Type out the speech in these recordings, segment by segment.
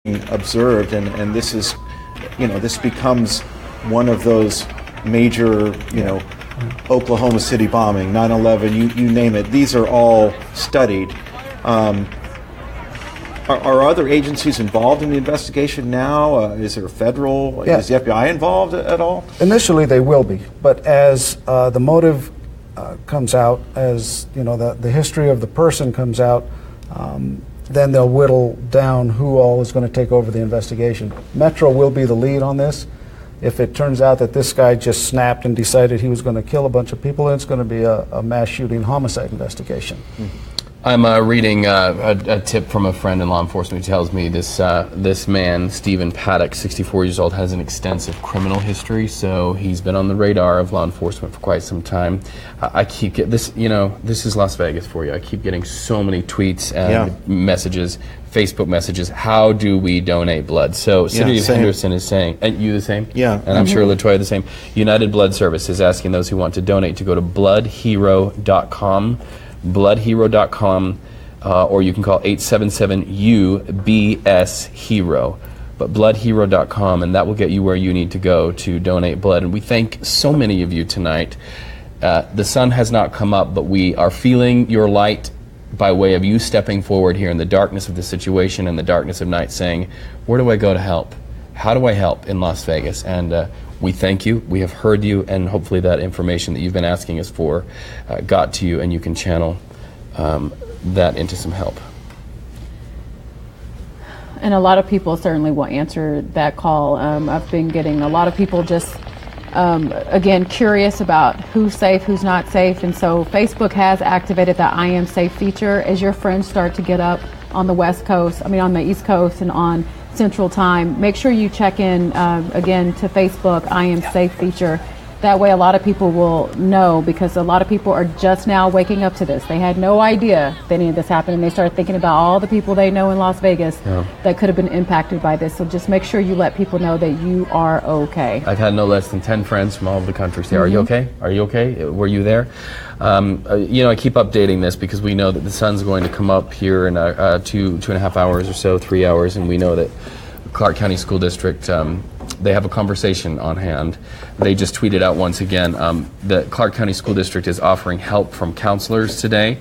observed, and this is, this becomes one of those major, Oklahoma City bombing, 9/11, you name it. These are all studied. Are other agencies involved in the investigation now? Is there federal? Yeah. Is the FBI involved at all? Initially, they will be, but as the motive comes out, as the history of the person comes out, then they'll whittle down who all is going to take over the investigation. Metro will be the lead on this. If it turns out that this guy just snapped and decided he was going to kill a bunch of people, then it's going to be a mass shooting homicide investigation. Mm-hmm. I'm reading a tip from a friend in law enforcement who tells me this man, Stephen Paddock, 64 years old, has an extensive criminal history, so he's been on the radar of law enforcement for quite some time. I keep getting this, this is Las Vegas for you. I keep getting so many tweets and messages, Facebook messages. How do we donate blood? So City of Henderson is saying, and you the same? Yeah. And I'm sure LaToya the same. United Blood Service is asking those who want to donate to go to bloodhero.com. bloodhero.com, or you can call 877-UBS-HERO. But bloodhero.com, and that will get you where you need to go to donate blood. And we thank so many of you tonight. The sun has not come up, but we are feeling your light by way of you stepping forward here in the darkness of the situation and the darkness of night, saying, where do I go to help? How do I help in Las Vegas? And we thank you. We have heard you, and hopefully that information that you've been asking us for got to you, and you can channel that into some help. And a lot of people certainly will answer that call. I've been getting a lot of people just, again, curious about who's safe, who's not safe. And so Facebook has activated the I Am Safe feature. As your friends start to get up on the West Coast, on the East Coast and on Central Time, make sure you check in again to Facebook I Am Safe feature. That way a lot of people will know, because a lot of people are just now waking up to this. They had no idea that any of this happened, and they started thinking about all the people they know in Las Vegas that could have been impacted by this. So just make sure you let people know that you are okay. I've had no less than 10 friends from all over the country say, are you okay? Are you okay? Were you there? I keep updating this because we know that the sun's going to come up here in 2.5 hours or so, 3 hours, and we know that Clark County School District, they have a conversation on hand. They just tweeted out once again that Clark County School District is offering help from counselors today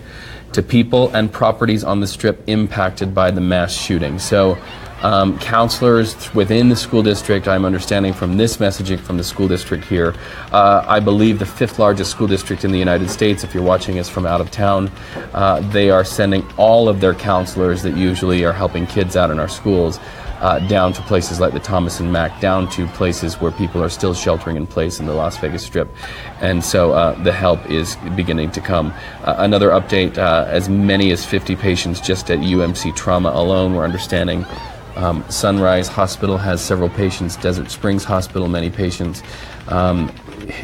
to people and properties on the Strip impacted by the mass shooting. So counselors within the school district, I'm understanding from this messaging from the school district here, I believe the 5th largest school district in the United States, if you're watching us from out of town, they are sending all of their counselors that usually are helping kids out in our schools down to places like the Thomas and Mack, down to places where people are still sheltering in place in the Las Vegas Strip. And so the help is beginning to come. Another update, as many as 50 patients just at UMC Trauma alone, we're understanding. Sunrise Hospital has several patients, Desert Springs Hospital, many patients.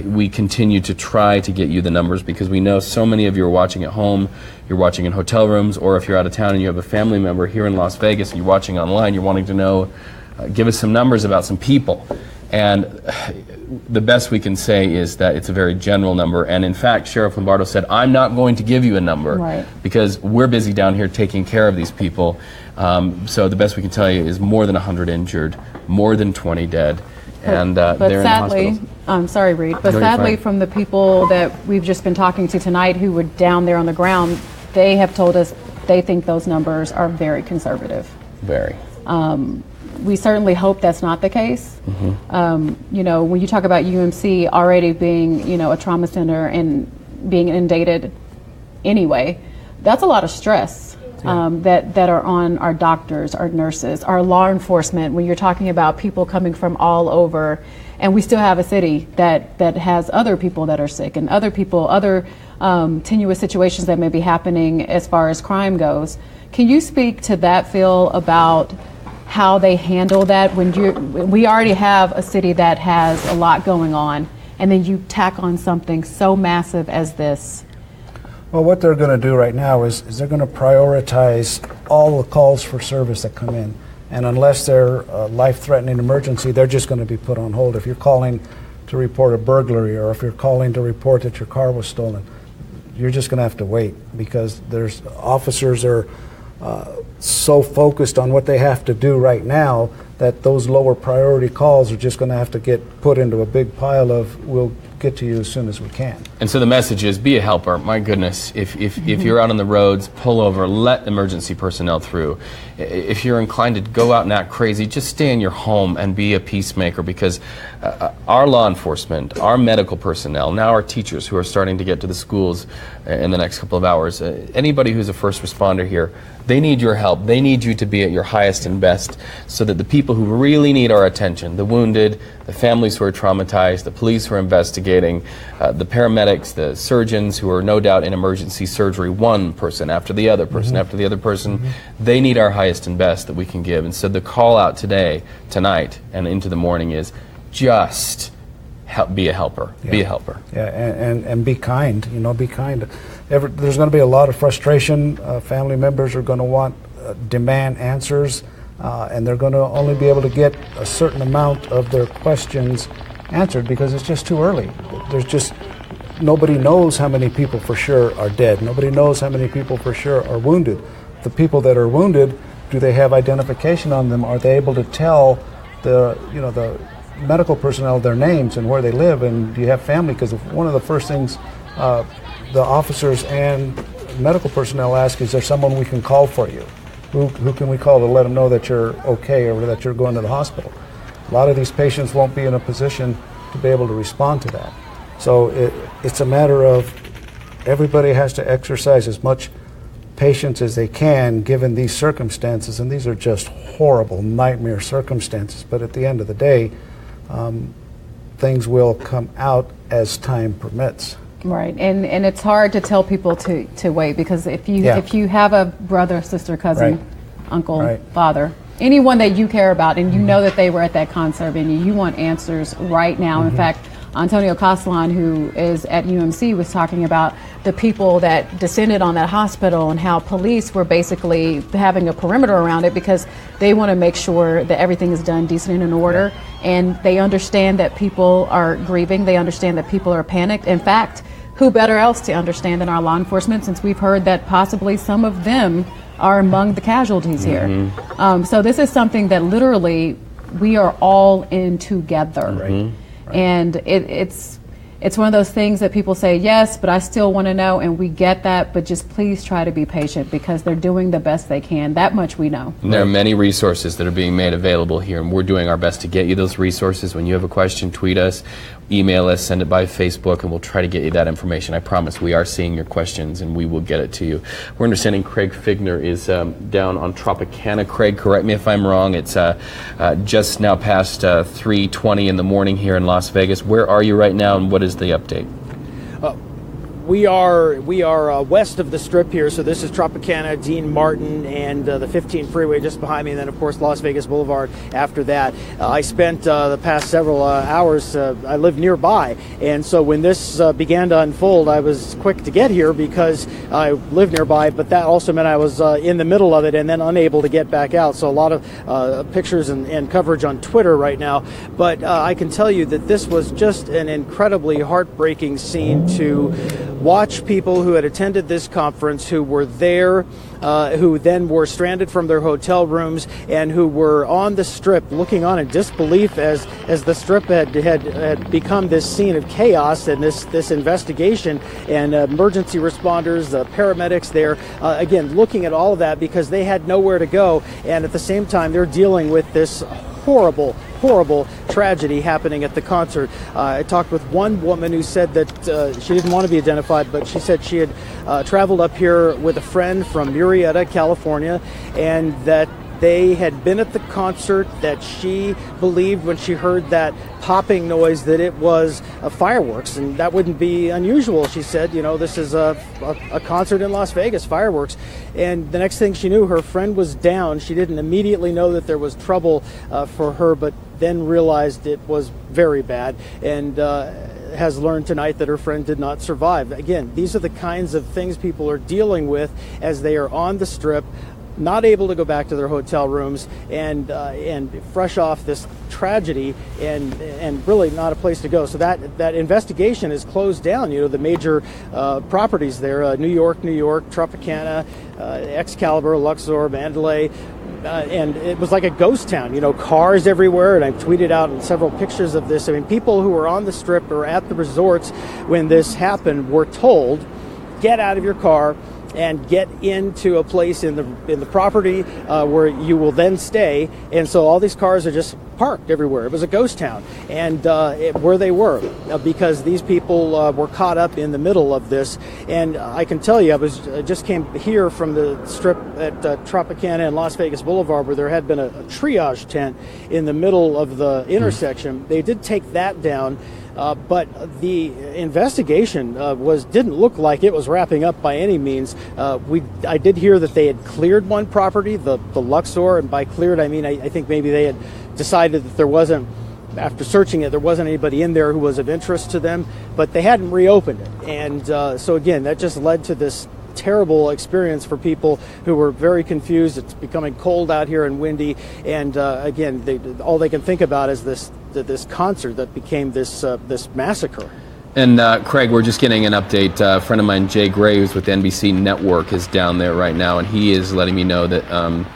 We continue to try to get you the numbers because we know so many of you are watching at home, you're watching in hotel rooms, or if you're out of town and you have a family member here in Las Vegas and you're watching online, you're wanting to know, give us some numbers about some people. And the best we can say is that it's a very general number. And in fact, Sheriff Lombardo said, I'm not going to give you a number because we're busy down here taking care of these people. So the best we can tell you is more than 100 injured, more than 20 dead. And but they're sadly, in the hospitals. I'm sorry, Reed, but sadly from the people that we've just been talking to tonight who were down there on the ground, they have told us they think those numbers are very conservative. Very. We certainly hope that's not the case. When you talk about UMC already being, a trauma center and being inundated anyway, that's a lot of stress. That are on our doctors, our nurses, our law enforcement, when you're talking about people coming from all over, and we still have a city that has other people that are sick and other tenuous situations that may be happening as far as crime goes. Can you speak to that, Phil, about how they handle that when we already have a city that has a lot going on, and then you tack on something so massive as this? Well, what they're going to do right now is they're going to prioritize all the calls for service that come in. And unless they're a life-threatening emergency, they're just going to be put on hold. If you're calling to report a burglary or if you're calling to report that your car was stolen, you're just going to have to wait because there's officers are so focused on what they have to do right now that those lower priority calls are just going to have to get put into a big pile of, we'll get to you as soon as we can. And so the message is, be a helper. My goodness, if you're out on the roads, pull over, let emergency personnel through. If you're inclined to go out and act crazy, just stay in your home and be a peacemaker, because our law enforcement, our medical personnel, now our teachers who are starting to get to the schools in the next couple of hours, anybody who's a first responder here, they need your help. They need you to be at your highest and best, so that the people who really need our attention, the wounded, the families who are traumatized, the police who are investigating, the paramedics, the surgeons who are no doubt in emergency surgery, one person after the other person after the other person, they need our highest and best that we can give. And so the call out today, tonight, and into the morning is just be a helper. Yeah. Be a helper. Yeah, and be kind. You know, be kind. There's going to be a lot of frustration. Family members are going to want demand answers, and they're going to only be able to get a certain amount of their questions answered because it's just too early. There's just nobody knows how many people for sure are dead. Nobody knows how many people for sure are wounded. The people that are wounded, do they have identification on them? Are they able to tell the medical personnel their names and where they live? And do you have family? Because one of the first things the officers and medical personnel ask, is there someone we can call for you? Who can we call to let them know that you're okay or that you're going to the hospital? A lot of these patients won't be in a position to be able to respond to that. So it's a matter of everybody has to exercise as much patience as they can given these circumstances, and these are just horrible nightmare circumstances. But at the end of the day, things will come out as time permits. Right, and it's hard to tell people to wait, because if you have a brother, sister, cousin, uncle, father, anyone that you care about, and you know that they were at that concert and you want answers right now. In fact, Antonio Castellan, who is at UMC, was talking about the people that descended on that hospital and how police were basically having a perimeter around it because they want to make sure that everything is done decent and in order. And they understand that people are grieving. They understand that people are panicked. In fact, who better else to understand than our law enforcement, since we've heard that possibly some of them are among the casualties here. So this is something that literally we are all in together. And it's one of those things that people say, yes, but I still want to know, and we get that, but just please try to be patient, because they're doing the best they can. That much we know. And there are many resources that are being made available here, and we're doing our best to get you those resources. When you have a question, tweet us, email us, send it by Facebook, and we'll try to get you that information. I promise we are seeing your questions, and we will get it to you. We're understanding Craig Figner is down on Tropicana. Craig, correct me if I'm wrong. It's just now past 3:20 in the morning here in Las Vegas. Where are you right now, and what is the update? We are west of the Strip here, so this is Tropicana, Dean Martin, and the 15 freeway just behind me, and then of course Las Vegas Boulevard after that. I spent the past several hours, I live nearby, and so when this began to unfold, I was quick to get here because I live nearby, but that also meant I was in the middle of it and then unable to get back out. So a lot of pictures and coverage on Twitter right now, but I can tell you that this was just an incredibly heartbreaking scene to watch people who had attended this conference, who were there, who then were stranded from their hotel rooms, and who were on the Strip looking on in disbelief as the Strip had become this scene of chaos and this investigation, and emergency responders, the paramedics there, again, looking at all of that because they had nowhere to go, and at the same time they're dealing with this horrible tragedy happening at the concert. I talked with one woman who said that she didn't want to be identified, but she said she had traveled up here with a friend from Murrieta, California, and that they had been at the concert, that she believed when she heard that popping noise that it was fireworks, and that wouldn't be unusual. She said, you know, this is a concert in Las Vegas, fireworks. And the next thing she knew, her friend was down. She didn't immediately know that there was trouble for her, but then realized it was very bad, and has learned tonight that her friend did not survive. Again, these are the kinds of things people are dealing with as they are on the Strip, not able to go back to their hotel rooms and fresh off this tragedy, and really not a place to go. So that investigation is closed down. You know, the major properties there, New York, Tropicana, Excalibur, Luxor, Mandalay, and it was like a ghost town. You know, cars everywhere, and I tweeted out several pictures of this. I mean, people who were on the Strip or at the resorts when this happened were told, get out of your car and get into a place in the property where you will then stay. And so all these cars are just parked everywhere. It was a ghost town, and where they were, because these people were caught up in the middle of this. And I can tell you, I just came here from the Strip at Tropicana and Las Vegas Boulevard, where there had been a triage tent in the middle of the intersection. They did take that down. But the investigation didn't look like it was wrapping up by any means. I did hear that they had cleared one property, the Luxor, and by cleared I mean I think maybe they had decided that there wasn't, after searching it, there wasn't anybody in there who was of interest to them, but they hadn't reopened it. And so again, that just led to this terrible experience for people who were very confused. It's becoming cold out here and windy, and again, all they can think about is this concert that became this massacre. And Craig, we're just getting an update. A friend of mine, Jay Gray, who's with the NBC network, is down there right now, and he is letting me know that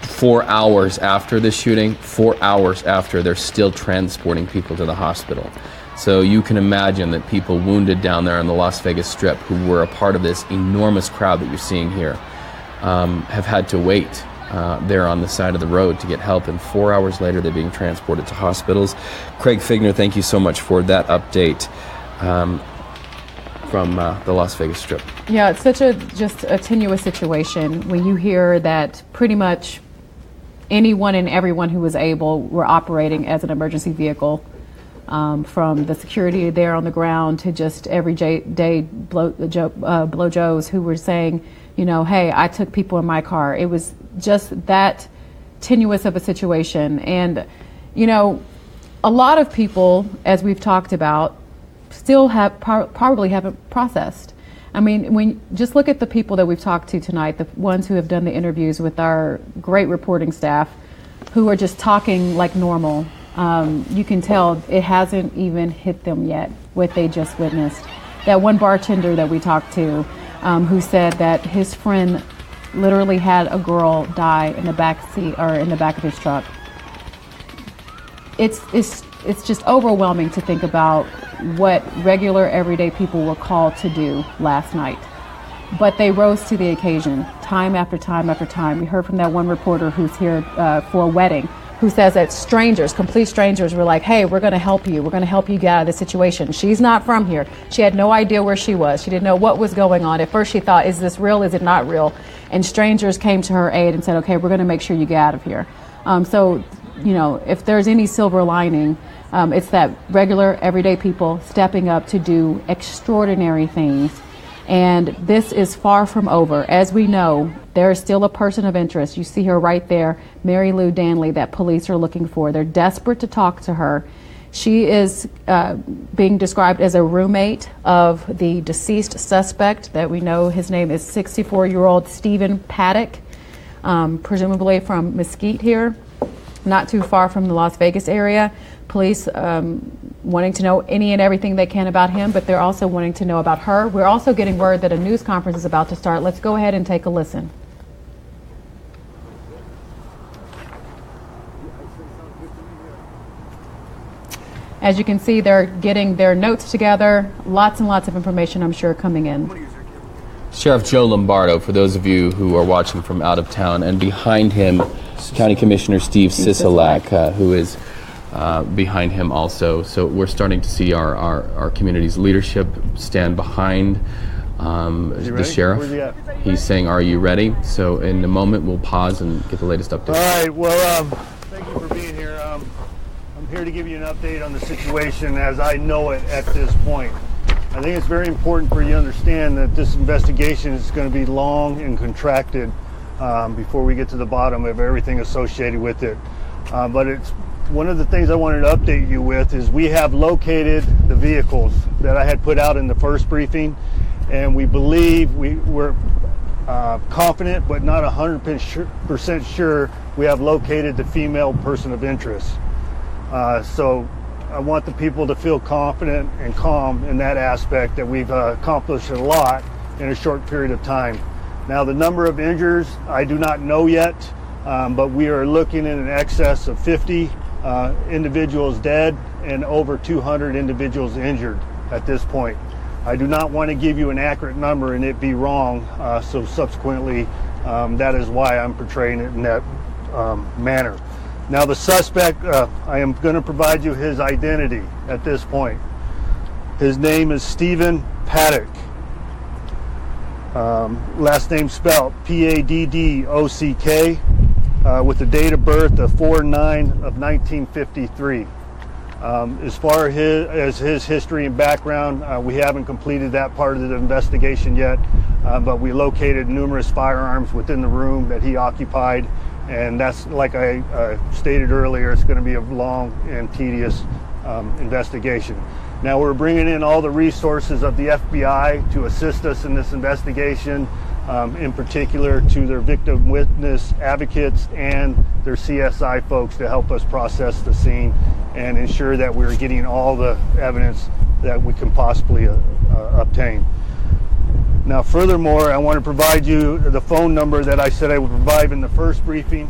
4 hours after the shooting, 4 hours after, they're still transporting people to the hospital. So you can imagine that people wounded down there on the Las Vegas Strip, who were a part of this enormous crowd that you're seeing here, have had to wait there on the side of the road to get help, and 4 hours later they're being transported to hospitals. Craig Figner, thank you so much for that update from the Las Vegas Strip. Yeah, it's such just a tenuous situation when you hear that pretty much anyone and everyone who was able were operating as an emergency vehicle. From the security there on the ground to just everyday blow Joes who were saying, you know, hey, I took people in my car. It was just that tenuous of a situation. And, you know, a lot of people, as we've talked about, still have probably haven't processed. I mean, when just look at the people that we've talked to tonight, the ones who have done the interviews with our great reporting staff, who are just talking like normal. You can tell it hasn't even hit them yet, what they just witnessed. That one bartender that we talked to, who said that his friend literally had a girl die in the back seat or in the back of his truck. It's just overwhelming to think about what regular everyday people were called to do last night. But they rose to the occasion, time after time after time. We heard from that one reporter who's here for a wedding, who says that strangers, complete strangers, were like, hey, we're going to help you. We're going to help you get out of this situation. She's not from here. She had no idea where she was. She didn't know what was going on. At first she thought, is this real? Is it not real? And strangers came to her aid and said, okay, we're going to make sure you get out of here. So, you know, if there's any silver lining, it's that regular, everyday people stepping up to do extraordinary things. And this is far from over. As we know, there is still a person of interest. You see her right there, Mary Lou Danley, that police are looking for. They're desperate to talk to her. She is being described as a roommate of the deceased suspect that we know his name is 64-year-old Stephen Paddock, presumably from Mesquite here, not too far from the Las Vegas area. Police wanting to know any and everything they can about him, but they're also wanting to know about her. We're also getting word that a news conference is about to start. Let's go ahead and take a listen. As you can see, they're getting their notes together. Lots and lots of information, I'm sure, coming in. Sheriff Joe Lombardo, for those of you who are watching from out of town, and behind him, County Commissioner Steve Sisolak, who is behind him also. So we're starting to see our community's leadership stand behind the sheriff. He's saying, are you ready? So in a moment, we'll pause and get the latest update. All right, well, thank you for being here. I'm here to give you an update on the situation as I know it at this point. I think it's very important for you to understand that this investigation is going to be long and contracted before we get to the bottom of everything associated with it. But it's one of the things I wanted to update you with is we have located the vehicles that I had put out in the first briefing, and we believe we're confident but not 100% sure we have located the female person of interest. So I want the people to feel confident and calm in that aspect, that we've accomplished a lot in a short period of time. Now, the number of injuries I do not know yet, but we are looking in excess of 50 individuals dead and over 200 individuals injured at this point. I do not want to give you an accurate number and it be wrong, so subsequently that is why I'm portraying it in that manner. Now, the suspect, I am going to provide you his identity at this point. His name is Stephen Paddock. Last name spelled Paddock, with the date of birth of 4/9/1953. As far as his history and background, we haven't completed that part of the investigation yet, but we located numerous firearms within the room that he occupied, and that's, like I stated earlier, it's going to be a long and tedious investigation. Now, we're bringing in all the resources of the FBI to assist us in this investigation, in particular to their victim witness advocates and their CSI folks to help us process the scene and ensure that we're getting all the evidence that we can possibly obtain. Now, furthermore, I want to provide you the phone number that I said I would provide in the first briefing.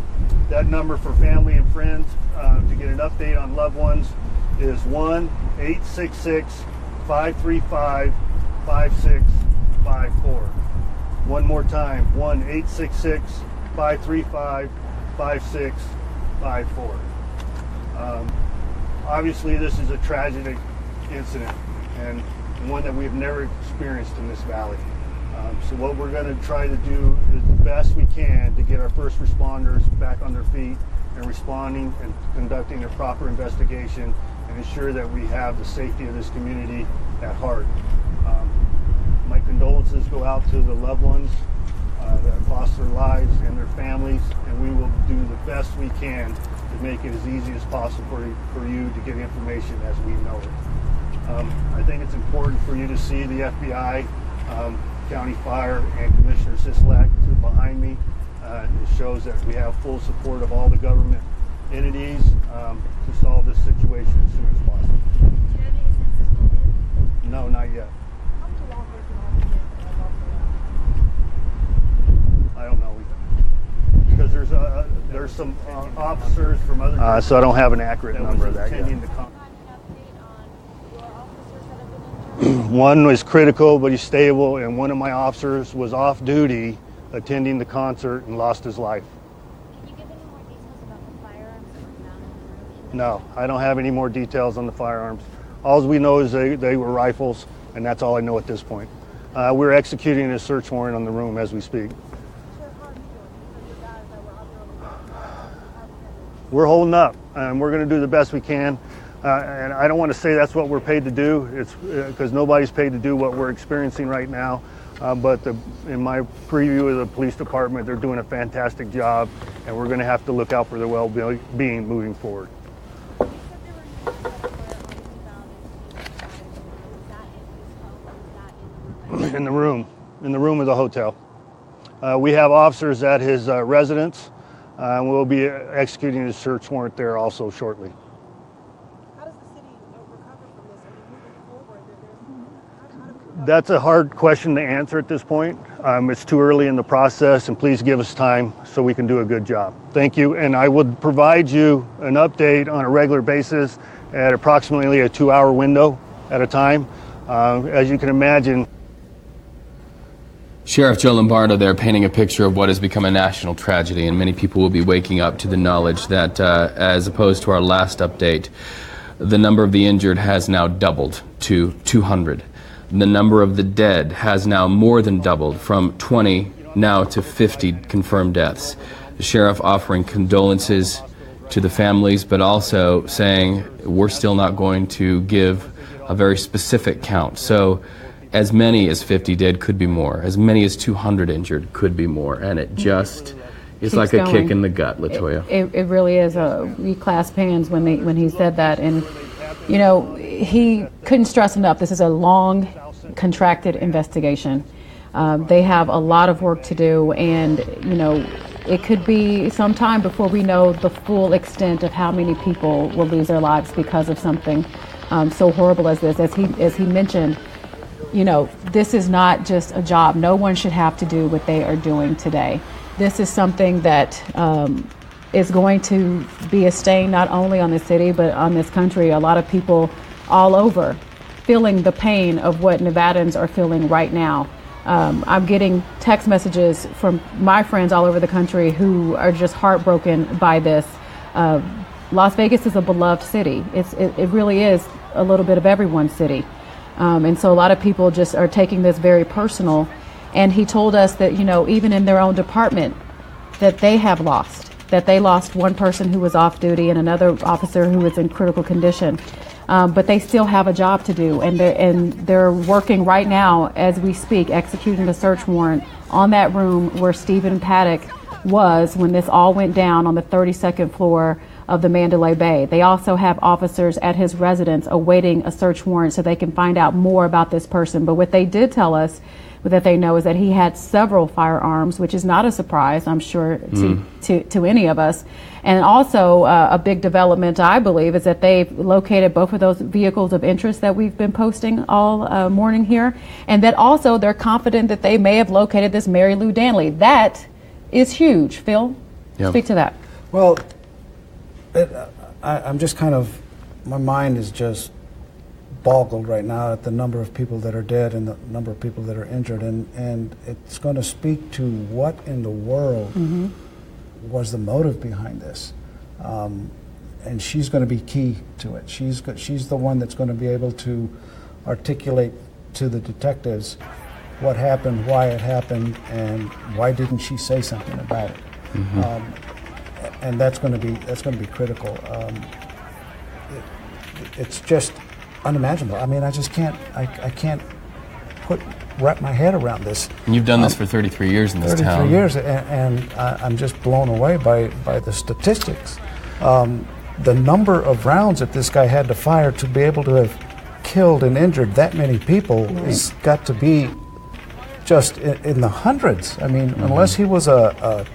That number for family and friends to get an update on loved ones is 1-866-535-5654. One more time, 1-866-535-5654. Obviously, this is a tragic incident and one that we've never experienced in this valley. So what we're going to try to do is the best we can to get our first responders back on their feet and responding and conducting a proper investigation and ensure that we have the safety of this community at heart. My condolences go out to the loved ones that lost their lives and their families, and we will do the best we can to make it as easy as possible for you to get information as we know it. I think it's important for you to see the FBI, County Fire, and Commissioner Sislak behind me. It shows that we have full support of all the government entities to solve this situation as soon as possible. Do you have any sense of motive? No, not yet. How much longer can all this I don't know, because there's some officers from other. So I don't have an accurate number of that yet. One was critical, but he's stable, and one of my officers was off duty attending the concert and lost his life. Can you give any more details about the firearms that were found in the room? No, I don't have any more details on the firearms. All we know is they were rifles, and that's all I know at this point. We're executing a search warrant on the room as we speak. We're holding up, and we're going to do the best we can. And I don't want to say that's what we're paid to do. It's because nobody's paid to do what we're experiencing right now. But in my preview of the police department, they're doing a fantastic job, and we're going to have to look out for their well-being moving forward. In the room of the hotel. We have officers at his residence. We'll be executing a search warrant there also shortly. That's a hard question to answer at this point. It's too early in the process, and please give us time so we can do a good job. Thank you, and I would provide you an update on a regular basis at approximately a 2-hour window at a time. As you can imagine. Sheriff Joe Lombardo there painting a picture of what has become a national tragedy, and many people will be waking up to the knowledge that as opposed to our last update, the number of the injured has now doubled to 200. The number of the dead has now more than doubled from 20 now to 50 confirmed deaths. The sheriff offering condolences to the families, but also saying we're still not going to give a very specific count. So as many as 50 dead could be more. As many as 200 injured could be more. And it just is like a kick in the gut, Latoya. It really is. We clasp hands when he said that. And, you know, he couldn't stress enough, this is a long, contracted investigation. They have a lot of work to do, and it could be some time before we know the full extent of how many people will lose their lives because of something so horrible as this. As he mentioned, this is not just a job. No one should have to do what they are doing today. This is something that is going to be a stain not only on the city but on this country. A lot of people all over feeling the pain of what Nevadans are feeling right now. I'm getting text messages from my friends all over the country who are just heartbroken by this. Las Vegas is a beloved city. It really is a little bit of everyone's city. And so a lot of people just are taking this very personal. And he told us that, even in their own department, that they have lost. That they lost one person who was off duty and another officer who was in critical condition. But they still have a job to do, and they're working right now as we speak, executing a search warrant on that room where Stephen Paddock was when this all went down on the 32nd floor of the Mandalay Bay. They also have officers at his residence awaiting a search warrant so they can find out more about this person. But what they did tell us that they know is that he had several firearms, which is not a surprise, I'm sure, to any of us. And also a big development, I believe, is that they've located both of those vehicles of interest that we've been posting all morning here, and that also they're confident that they may have located this Mary Lou Danley. That is huge. Phil, speak to that. Well, I'm just my mind is just boggled right now at the number of people that are dead and the number of people that are injured, and it's going to speak to what in the world was the motive behind this, and she's going to be key to it. She's the one that's going to be able to articulate to the detectives what happened, why it happened, and why didn't she say something about it. And that's going to be critical. It's just unimaginable. I mean, I just can't. I can't wrap my head around this. And you've done this for 33 years in this 33 town. 33 years, and I'm just blown away by the statistics. The number of rounds that this guy had to fire to be able to have killed and injured that many people has got to be just in the hundreds. I mean, unless he was a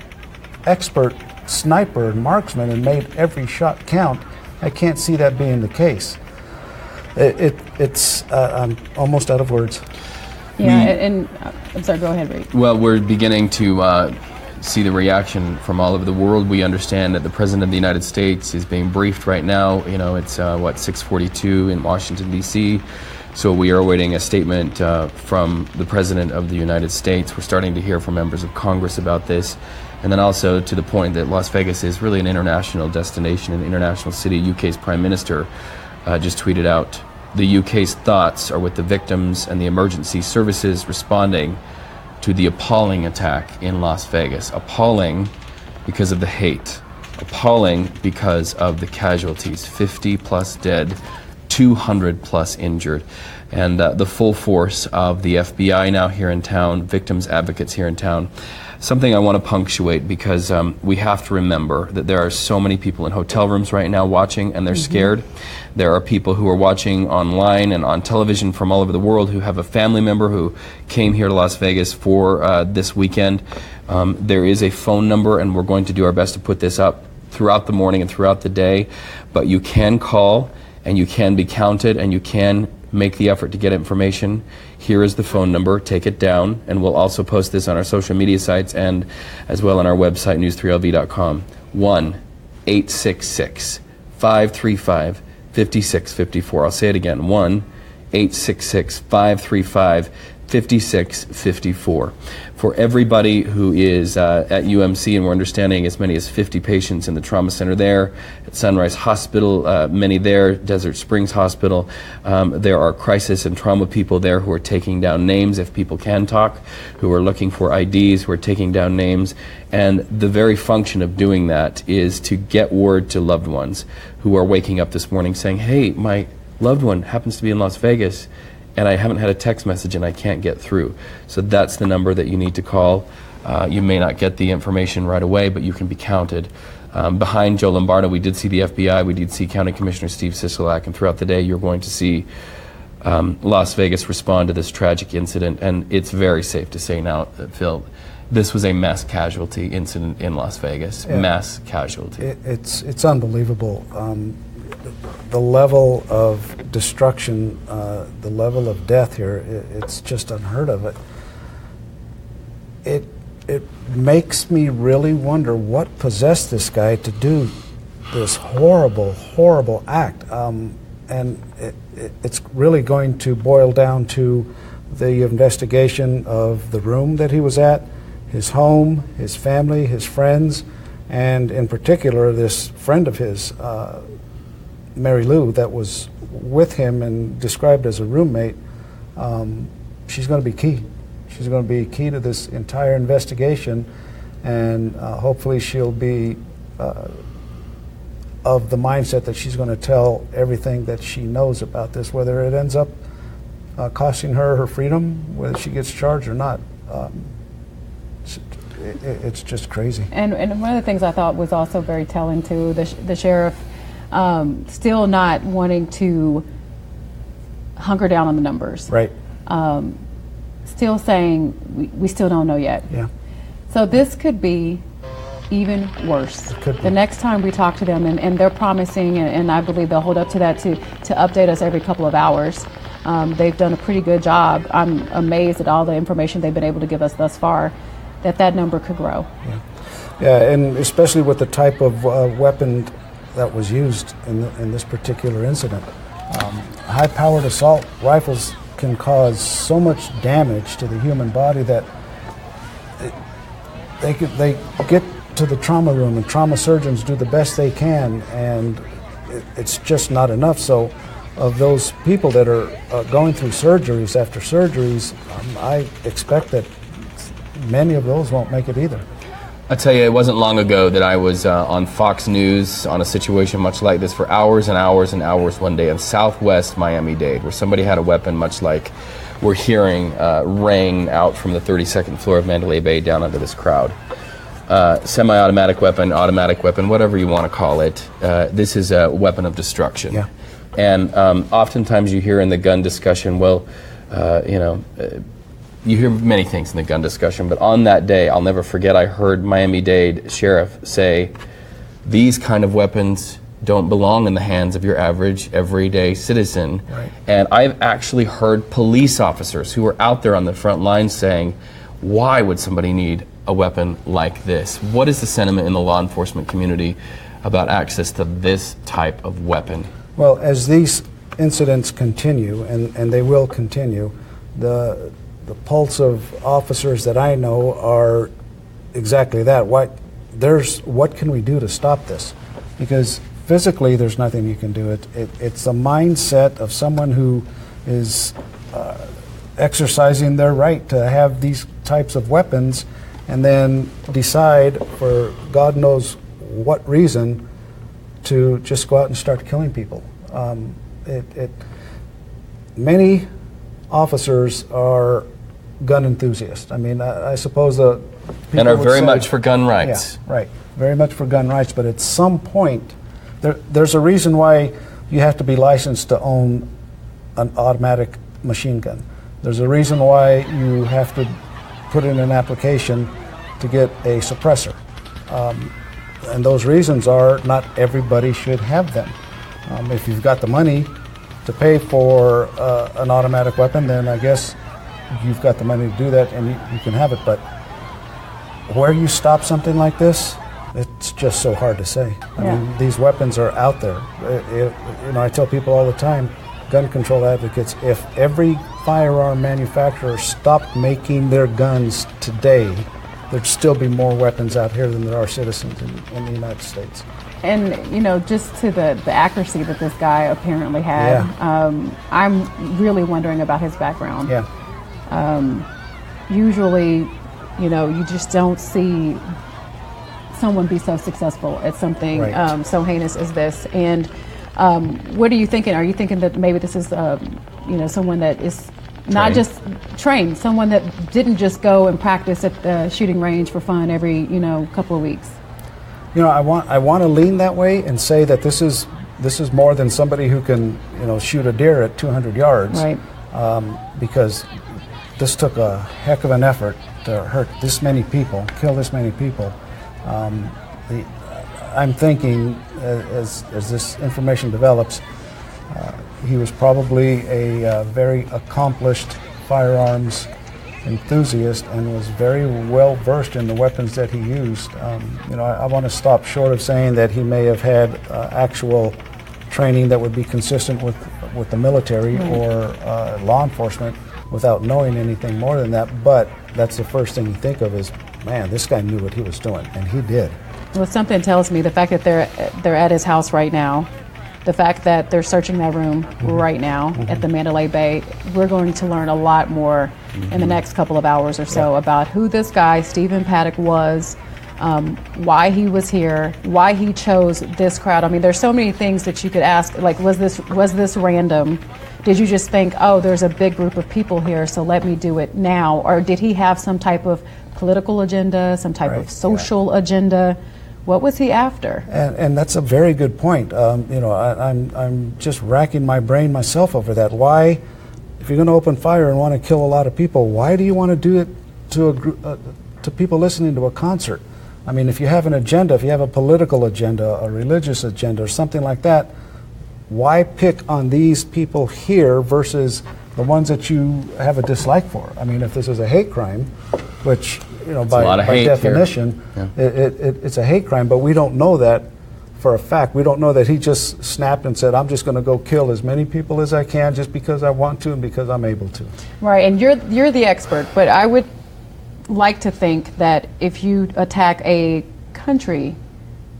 expert sniper and marksman and made every shot count, I can't see that being the case. It's I'm almost out of words. Yeah, and I'm sorry, go ahead, Reed. Well, we're beginning to see the reaction from all over the world. We understand that the President of the United States is being briefed right now. It's 6:42 in Washington, D.C., so we are awaiting a statement from the President of the United States. We're starting to hear from members of Congress about this. And then also to the point that Las Vegas is really an international destination, an international city. UK's Prime Minister just tweeted out, the UK's thoughts are with the victims and the emergency services responding to the appalling attack in Las Vegas. Appalling because of the hate. Appalling because of the casualties. 50 plus dead, 200 plus injured. And the full force of the FBI now here in town, victims advocates here in town. Something I want to punctuate, because we have to remember that there are so many people in hotel rooms right now watching, and they're scared. There are people who are watching online and on television from all over the world who have a family member who came here to Las Vegas for this weekend. There is a phone number, and we're going to do our best to put this up throughout the morning and throughout the day. But you can call, and you can be counted, and you can make the effort to get information. Here is the phone number. Take it down, and we'll also post this on our social media sites and as well on our website, news3lv.com. 1-866-535-5654. I'll say it again. 1-866-535-5654. For everybody who is at UMC, and we're understanding as many as 50 patients in the trauma center there, at Sunrise Hospital, many there, Desert Springs Hospital. There are crisis and trauma people there who are taking down names, if people can talk, who are looking for IDs, who are taking down names. And the very function of doing that is to get word to loved ones who are waking up this morning saying, hey, my loved one happens to be in Las Vegas, and I haven't had a text message and I can't get through. So that's the number that you need to call. You may not get the information right away, but you can be counted. Behind Joe Lombardo, we did see the FBI, we did see County Commissioner Steve Sisolak, and throughout the day you're going to see Las Vegas respond to this tragic incident, and it's very safe to say now, Phil, this was a mass casualty incident in Las Vegas. Yeah. Mass casualty. It's unbelievable. The level of destruction, the level of death here, it's just unheard of. It makes me really wonder what possessed this guy to do this horrible, horrible act. And it's really going to boil down to the investigation of the room that he was at, his home, his family, his friends, and in particular this friend of his, Mary Lou, that was with him and described as a roommate. She's going to be key. She's going to be key to this entire investigation, and hopefully she'll be of the mindset that she's going to tell everything that she knows about this, whether it ends up costing her her freedom, whether she gets charged or not. It's just crazy. And one of the things I thought was also very telling too, the sheriff still not wanting to hunker down on the numbers. Right. Still saying we still don't know yet. Yeah. So this could be even worse. It could be. The next time we talk to them, and they're promising, and I believe they'll hold up to that, to update us every couple of hours. They've done a pretty good job. I'm amazed at all the information they've been able to give us thus far, that number could grow. Yeah, and especially with the type of weapon that was used in this particular incident. High-powered assault rifles can cause so much damage to the human body that they get to the trauma room, and trauma surgeons do the best they can, and it's just not enough. So of those people that are going through surgeries after surgeries, I expect that many of those won't make it either. I tell you, it wasn't long ago that I was on Fox News on a situation much like this for hours and hours and hours one day in Southwest Miami-Dade, where somebody had a weapon much like we're hearing rang out from the 32nd floor of Mandalay Bay down under this crowd. Semi-automatic weapon, automatic weapon, whatever you want to call it. This is a weapon of destruction. Yeah. And oftentimes you hear in the gun discussion, well, you hear many things in the gun discussion, but on that day, I'll never forget, I heard Miami-Dade sheriff say, these kind of weapons don't belong in the hands of your average, everyday citizen. Right. And I've actually heard police officers who were out there on the front lines saying, why would somebody need a weapon like this? What is the sentiment in the law enforcement community about access to this type of weapon? Well, as these incidents continue, and they will continue, the pulse of officers that I know are exactly that. What can we do to stop this? Because physically, there's nothing you can do. It's the mindset of someone who is exercising their right to have these types of weapons, and then decide for God knows what reason to just go out and start killing people. Many officers are gun enthusiasts. I mean, I suppose the people And are would very say- much for gun rights. Yeah, right. Very much for gun rights, but at some point, there's a reason why you have to be licensed to own an automatic machine gun. There's a reason why you have to put in an application to get a suppressor. And those reasons are not everybody should have them. If you've got the money to pay for an automatic weapon, then I guess you've got the money to do that, and you can have it. But where you stop something like this, it's just so hard to say. I mean, these weapons are out there. I tell people all the time, gun control advocates, if every firearm manufacturer stopped making their guns today, there'd still be more weapons out here than there are citizens in the United States. And just to the accuracy that this guy apparently had, I'm really wondering about his background. Yeah. Usually, you just don't see someone be so successful at something Right. so heinous as this. And what are you thinking? Are you thinking that maybe this is, someone that is not just trained, someone that didn't just go and practice at the shooting range for fun every, couple of weeks? I want to lean that way and say that this is this is more than somebody who can, shoot a deer at 200 yards. Right. Because this took a heck of an effort to hurt this many people, kill this many people. I'm thinking, as this information develops, he was probably a very accomplished firearms enthusiast and was very well versed in the weapons that he used. I want to stop short of saying that he may have had actual training that would be consistent with the military or law enforcement without knowing anything more than that, but that's the first thing you think of is, man, this guy knew what he was doing, and he did. Well, something tells me the fact that they're at his house right now, the fact that they're searching that room right now at the Mandalay Bay, we're going to learn a lot more in the next couple of hours or so about who this guy, Stephen Paddock, was, why he was here, why he chose this crowd. I mean, there's so many things that you could ask, like, was this random? Did you just think, oh, there's a big group of people here, so let me do it now? Or did he have some type of political agenda, some type of social agenda? What was he after? And that's a very good point. I'm just racking my brain myself over that. Why, if you're going to open fire and want to kill a lot of people, why do you want to do it to people listening to a concert? I mean, if you have an agenda, if you have a political agenda, a religious agenda, or something like that, why pick on these people here versus the ones that you have a dislike for? I mean, if this is a hate crime, which, by definition, it's a hate crime, but we don't know that for a fact. We don't know that he just snapped and said, I'm just going to go kill as many people as I can just because I want to and because I'm able to. Right, and you're the expert, but I would like to think that if you attack a country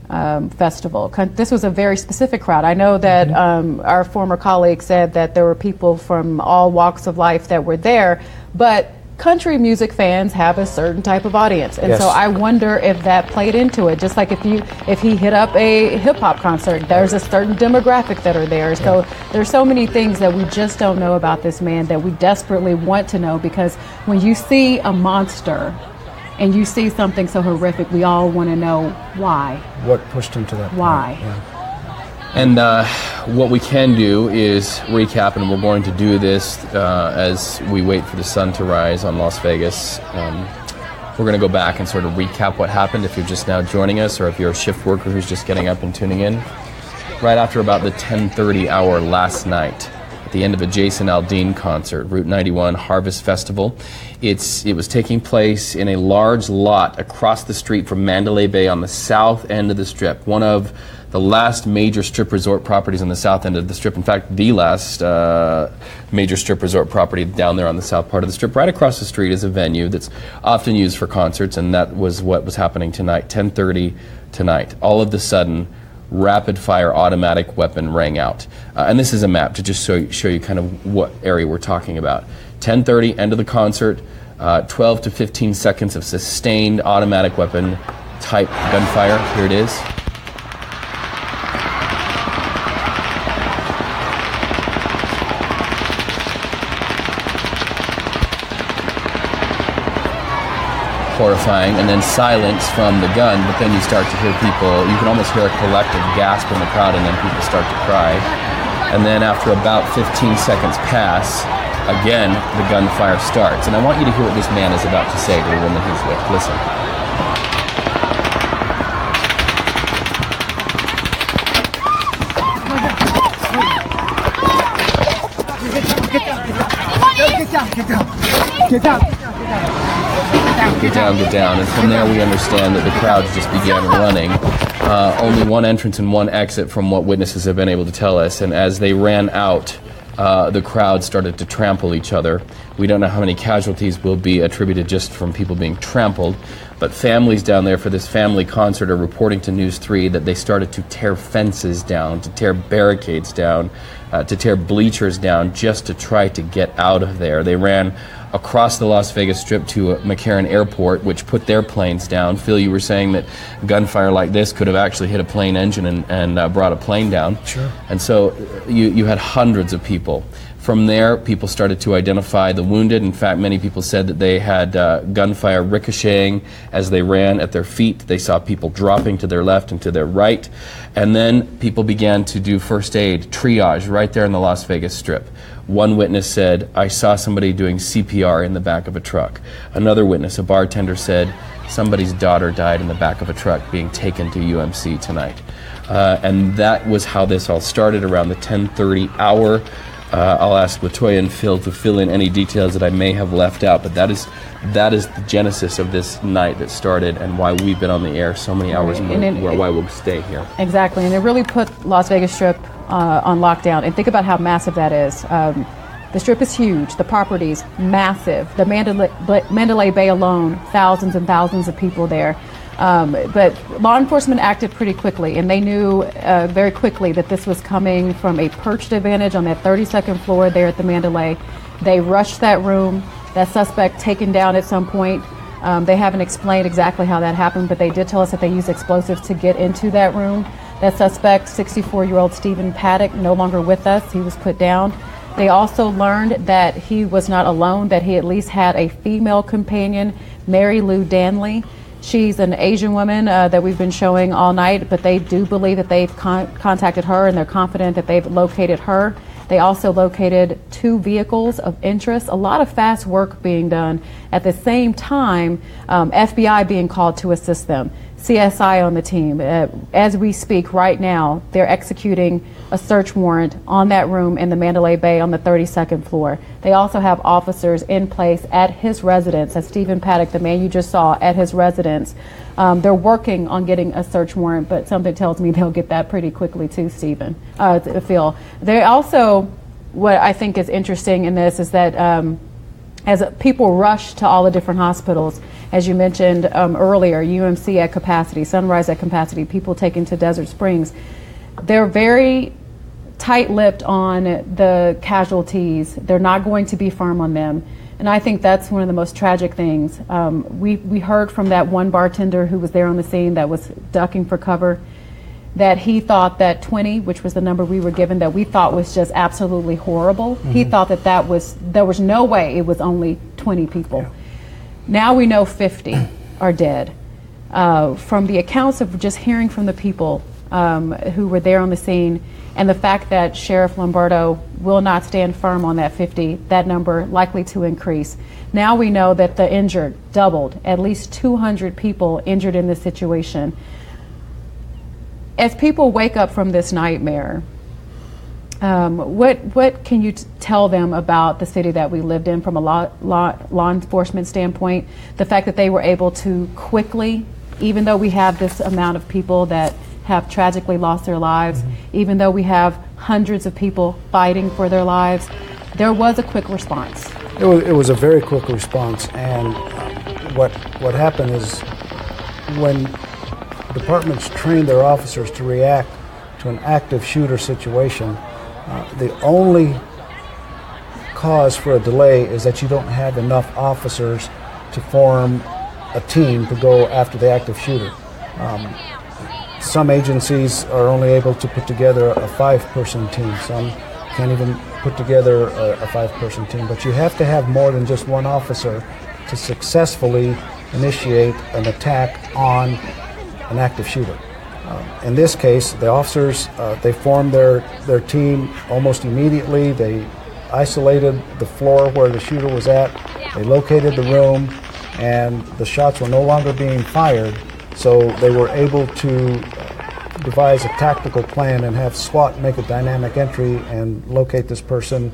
festival, this was a very specific crowd. I know that our former colleague said that there were people from all walks of life that were there, but country music fans have a certain type of audience, and so I wonder if that played into it. Just like if he hit up a hip hop concert, there's a certain demographic that are there. So there's so many things that we just don't know about this man that we desperately want to know, because when you see a monster and you see something so horrific, we all want to know why. What pushed him to that? Why? And what we can do is recap, and we're going to do this as we wait for the sun to rise on Las Vegas. We're going to go back and sort of recap what happened if you're just now joining us, or if you're a shift worker who's just getting up and tuning in. Right after about the 10:30 hour last night, at the end of a Jason Aldean concert, Route 91 Harvest Festival. It was taking place in a large lot across the street from Mandalay Bay on the south end of the Strip, one of the last major strip resort properties on the south end of the Strip. In fact, the last major strip resort property down there on the south part of the Strip. Right across the street is a venue that's often used for concerts, and that was what was happening tonight, 10:30 tonight. All of a sudden, rapid-fire automatic weapon rang out. And this is a map to just show you kind of what area we're talking about. 10:30, end of the concert, 12 to 15 seconds of sustained automatic weapon type gunfire. Here it is. Horrifying, and then silence from the gun, but then you start to hear people, you can almost hear a collective gasp in the crowd, and then people start to cry. And then after about 15 seconds pass, again, the gunfire starts. And I want you to hear what this man is about to say to the woman he's with. Listen. Get down. And from there we understand that the crowd just began running. Only one entrance and one exit from what witnesses have been able to tell us. And as they ran out, the crowd started to trample each other. We don't know how many casualties will be attributed just from people being trampled, but families down there for this family concert are reporting to News 3 that they started to tear fences down, to tear barricades down, to tear bleachers down just to try to get out of there. They ran across the Las Vegas Strip to McCarran Airport, which put their planes down. Phil, you were saying that gunfire like this could have actually hit a plane engine and brought a plane down. Sure. And so you had hundreds of people From there, people started to identify the wounded. In fact, many people said that they had gunfire ricocheting as they ran at their feet. They saw people dropping to their left and to their right. And then people began to do first aid, triage, right there in the Las Vegas Strip. One witness said, I saw somebody doing CPR in the back of a truck. Another witness, a bartender, said, somebody's daughter died in the back of a truck being taken to UMC tonight. And that was how this all started, around the 10:30 hour. I'll ask Latoya and Phil to fill in any details that I may have left out, but that is the genesis of this night that started and why we've been on the air so many hours and why we'll stay here. Exactly, and it really put Las Vegas Strip on lockdown. And think about how massive that is. The Strip is huge. The property's massive. The Mandalay Bay alone, thousands and thousands of people there. But law enforcement acted pretty quickly, and they knew very quickly that this was coming from a perched advantage on that 32nd floor there at the Mandalay. They rushed that room. That suspect taken down at some point. They haven't explained exactly how that happened, but they did tell us that they used explosives to get into that room. That suspect, 64-year-old Stephen Paddock, no longer with us. He was put down. They also learned that he was not alone, that he at least had a female companion, Mary Lou Danley. She's an Asian woman that we've been showing all night, but they do believe that they've contacted her, and they're confident that they've located her. They also located 2 vehicles of interest. A lot of fast work being done. At the same time, FBI being called to assist them. CSI on the team. As we speak right now, they're executing a search warrant on that room in the Mandalay Bay on the 32nd floor. They also have officers in place at his residence, at Stephen Paddock, the man you just saw, at his residence. They're working on getting a search warrant, but something tells me they'll get that pretty quickly too, Phil. They also, what I think is interesting in this is that as people rush to all the different hospitals, as you mentioned earlier, UMC at capacity, Sunrise at capacity, people taken to Desert Springs, they're very tight-lipped on the casualties. They're not going to be firm on them. And I think that's one of the most tragic things. We heard from that one bartender who was there on the scene that was ducking for cover, that he thought that 20, which was the number we were given, that we thought was just absolutely horrible. Mm-hmm. He thought that there was no way it was only 20 people. Yeah. Now we know 50 are dead. From the accounts of just hearing from the people who were there on the scene, and the fact that Sheriff Lombardo will not stand firm on that 50, that number likely to increase. Now we know that the injured doubled, at least 200 people injured in this situation. As people wake up from this nightmare, what can you tell them about the city that we lived in from a law enforcement standpoint? The fact that they were able to quickly, even though we have this amount of people that have tragically lost their lives, even though we have hundreds of people fighting for their lives, there was a quick response. It was a very quick response, and what happened is when departments train their officers to react to an active shooter situation, the only cause for a delay is that you don't have enough officers to form a team to go after the active shooter. Some agencies are only able to put together a 5-person team. Some can't even put together a 5-person team. But you have to have more than just one officer to successfully initiate an attack on an active shooter. In this case, the officers, they formed their team almost immediately. They isolated the floor where the shooter was at. They located the room, and the shots were no longer being fired. So they were able to devise a tactical plan and have SWAT make a dynamic entry and locate this person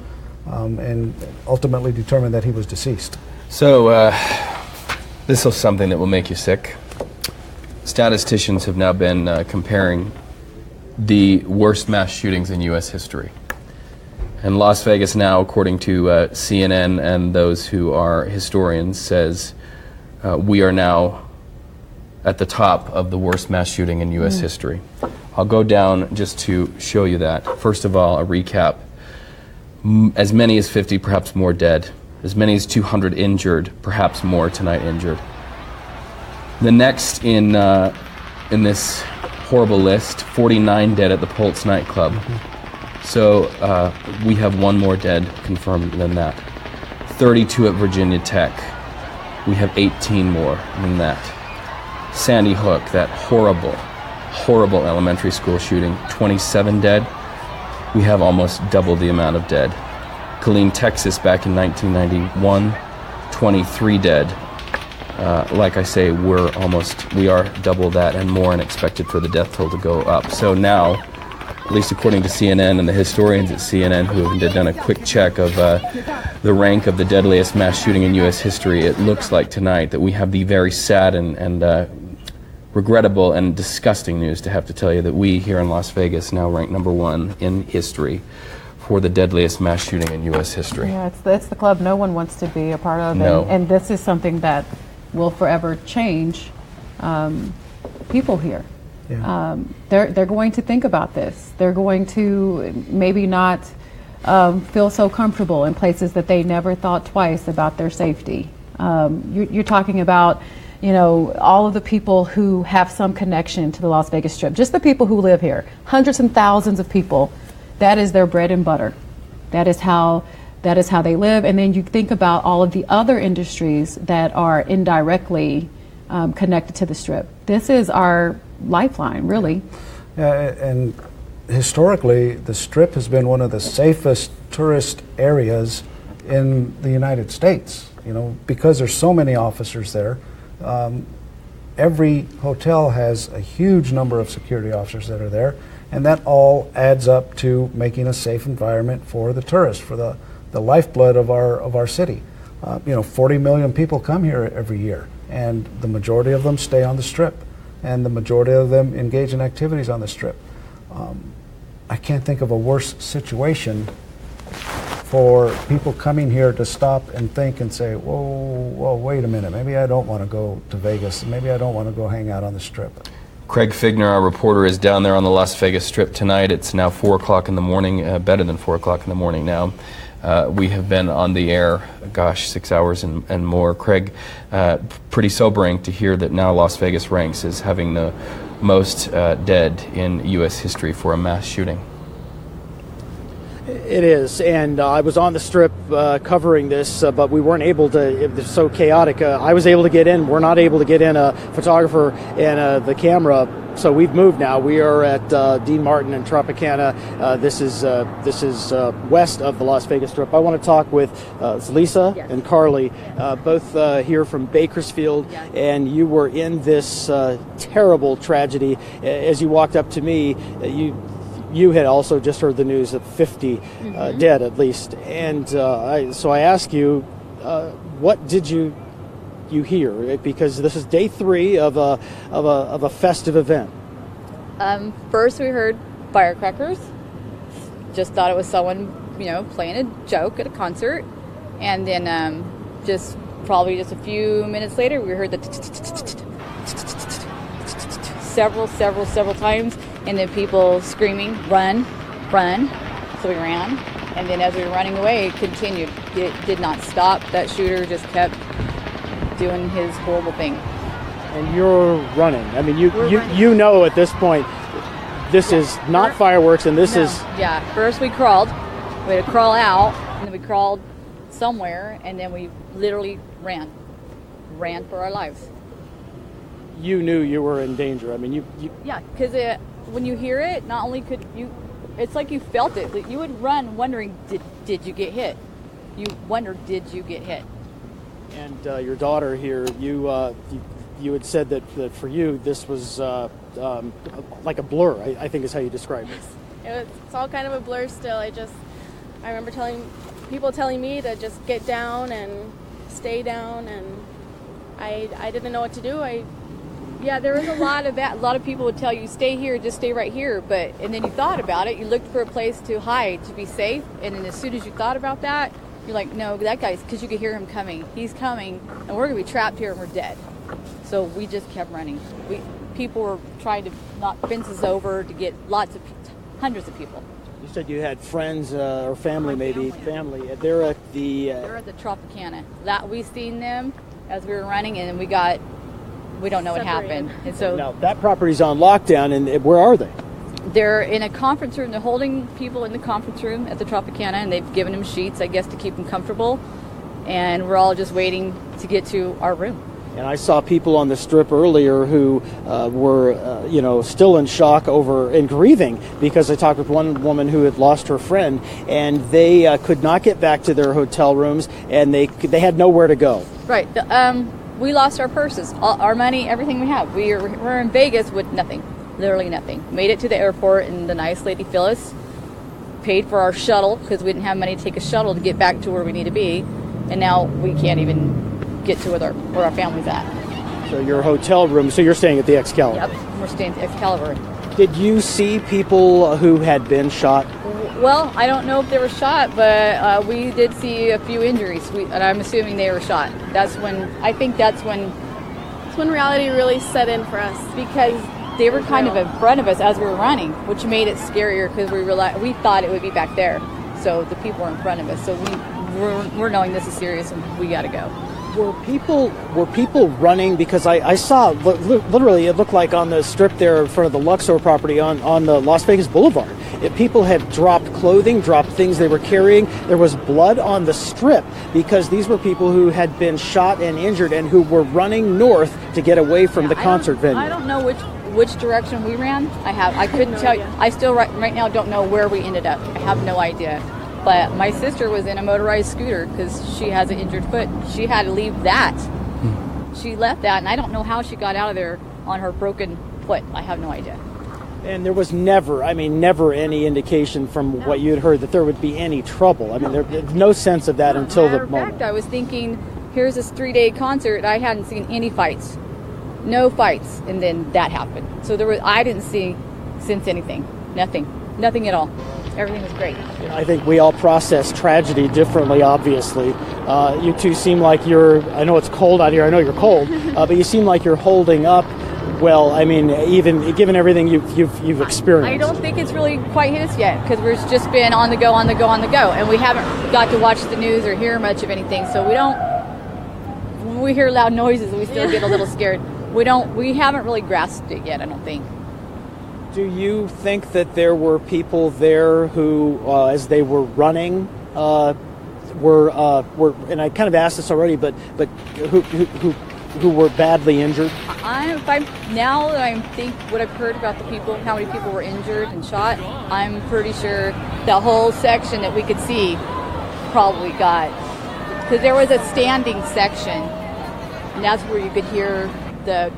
and ultimately determine that he was deceased. So this is something that will make you sick. Statisticians have now been comparing the worst mass shootings in U.S. history. And Las Vegas now, according to CNN and those who are historians, says we are now at the top of the worst mass shooting in U.S. history. I'll go down just to show you that. First of all, a recap. As many as 50, perhaps more dead. As many as 200 injured, perhaps more tonight injured. The next in this horrible list, 49 dead at the Pulse nightclub. So we have one more dead confirmed than that. 32 at Virginia Tech. We have 18 more than that. Sandy Hook, that horrible, horrible elementary school shooting, 27 dead. We have almost double the amount of dead. Killeen, Texas, back in 1991, 23 dead. Like I say, we are double that and more, and expected for the death toll to go up. So now, at least according to CNN and the historians at CNN who have done a quick check of the rank of the deadliest mass shooting in U.S. history, it looks like tonight that we have the very sad and regrettable and disgusting news to have to tell you that we here in Las Vegas now rank #1 in history for the deadliest mass shooting in U.S. history. Yeah, it's the club no one wants to be a part of, No. and this is something that will forever change people here. Yeah. They're going to think about this. They're going to maybe not feel so comfortable in places that they never thought twice about their safety. You're talking about, all of the people who have some connection to the Las Vegas Strip, just the people who live here, hundreds and thousands of people. That is their bread and butter. That is how they live. And then you think about all of the other industries that are indirectly connected to the Strip. This is our lifeline, really. Yeah, and historically, the Strip has been one of the safest tourist areas in the United States. Because there's so many officers there. Every hotel has a huge number of security officers that are there, and that all adds up to making a safe environment for the tourists, for the lifeblood of our city. 40 million people come here every year, and the majority of them stay on the Strip, and the majority of them engage in activities on the Strip. I can't think of a worse situation for people coming here to stop and think and say, whoa, wait a minute, maybe I don't want to go to Vegas, maybe I don't want to go hang out on the Strip. Craig Figner, our reporter, is down there on the Las Vegas Strip tonight. It's now 4 o'clock in the morning, better than 4 o'clock in the morning now. We have been on the air, 6 hours and more. Craig, pretty sobering to hear that now Las Vegas ranks as having the most dead in U.S. history for a mass shooting. It is, and I was on the Strip covering this, but we weren't able to. It was so chaotic. I was able to get in. We're not able to get in a photographer and the camera. So we've moved now. We are at Dean Martin and Tropicana. This is west of the Las Vegas Strip. I want to talk with Lisa and Carly, both here from Bakersfield, and you were in this terrible tragedy. As you walked up to me, you had also just heard the news of 50 dead at least, and so I ask you, what did you hear? Because this is day 3 of a festive event. First, we heard firecrackers. Just thought it was someone playing a joke at a concert, and then just a few minutes later, we heard the several times. And then people screaming, run, run. So we ran. And then as we were running away, it continued. It did not stop. That shooter just kept doing his horrible thing. And you're running. I mean, you know at this point, this is not fireworks, and this is... Yeah, first we crawled. We had to crawl out, and then we crawled somewhere, and then we literally ran for our lives. You knew you were in danger. I mean, Yeah, because when you hear it, not only could you, it's like you felt it. You would run wondering, did you get hit? You wondered, did you get hit? And your daughter here, you had said that for you, this was like a blur, I think is how you described it. It's all kind of a blur still. I remember people telling me to just get down and stay down, and I didn't know what to do. Yeah, there was a lot of that. A lot of people would tell you, stay here, just stay right here. And then you thought about it. You looked for a place to hide, to be safe. And then as soon as you thought about that, you're like, no, that guy's, because you could hear him coming. He's coming, and we're going to be trapped here and we're dead. So we just kept running. People were trying to knock fences over to get hundreds of people. You said you had friends or family, maybe. Family. They're at the Tropicana. We seen them as we were running, and then we don't know what happened. And so now that property's on lockdown, and where are they? They're in a conference room. They're holding people in the conference room at the Tropicana, and they've given them sheets, I guess, to keep them comfortable. And we're all just waiting to get to our room. And I saw people on the Strip earlier who were, still in shock over and grieving, because I talked with one woman who had lost her friend, and they could not get back to their hotel rooms, and they had nowhere to go. Right. We lost our purses, our money, everything we have. We're in Vegas with nothing, literally nothing. Made it to the airport, and the nice lady Phyllis paid for our shuttle because we didn't have money to take a shuttle to get back to where we need to be, and now we can't even get to where our family's at. So your hotel room, so you're staying at the Excalibur? Yep, we're staying at the Excalibur. Did you see people who had been shot? Well, I don't know if they were shot, but we did see a few injuries, and I'm assuming they were shot. That's when reality really set in for us, because they were kind of in front of us as we were running, which made it scarier because we thought it would be back there. So the people were in front of us. So we're knowing this is serious and we got to go. Were people running? Because I saw, literally, it looked like on the Strip there in front of the Luxor property on the Las Vegas Boulevard. People had dropped clothing, dropped things they were carrying. There was blood on the Strip because these were people who had been shot and injured and who were running north to get away from the concert venue. I don't know which direction we ran. I couldn't tell you. I still right now don't know where we ended up. I have no idea. But my sister was in a motorized scooter because she has an injured foot. She had to leave that. She left that, and I don't know how she got out of there on her broken foot. I have no idea. And there was never any indication from what you had heard that there would be any trouble. I mean, there's no sense of that until the moment. Matter of fact, I was thinking, here's this 3-day concert. I hadn't seen any fights. No fights. And then that happened. So I didn't sense anything. Nothing at all. Everything was great. I think we all process tragedy differently, obviously. You two seem like I know it's cold out here, I know you're cold, but you seem like you're holding up well. I mean, even given everything you've experienced. I don't think it's really quite hit us yet, because we've just been on the go, and we haven't got to watch the news or hear much of anything, so when we hear loud noises, we still get a little scared. We haven't really grasped it yet, I don't think. Do you think that there were people there who, as they were running, were, and I kind of asked this already, but who were badly injured? Now that I think what I've heard about the people, how many people were injured and shot, I'm pretty sure the whole section that we could see probably got, because there was a standing section, and that's where you could hear the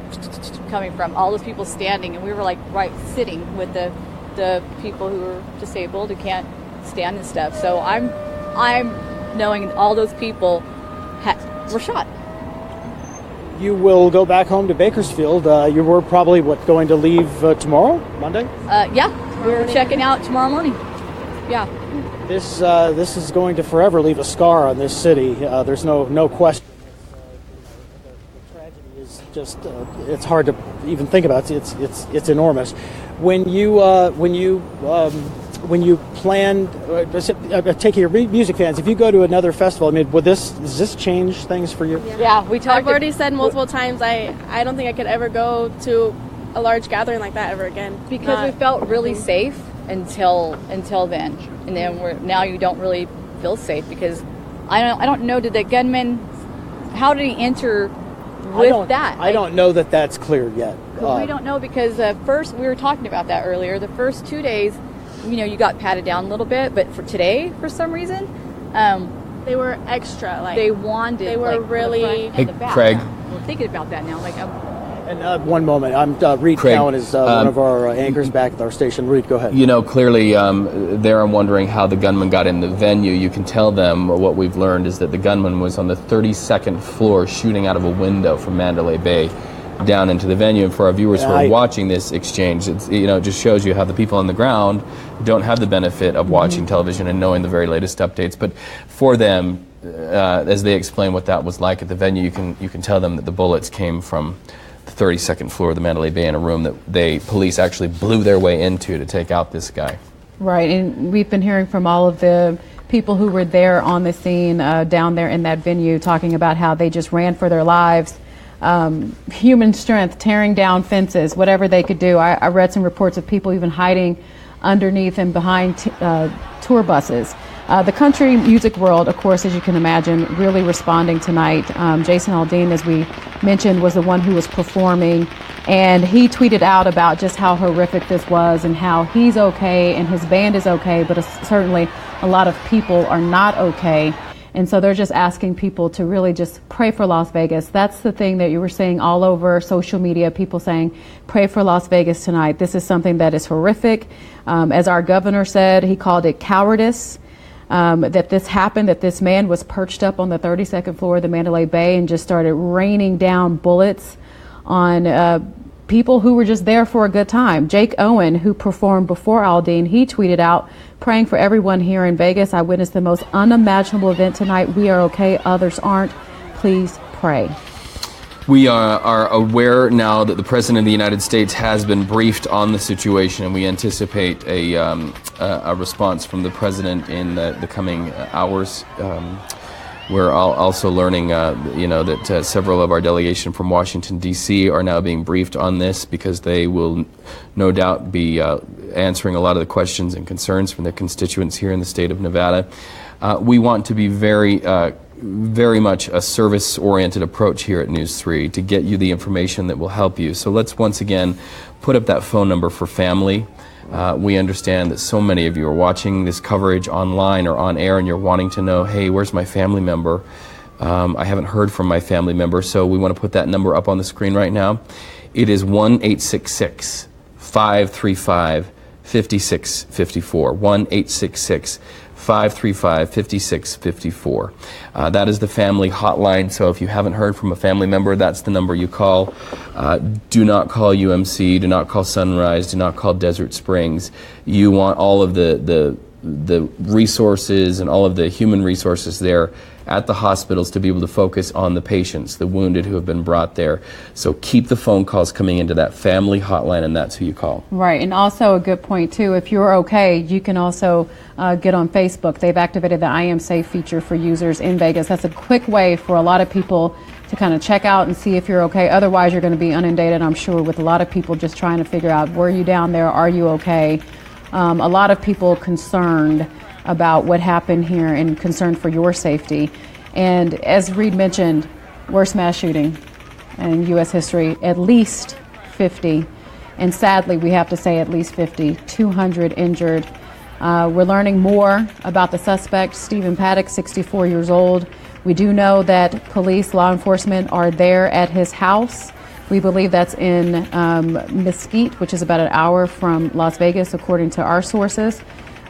coming from, all those people standing, and we were like right sitting with the people who are disabled, who can't stand and stuff. So I'm knowing all those people were shot. You will go back home to Bakersfield. You were probably going to leave tomorrow, Monday? Yeah, we're checking out tomorrow morning. Yeah. This is going to forever leave a scar on this city. There's no question. Just it's hard to even think about. It's enormous. When you plan, taking your music fans, if you go to another festival, I mean, does this change things for you? Yeah, I've already said multiple times I don't think I could ever go to a large gathering like that ever again, because we felt really safe until then, and then now you don't really feel safe, because I don't know, did the gunman, how did he enter with that? I don't know that that's clear yet. We don't know, because first, we were talking about that earlier, the first 2 days, you got patted down a little bit, but for today, for some reason, they were extra, they wanted, they were really. Hey, Craig. We're thinking about that now, And one moment, Reed Craig, Cowan is one of our anchors back at our station. Reed, go ahead. Clearly, there I'm wondering how the gunman got in the venue. You can tell them what we've learned is that the gunman was on the 32nd floor shooting out of a window from Mandalay Bay down into the venue. And for our viewers who are watching this exchange, it just shows you how the people on the ground don't have the benefit of watching television and knowing the very latest updates. But for them, as they explain what that was like at the venue, you can tell them that the bullets came from the 32nd floor of the Mandalay Bay in a room that police actually blew their way into to take out this guy. Right, and we've been hearing from all of the people who were there on the scene down there in that venue, talking about how they just ran for their lives. human strength, tearing down fences, whatever they could do. I read some reports of people even hiding underneath and behind tour buses. The country music world, of course, as you can imagine, really responding tonight. Jason Aldean, as we mentioned, was the one who was performing, and he tweeted out about just how horrific this was and how he's okay and his band is okay, but certainly a lot of people are not okay. And so they're just asking people to really just pray for Las Vegas. That's the thing that you were seeing all over social media, people saying, pray for Las Vegas tonight. This is something that is horrific. As our governor said, he called it cowardice. That this happened, that this man was perched up on the 32nd floor of the Mandalay Bay and just started raining down bullets on people who were just there for a good time. Jake Owen, who performed before Aldean, he tweeted out, praying for everyone here in Vegas. I witnessed the most unimaginable event tonight. We are okay, others aren't. Please pray. We are aware now that the President of the United States has been briefed on the situation, and we anticipate a response from the President in the coming hours. We're also learning, that several of our delegation from Washington, D.C. are now being briefed on this because they will no doubt be answering a lot of the questions and concerns from their constituents here in the state of Nevada. We want to be very much a service-oriented approach here at News 3 to get you the information that will help you. So let's once again put up that phone number for family. We understand that so many of you are watching this coverage online or on air and you're wanting to know, hey, where's my family member? I haven't heard from my family member, so we want to put that number up on the screen right now. It is 1-866-535-5654, 1-866-535-5654. That is the family hotline, so if you haven't heard from a family member, that's the number you call. Do not call UMC, do not call Sunrise, do not call Desert Springs. You want all of the resources and all of the human resources there at the hospitals to be able to focus on the patients, the wounded who have been brought there. So keep the phone calls coming into that family hotline, and that's who you call. Right, and also a good point too, if you're okay, you can also get on Facebook. They've activated the I Am Safe feature for users in Vegas. That's a quick way for a lot of people to kind of check out and see if you're okay. Otherwise, you're going to be inundated, I'm sure, with a lot of people just trying to figure out, were you down there, are you okay? A lot of people concerned about what happened here and concerned for your safety. And as Reed mentioned, worst mass shooting in U.S. history, at least 50. And sadly, we have to say at least 50, 200 injured. We're learning more about the suspect, Stephen Paddock, 64 years old. We do know that police, law enforcement are there at his house. We believe that's in Mesquite, which is about an hour from Las Vegas, according to our sources.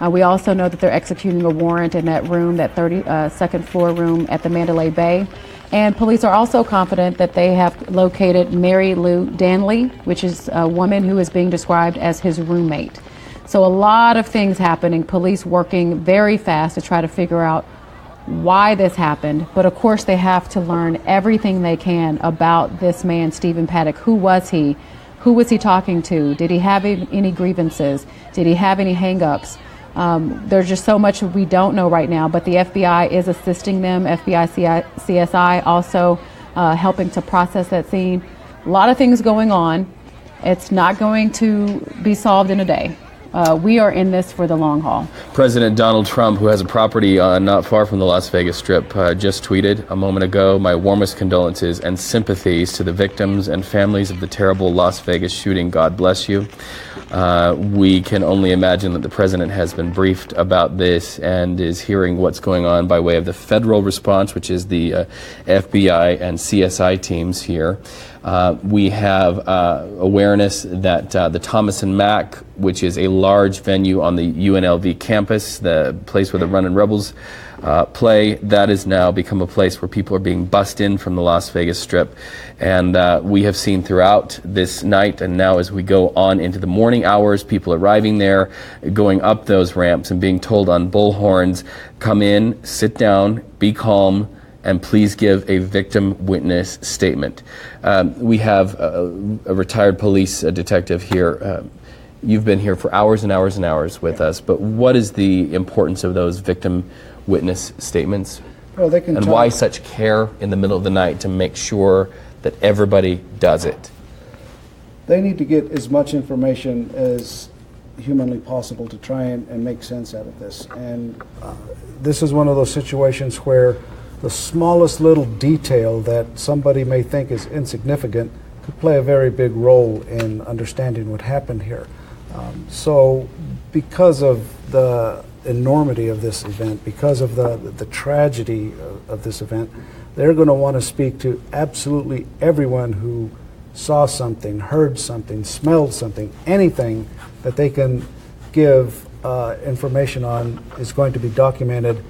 We also know that they're executing a warrant in that room, that 32nd floor room at the Mandalay Bay. And police are also confident that they have located Mary Lou Danley, which is a woman who is being described as his roommate. So a lot of things happening, police working very fast to try to figure out why this happened. But of course, they have to learn everything they can about this man, Stephen Paddock. Who was he? Who was he talking to? Did he have any grievances? Did he have any hang-ups? There's just so much we don't know right now, but the FBI is assisting them. FBI, CSI also helping to process that scene. A lot of things going on. It's not going to be solved in a day. We are in this for the long haul. President Donald Trump, who has a property not far from the Las Vegas Strip, just tweeted a moment ago, "My warmest condolences and sympathies to the victims and families of the terrible Las Vegas shooting. God bless you." We can only imagine that the president has been briefed about this and is hearing what's going on by way of the federal response, which is the FBI and CSI teams here. We have awareness that the Thomas and Mack, which is a large venue on the UNLV campus, the place where the Runnin' Rebels play, that has now become a place where people are being bussed in from the Las Vegas Strip. And we have seen throughout this night, and now as we go on into the morning hours, people arriving there, going up those ramps and being told on bullhorns, come in, sit down, be calm, and please give a victim witness statement. We have a retired police detective here. You've been here for hours and hours and hours with us, but what is the importance of those victim witness statements? Well, they can and talk. Why such care in the middle of the night to make sure that everybody does it? They need to get as much information as humanly possible to try and make sense out of this. And this is one of those situations where the smallest little detail that somebody may think is insignificant could play a very big role in understanding what happened here. So because of the enormity of this event, because of the tragedy of this event, they're going to want to speak to absolutely everyone who saw something, heard something, smelled something, anything that they can give information on is going to be documented,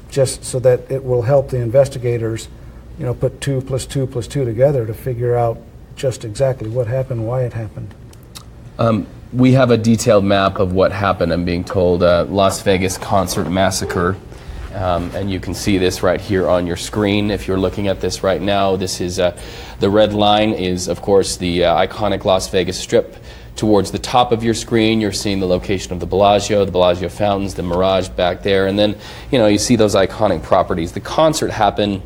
just so that it will help the investigators, put 2 + 2 + 2 together to figure out just exactly what happened, why it happened. We have a detailed map of what happened. I'm being told Las Vegas concert massacre. And you can see this right here on your screen. If you're looking at this right now, this is the red line is, of course, the iconic Las Vegas Strip. Towards the top of your screen, you're seeing the location of the Bellagio fountains, the Mirage back there, and then you see those iconic properties. The concert happened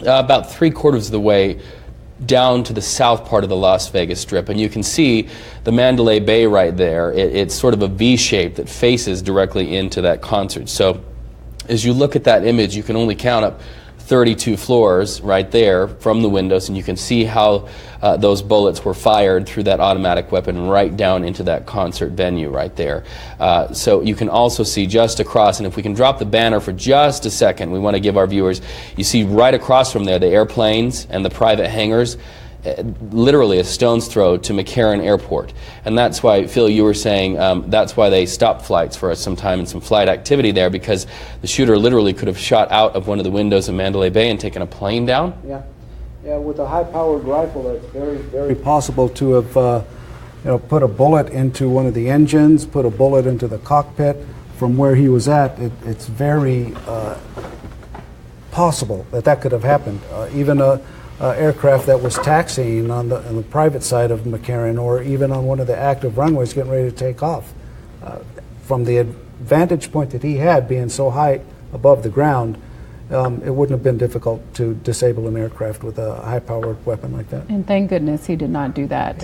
about 3/4 of the way down to the south part of the Las Vegas Strip, and you can see the Mandalay Bay right there. It's sort of a V shape that faces directly into that concert. So as you look at that image, you can only count up 32 floors right there from the windows, and you can see how those bullets were fired through that automatic weapon right down into that concert venue right there. So you can also see just across, and if we can drop the banner for just a second, we want to give our viewers, you see right across from there the airplanes and the private hangars, literally a stone's throw to McCarran Airport. And that's why, Phil, you were saying that's why they stopped flights for us some time and some flight activity there, because the shooter literally could have shot out of one of the windows in Mandalay Bay and taken a plane down. Yeah, with a high-powered rifle, it's very, very possible to have put a bullet into one of the engines, put a bullet into the cockpit. From where he was at, it's very possible that could have happened. Even a aircraft that was taxiing on the private side of McCarran, or even on one of the active runways getting ready to take off. From the vantage point that he had, being so high above the ground, it wouldn't have been difficult to disable an aircraft with a high-powered weapon like that. And thank goodness he did not do that.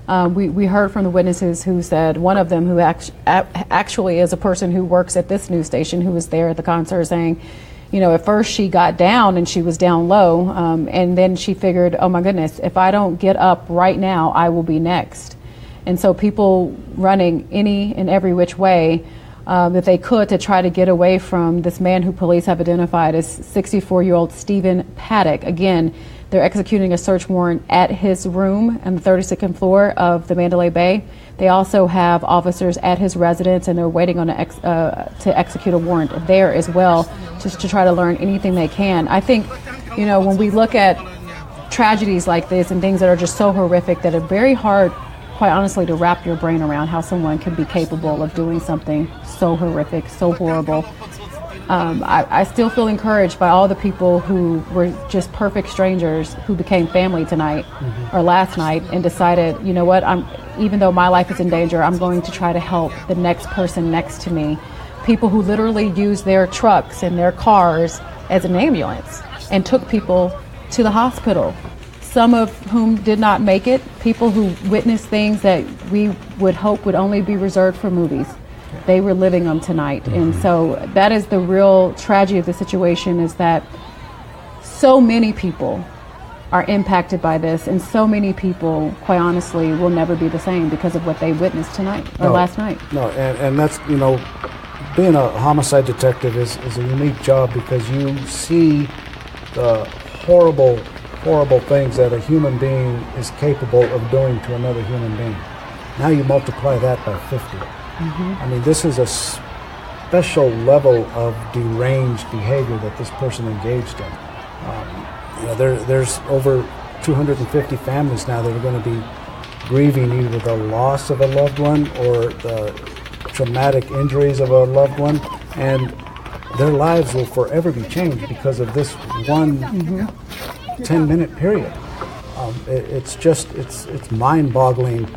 Yeah. We heard from the witnesses who said, one of them who actually is a person who works at this news station who was there at the concert, saying, at first she got down and she was down low, and then she figured, oh my goodness, if I don't get up right now, I will be next. And so people running any and every which way that they could to try to get away from this man who police have identified as 64-year-old Stephen Paddock. Again, they're executing a search warrant at his room on the 32nd floor of the Mandalay Bay. They also have officers at his residence, and they're waiting on to execute a warrant there as well, just to try to learn anything they can. I think, when we look at tragedies like this and things that are just so horrific that are very hard, quite honestly, to wrap your brain around how someone can be capable of doing something so horrific, so horrible. I still feel encouraged by all the people who were just perfect strangers who became family tonight or last night and decided, you know what, even though my life is in danger, I'm going to try to help the next person next to me. People who literally used their trucks and their cars as an ambulance and took people to the hospital. Some of whom did not make it, people who witnessed things that we would hope would only be reserved for movies. They were living them tonight. And so that is the real tragedy of the situation, is that so many people are impacted by this, and so many people, quite honestly, will never be the same because of what they witnessed tonight or last night. No, and that's, being a homicide detective is a unique job, because you see the horrible things that a human being is capable of doing to another human being. Now you multiply that by 50. I mean, this is a special level of deranged behavior that this person engaged in. There's over 250 families now that are going to be grieving either the loss of a loved one or the traumatic injuries of a loved one, and their lives will forever be changed because of this one 10-minute period. It's mind-boggling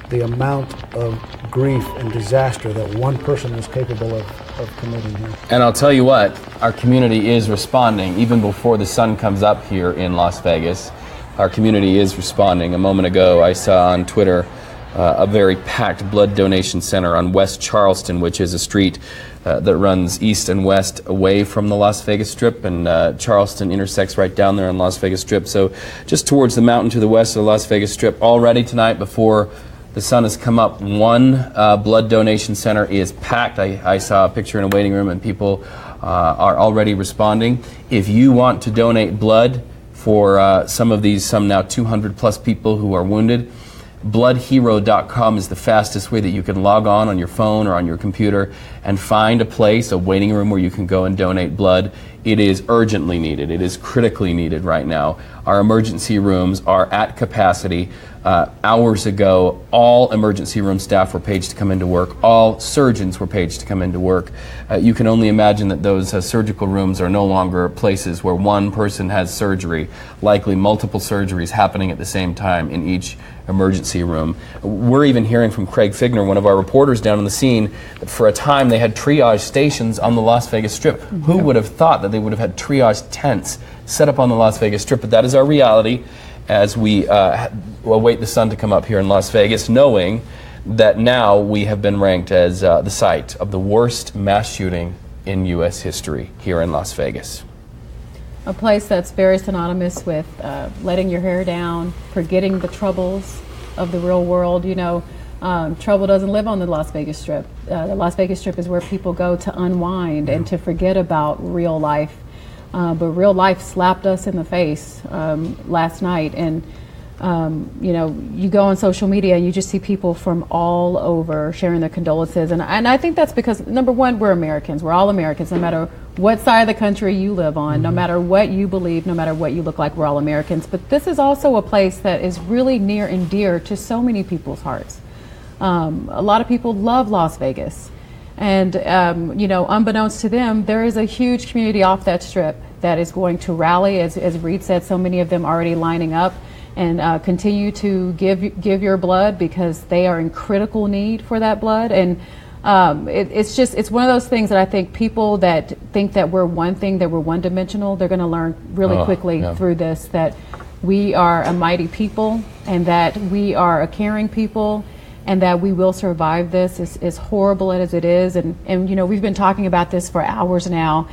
the amount of grief and disaster that one person was capable of committing here. And I'll tell you what, our community is responding. Even before the sun comes up here in Las Vegas, Our community is responding. A moment ago, I saw on Twitter a very packed blood donation center on West Charleston, which is a street that runs east and west away from the Las Vegas Strip, and Charleston intersects right down there on Las Vegas Strip. So just towards the mountain to the west of the Las Vegas Strip. Already tonight, before the sun has come up, one blood donation center is packed. I saw a picture in a waiting room, and people are already responding. If you want to donate blood for some now 200 plus people who are wounded, bloodhero.com is the fastest way that you can log on your phone or on your computer and find a place, a waiting room where you can go and donate blood. It is urgently needed. It is critically needed right now. Our emergency rooms are at capacity. Hours ago, all emergency room staff were paged to come into work. All surgeons were paged to come into work. You can only imagine that those surgical rooms are no longer places where one person has surgery, likely multiple surgeries happening at the same time in each emergency room. We're even hearing from Craig Figner, one of our reporters down on the scene, that for a time they had triage stations on the Las Vegas Strip. Who would have thought that they would have had triage tents set up on the Las Vegas Strip? But that is our reality as we await the sun to come up here in Las Vegas, knowing that now we have been ranked as the site of the worst mass shooting in U.S. history here in Las Vegas. A place that's very synonymous with letting your hair down, forgetting the troubles of the real world. You know, trouble doesn't live on the Las Vegas Strip. The Las Vegas Strip is where people go to unwind and to forget about real life. But real life slapped us in the face last night. And, you know, you go on social media and you just see people from all over sharing their condolences. And I think that's because, number one, we're Americans. We're all Americans, no matter what side of the country you live on, no matter what you believe, no matter what you look like, we're all Americans. But this is also a place that is really near and dear to so many people's hearts. A lot of people love Las Vegas. And, you know, unbeknownst to them, there is a huge community off that strip that is going to rally, as Reed said, so many of them already lining up and continue to give your blood because they are in critical need for that blood. And it's one of those things that I think people that think that we're one thing, that we're one-dimensional, they're going to learn really quickly through this, that we are a mighty people and that we are a caring people and that we will survive this, as horrible as it is. And you know, we've been talking about this for hours now.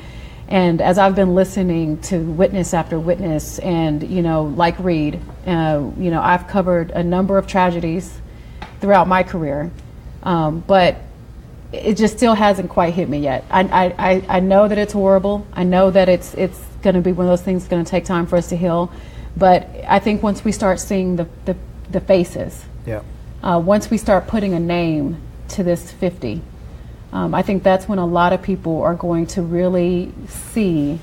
And as I've been listening to witness after witness, and you know, like Reed, you know, I've covered a number of tragedies throughout my career, but it just still hasn't quite hit me yet. I know that it's horrible. I know that it's going to be one of those things that's going to take time for us to heal. But I think once we start seeing the faces, once we start putting a name to this 50. I think that's when a lot of people are going to really see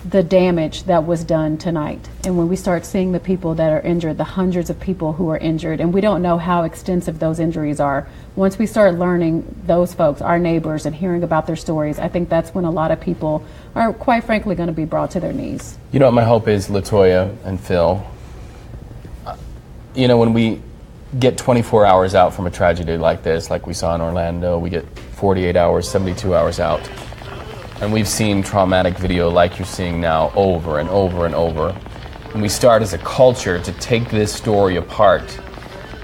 the damage that was done tonight. And when we start seeing the people that are injured, the hundreds of people who are injured, and we don't know how extensive those injuries are. Once we start learning those folks, our neighbors, and hearing about their stories, I think that's when a lot of people are, quite frankly, going to be brought to their knees. You know what my hope is, LaToya and Phil? You know, when we get 24 hours out from a tragedy like this, like we saw in Orlando, we get 48 hours, 72 hours out. And we've seen traumatic video like you're seeing now over and over and over. And we start as a culture to take this story apart.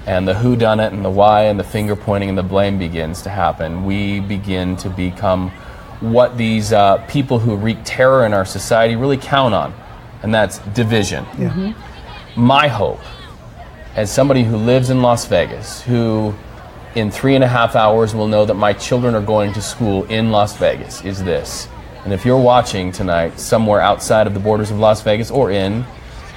And the whodunit and the why and the finger pointing and the blame begins to happen. We begin to become what these people who wreak terror in our society really count on. And that's division. My hope, as somebody who lives in Las Vegas, who in 3.5 hours will know that my children are going to school in Las Vegas, is this. And if you're watching tonight somewhere outside of the borders of Las Vegas or in,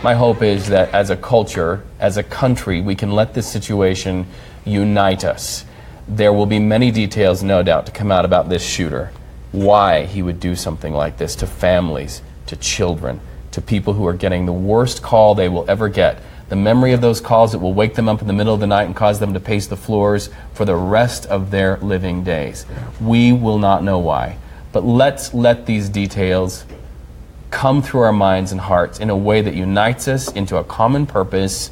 my hope is that as a culture, as a country, we can let this situation unite us. There will be many details, no doubt, to come out about this shooter, why he would do something like this to families, to children, to people who are getting the worst call they will ever get. The memory of those calls that will wake them up in the middle of the night and cause them to pace the floors for the rest of their living days. We will not know why. But let's let these details come through our minds and hearts in a way that unites us into a common purpose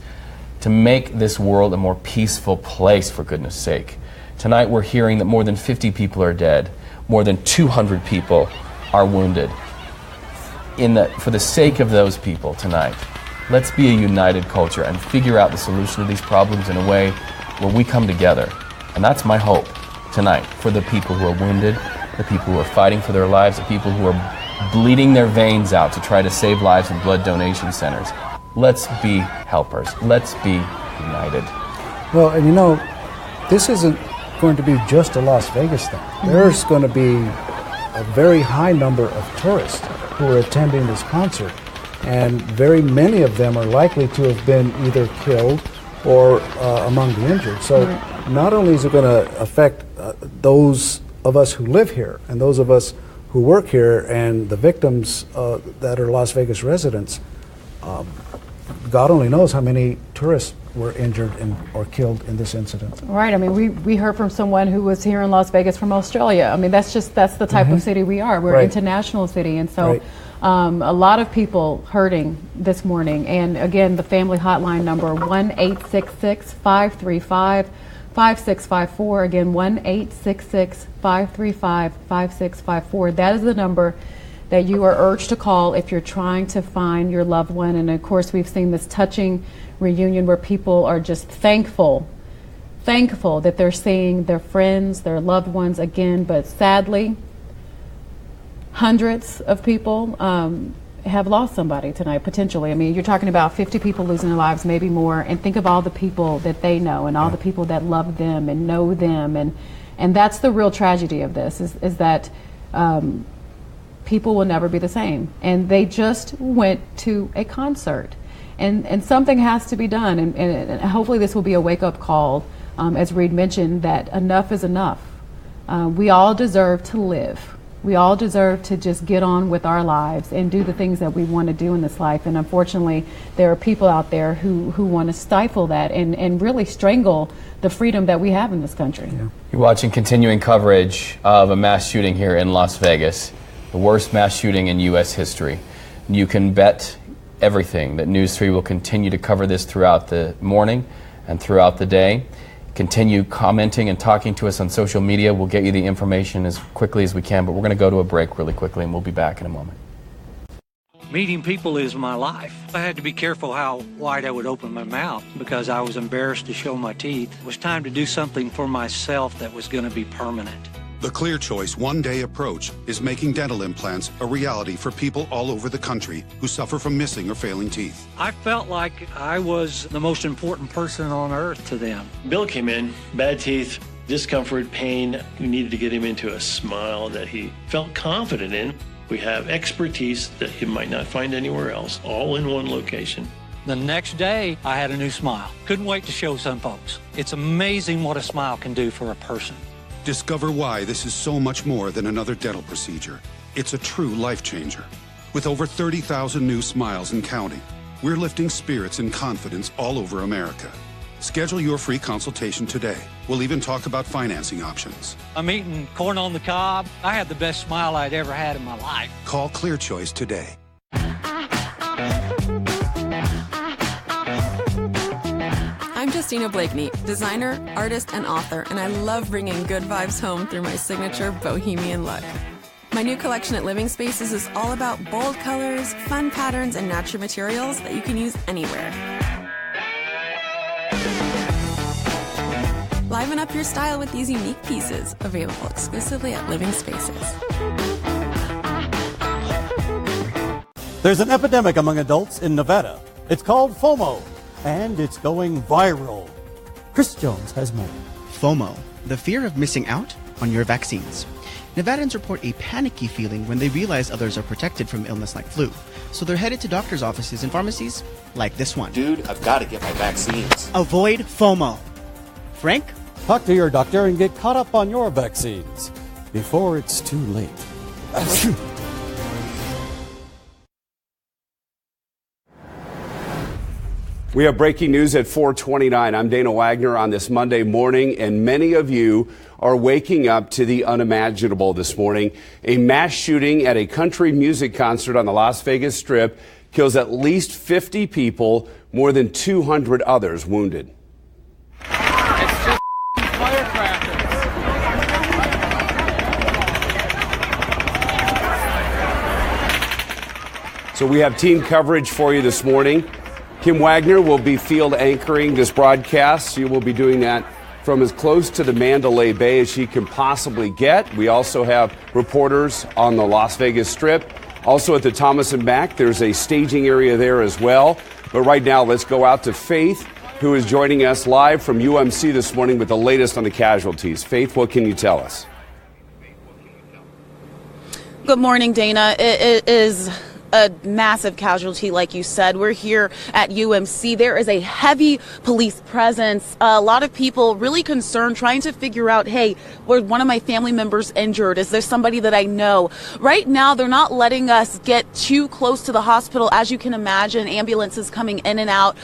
to make this world a more peaceful place, for goodness sake. Tonight we're hearing that more than 50 people are dead. More than 200 people are wounded. For the sake of those people tonight, Let's be a united culture and figure out the solution to these problems in a way where we come together. And that's my hope tonight for the people who are wounded, the people who are fighting for their lives, the people who are bleeding their veins out to try to save lives in blood donation centers. Let's be helpers. Let's be united. Well, and you know, this isn't going to be just a Las Vegas thing. There's going to be a very high number of tourists who are attending this concert, and very many of them are likely to have been either killed or among the injured. So not only is it going to affect those of us who live here and those of us who work here and the victims that are Las Vegas residents, God only knows how many tourists were injured or killed in this incident. Right. I mean, we heard from someone who was here in Las Vegas from Australia. I mean, that's the type of city we are. We're an international city. And so a lot of people hurting this morning. And again, the family hotline number, 1-866-535-5654. Again, 1-866-535-5654. That is the number that you are urged to call if you're trying to find your loved one. And of course, we've seen this touching reunion where people are just thankful that they're seeing their friends, their loved ones again. But sadly, hundreds of people have lost somebody tonight, potentially. I mean, you're talking about 50 people losing their lives, maybe more. And think of all the people that they know and all the people that love them and know them. And that's the real tragedy of this, is that people will never be the same. And they just went to a concert. And something has to be done. And hopefully this will be a wake-up call, as Reed mentioned, that enough is enough. We all deserve to live. We all deserve to just get on with our lives and do the things that we want to do in this life. And unfortunately, there are people out there who want to stifle that and really strangle the freedom that we have in this country. Yeah. You're watching continuing coverage of a mass shooting here in Las Vegas, the worst mass shooting in U.S. history. You can bet everything that News 3 will continue to cover this throughout the morning and throughout the day. Continue commenting and talking to us on social media. We'll get you the information as quickly as we can, but we're going to go to a break really quickly and we'll be back in a moment. Meeting people is my life. I had to be careful how wide I would open my mouth because I was embarrassed to show my teeth. It was time to do something for myself that was going to be permanent. The Clear Choice one-day approach is making dental implants a reality for people all over the country who suffer from missing or failing teeth. I felt like I was the most important person on earth to them. Bill came in, bad teeth, discomfort, pain. We needed to get him into a smile that he felt confident in. We have expertise that he might not find anywhere else, all in one location. The next day, I had a new smile. Couldn't wait to show some folks. It's amazing what a smile can do for a person. Discover why this is so much more than another dental procedure. It's a true life changer. With over 30,000 new smiles and counting, we're lifting spirits and confidence all over America. Schedule your free consultation today. We'll even talk about financing options. I'm eating corn on the cob. I had the best smile I'd ever had in my life. Call Clear Choice today. I'm Justina Blakeney, designer, artist, and author, and I love bringing good vibes home through my signature bohemian look. My new collection at Living Spaces is all about bold colors, fun patterns, and natural materials that you can use anywhere. Liven up your style with these unique pieces, available exclusively at Living Spaces. There's an epidemic among adults in Nevada. It's called FOMO, and it's going viral. Chris Jones has more. FOMO, the fear of missing out on your vaccines. Nevadans report a panicky feeling when they realize others are protected from illness like flu. So they're headed to doctors' offices and pharmacies like this one. Dude, I've got to get my vaccines. Avoid FOMO. Frank? Talk to your doctor and get caught up on your vaccines before it's too late. We have breaking news at 4:29. I'm Dana Wagner on this Monday morning, and many of you are waking up to the unimaginable this morning. A mass shooting at a country music concert on the Las Vegas Strip kills at least 50 people, more than 200 others wounded. It's just firecrackers. So we have team coverage for you this morning. Kim Wagner will be field anchoring this broadcast. She will be doing that from as close to the Mandalay Bay as she can possibly get. We also have reporters on the Las Vegas Strip. Also at the Thomas and Mack, there's a staging area there as well. But right now, let's go out to Faith, who is joining us live from UMC this morning with the latest on the casualties. Faith, what can you tell us? Good morning, Dana. It is a massive casualty, like you said. We're here at UMC. There is a heavy police presence. A lot of people really concerned, trying to figure out, hey, was one of my family members injured? Is there somebody that I know? Right now, they're not letting us get too close to the hospital. As you can imagine, ambulances coming in and out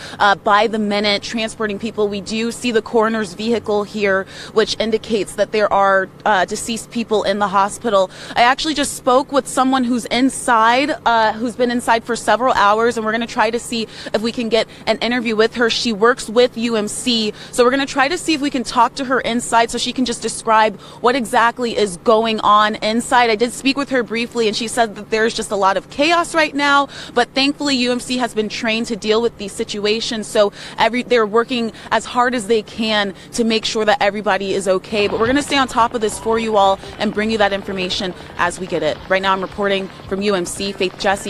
by the minute, transporting people. We do see the coroner's vehicle here, which indicates that there are deceased people in the hospital. I actually just spoke with someone who's inside, who's been inside for several hours, and we're going to try to see if we can get an interview with her. She works with UMC, so we're going to try to see if we can talk to her inside so she can just describe what exactly is going on inside. I did speak with her briefly, and she said that there's just a lot of chaos right now, but thankfully UMC has been trained to deal with these situations, so they're working as hard as they can to make sure that everybody is okay. But we're going to stay on top of this for you all and bring you that information as we get it. Right now I'm reporting from UMC, Faith Jesse,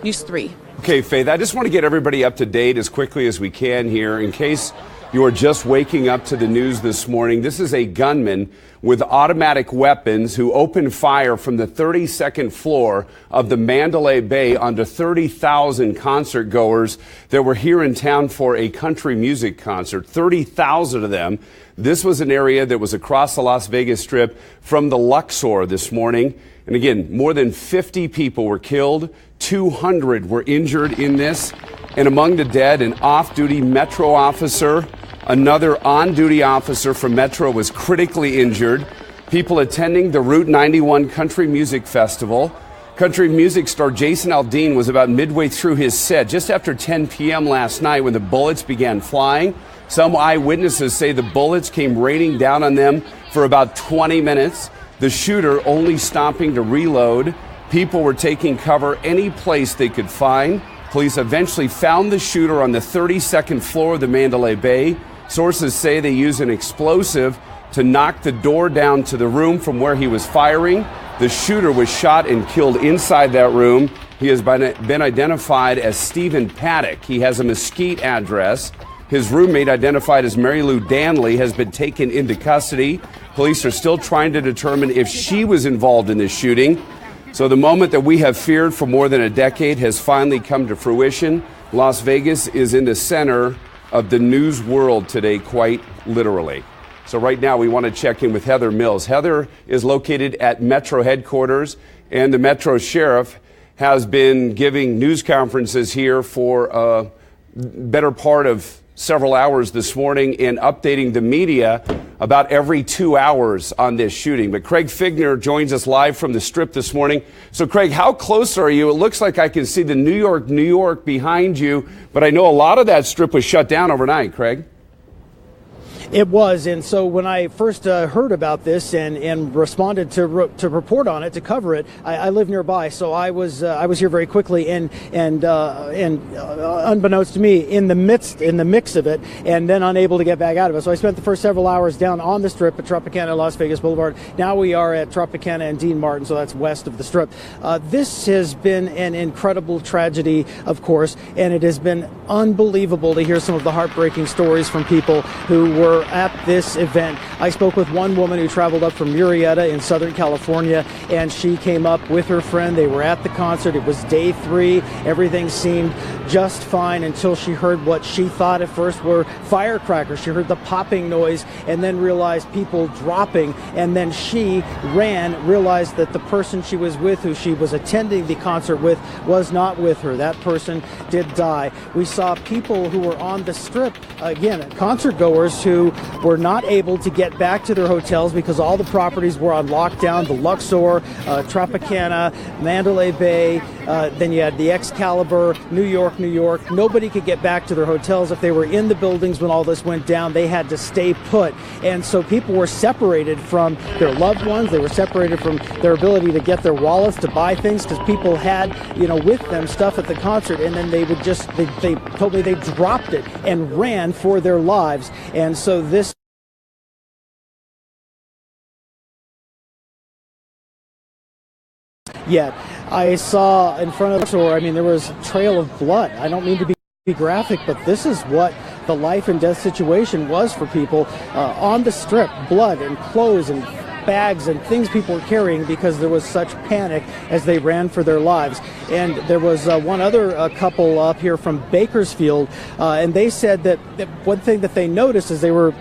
News 3. Okay, Faith, I just want to get everybody up to date as quickly as we can here. In case you are just waking up to the news this morning, this is a gunman with automatic weapons who opened fire from the 32nd floor of the Mandalay Bay onto 30,000 concert goers that were here in town for a country music concert. 30,000 of them. This was an area that was across the Las Vegas Strip from the Luxor this morning. And again, more than 50 people were killed. 200 were injured in this. And among the dead, an off-duty Metro officer, another on-duty officer from Metro was critically injured. People attending the Route 91 Country Music Festival. Country music star Jason Aldean was about midway through his set just after 10 p.m. last night when the bullets began flying. Some eyewitnesses say the bullets came raining down on them for about 20 minutes. The shooter only stopping to reload. People were taking cover any place they could find. Police eventually found the shooter on the 32nd floor of the Mandalay Bay. Sources say they used an explosive to knock the door down to the room from where he was firing. The shooter was shot and killed inside that room. He has been identified as Stephen Paddock. He has a Mesquite address. His roommate, identified as Mary Lou Danley, has been taken into custody. Police are still trying to determine if she was involved in this shooting. So the moment that we have feared for more than a decade has finally come to fruition. Las Vegas is in the center of the news world today, quite literally. So right now we want to check in with Heather Mills. Heather is located at Metro headquarters, and the Metro sheriff has been giving news conferences here for a better part of several hours this morning and updating the media about every 2 hours on this shooting. But Craig Figner joins us live from the Strip this morning. So Craig, how close are you? It looks like I can see the New York behind you, but I know a lot of that Strip was shut down overnight, Craig. It was, and so when I first heard about this and responded to report on it, to cover it, I live nearby, so I was here very quickly and unbeknownst to me, in the mix of it, and then unable to get back out of it. So I spent the first several hours down on the Strip at Tropicana, Las Vegas Boulevard. Now we are at Tropicana and Dean Martin, so that's west of the Strip. This has been an incredible tragedy, of course, and it has been unbelievable to hear some of the heartbreaking stories from people who were at this event. I spoke with one woman who traveled up from Murrieta in Southern California, and she came up with her friend. They were at the concert. It was day 3. Everything seemed just fine until she heard what she thought at first were firecrackers. She heard the popping noise and then realized people dropping, and then she ran, realized that the person she was with, who she was attending the concert with, was not with her. That person did die. We saw people who were on the Strip, again, concert goers who were not able to get back to their hotels because all the properties were on lockdown. The Luxor, Tropicana, Mandalay Bay, then you had the Excalibur, New York New York. Nobody could get back to their hotels. If they were in the buildings when all this went down, they had to stay put. And so people were separated from their loved ones. They were separated from their ability to get their wallets to buy things, because people had, with them stuff at the concert, and then they would just, they told me they dropped it and ran for their lives. And so this yet. I saw in front of the store, there was a trail of blood. I don't mean to be graphic, but this is what the life and death situation was for people on the strip. Blood and clothes and bags and things people were carrying because there was such panic as they ran for their lives. And there was one other couple up here from Bakersfield, and they said that one thing that they noticed as they were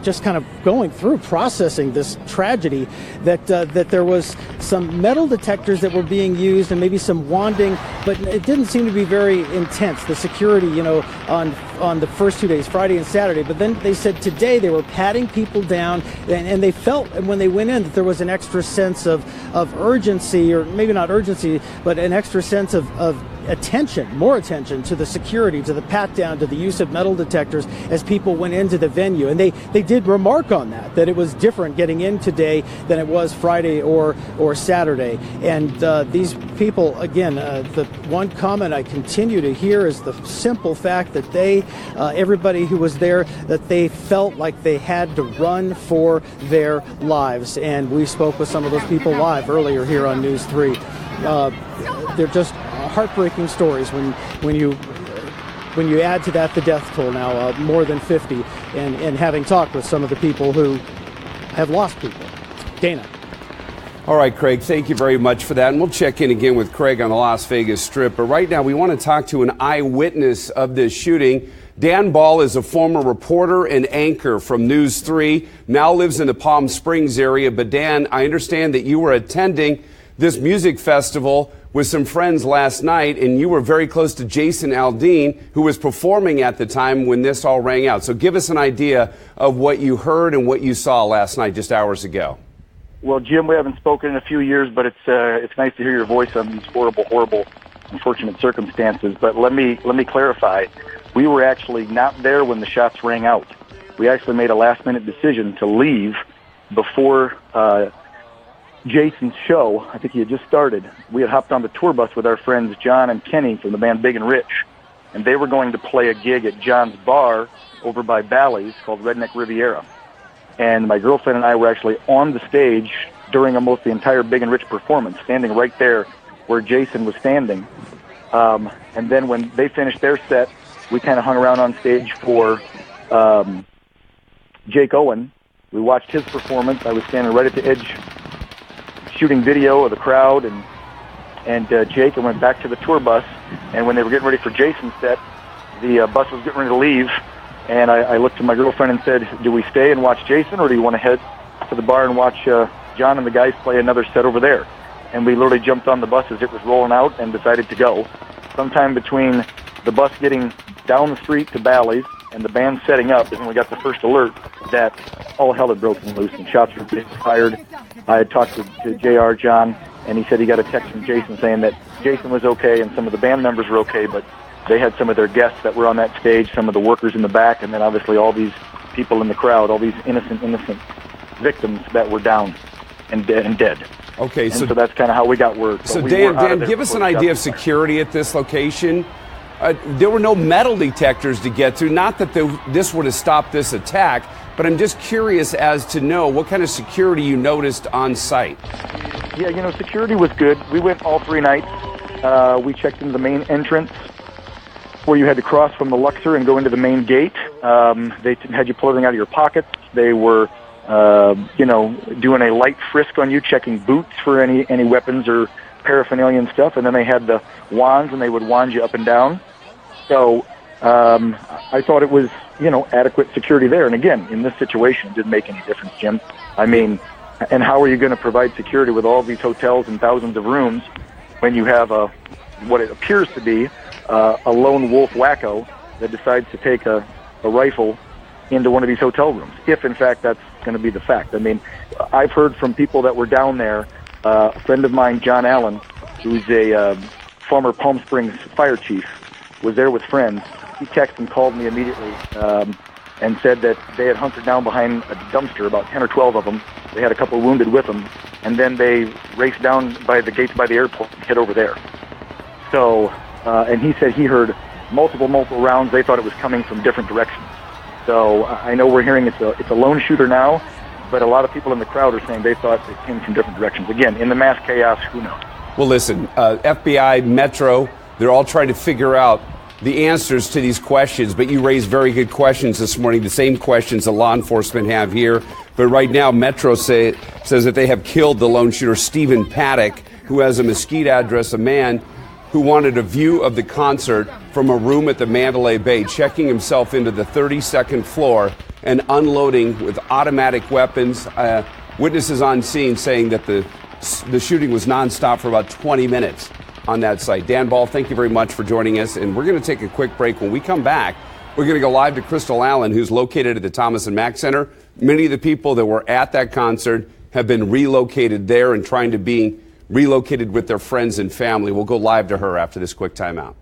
just kind of going through processing this tragedy, that there was some metal detectors that were being used and maybe some wanding, but it didn't seem to be very intense, the security, on the first 2 days, Friday and Saturday. But then they said today they were patting people down, and they felt, and when they went in, that there was an extra sense of urgency, or maybe not urgency, but an extra sense of attention, more attention to the security, to the pat down, to the use of metal detectors as people went into the venue. And they did remark on that it was different getting in today than it was Friday or Saturday. And these people, again, the one comment I continue to hear is the simple fact that everybody who was there, that they felt like they had to run for their lives. And we spoke with some of those people live earlier here on News 3. They're just heartbreaking stories when you add to that the death toll now, more than 50, and having talked with some of the people who have lost people. Dana. All right, Craig, thank you very much for that. And we'll check in again with Craig on the Las Vegas Strip. But right now, we want to talk to an eyewitness of this shooting. Dan Ball is a former reporter and anchor from News 3, now lives in the Palm Springs area. But Dan, I understand that you were attending this music festival with some friends last night, and you were very close to Jason Aldean, who was performing at the time when this all rang out. So give us an idea of what you heard and what you saw last night, just hours ago. Well, Jim, we haven't spoken in a few years, but it's nice to hear your voice on these horrible, unfortunate circumstances. But let me clarify. We were actually not there when the shots rang out. We actually made a last-minute decision to leave before Jason's show. I think he had just started. We had hopped on the tour bus with our friends John and Kenny from the band Big and Rich, and they were going to play a gig at John's bar over by Bally's called Redneck Riviera. And my girlfriend and I were actually on the stage during almost the entire Big and Rich performance, standing right there where Jason was standing. And then when they finished their set, we kind of hung around on stage for Jake Owen. We watched his performance. I was standing right at the edge shooting video of the crowd and Jake, and went back to the tour bus. And when they were getting ready for Jason's set, the bus was getting ready to leave. And I looked at my girlfriend and said, do we stay and watch Jason, or do you want to head to the bar and watch John and the guys play another set over there? And we literally jumped on the bus as it was rolling out and decided to go. Sometime between the bus getting down the street to Bally's and the band setting up is when we got the first alert that all hell had broken loose and shots were being fired. I had talked to JR, John, and he said he got a text from Jason saying that Jason was okay and some of the band members were okay, but they had some of their guests that were on that stage, some of the workers in the back, and then obviously all these people in the crowd, all these innocent victims that were down and dead. Okay, so that's kind of how we got word. So Dan, give us an idea of security at this location. There were no metal detectors to get through. Not that this would have stopped this attack, but I'm just curious as to know what kind of security you noticed on site. Yeah, security was good. We went all 3 nights. We checked into the main entrance where you had to cross from the Luxor and go into the main gate. They had you pull everything out of your pockets. They were, doing a light frisk on you, checking boots for any weapons or paraphernalia and stuff. And then they had the wands, and they would wand you up and down. So I thought it was, adequate security there. And again, in this situation, it didn't make any difference, Jim. I mean, and how are you going to provide security with all these hotels and thousands of rooms when you have what it appears to be a lone wolf wacko that decides to take a rifle into one of these hotel rooms, if in fact that's going to be the fact. I mean, I've heard from people that were down there, a friend of mine, John Allen, who's a former Palm Springs fire chief, was there with friends. He texted and called me immediately and said that they had hunkered down behind a dumpster, about 10 or 12 of them. They had a couple wounded with them, and then they raced down by the gates by the airport and hid over there. So, and he said he heard multiple rounds. They thought it was coming from different directions. So I know we're hearing it's a lone shooter now, but a lot of people in the crowd are saying they thought it came from different directions. Again, in the mass chaos, who knows? Well, listen, FBI, Metro, they're all trying to figure out the answers to these questions, but you raised very good questions this morning, the same questions that law enforcement have here. But right now, Metro says that they have killed the lone shooter, Stephen Paddock, who has a Mesquite address, a man who wanted a view of the concert from a room at the Mandalay Bay, checking himself into the 32nd floor and unloading with automatic weapons. Witnesses on scene saying that the shooting was nonstop for about 20 minutes on that site. Dan Ball, thank you very much for joining us. And we're going to take a quick break. When we come back, we're going to go live to Crystal Allen, who's located at the Thomas and Mack Center. Many of the people that were at that concert have been relocated there and trying to be relocated with their friends and family. We'll go live to her after this quick timeout.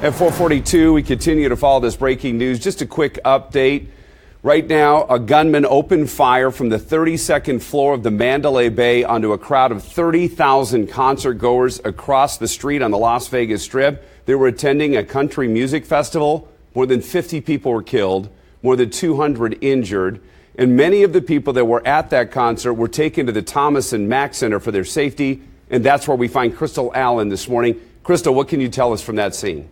At 4:42, we continue to follow this breaking news. Just a quick update. Right now, a gunman opened fire from the 32nd floor of the Mandalay Bay onto a crowd of 30,000 concert goers across the street on the Las Vegas Strip. They were attending a country music festival. More than 50 people were killed, more than 200 injured. And many of the people that were at that concert were taken to the Thomas and Mack Center for their safety. And that's where we find Crystal Allen this morning. Crystal, what can you tell us from that scene?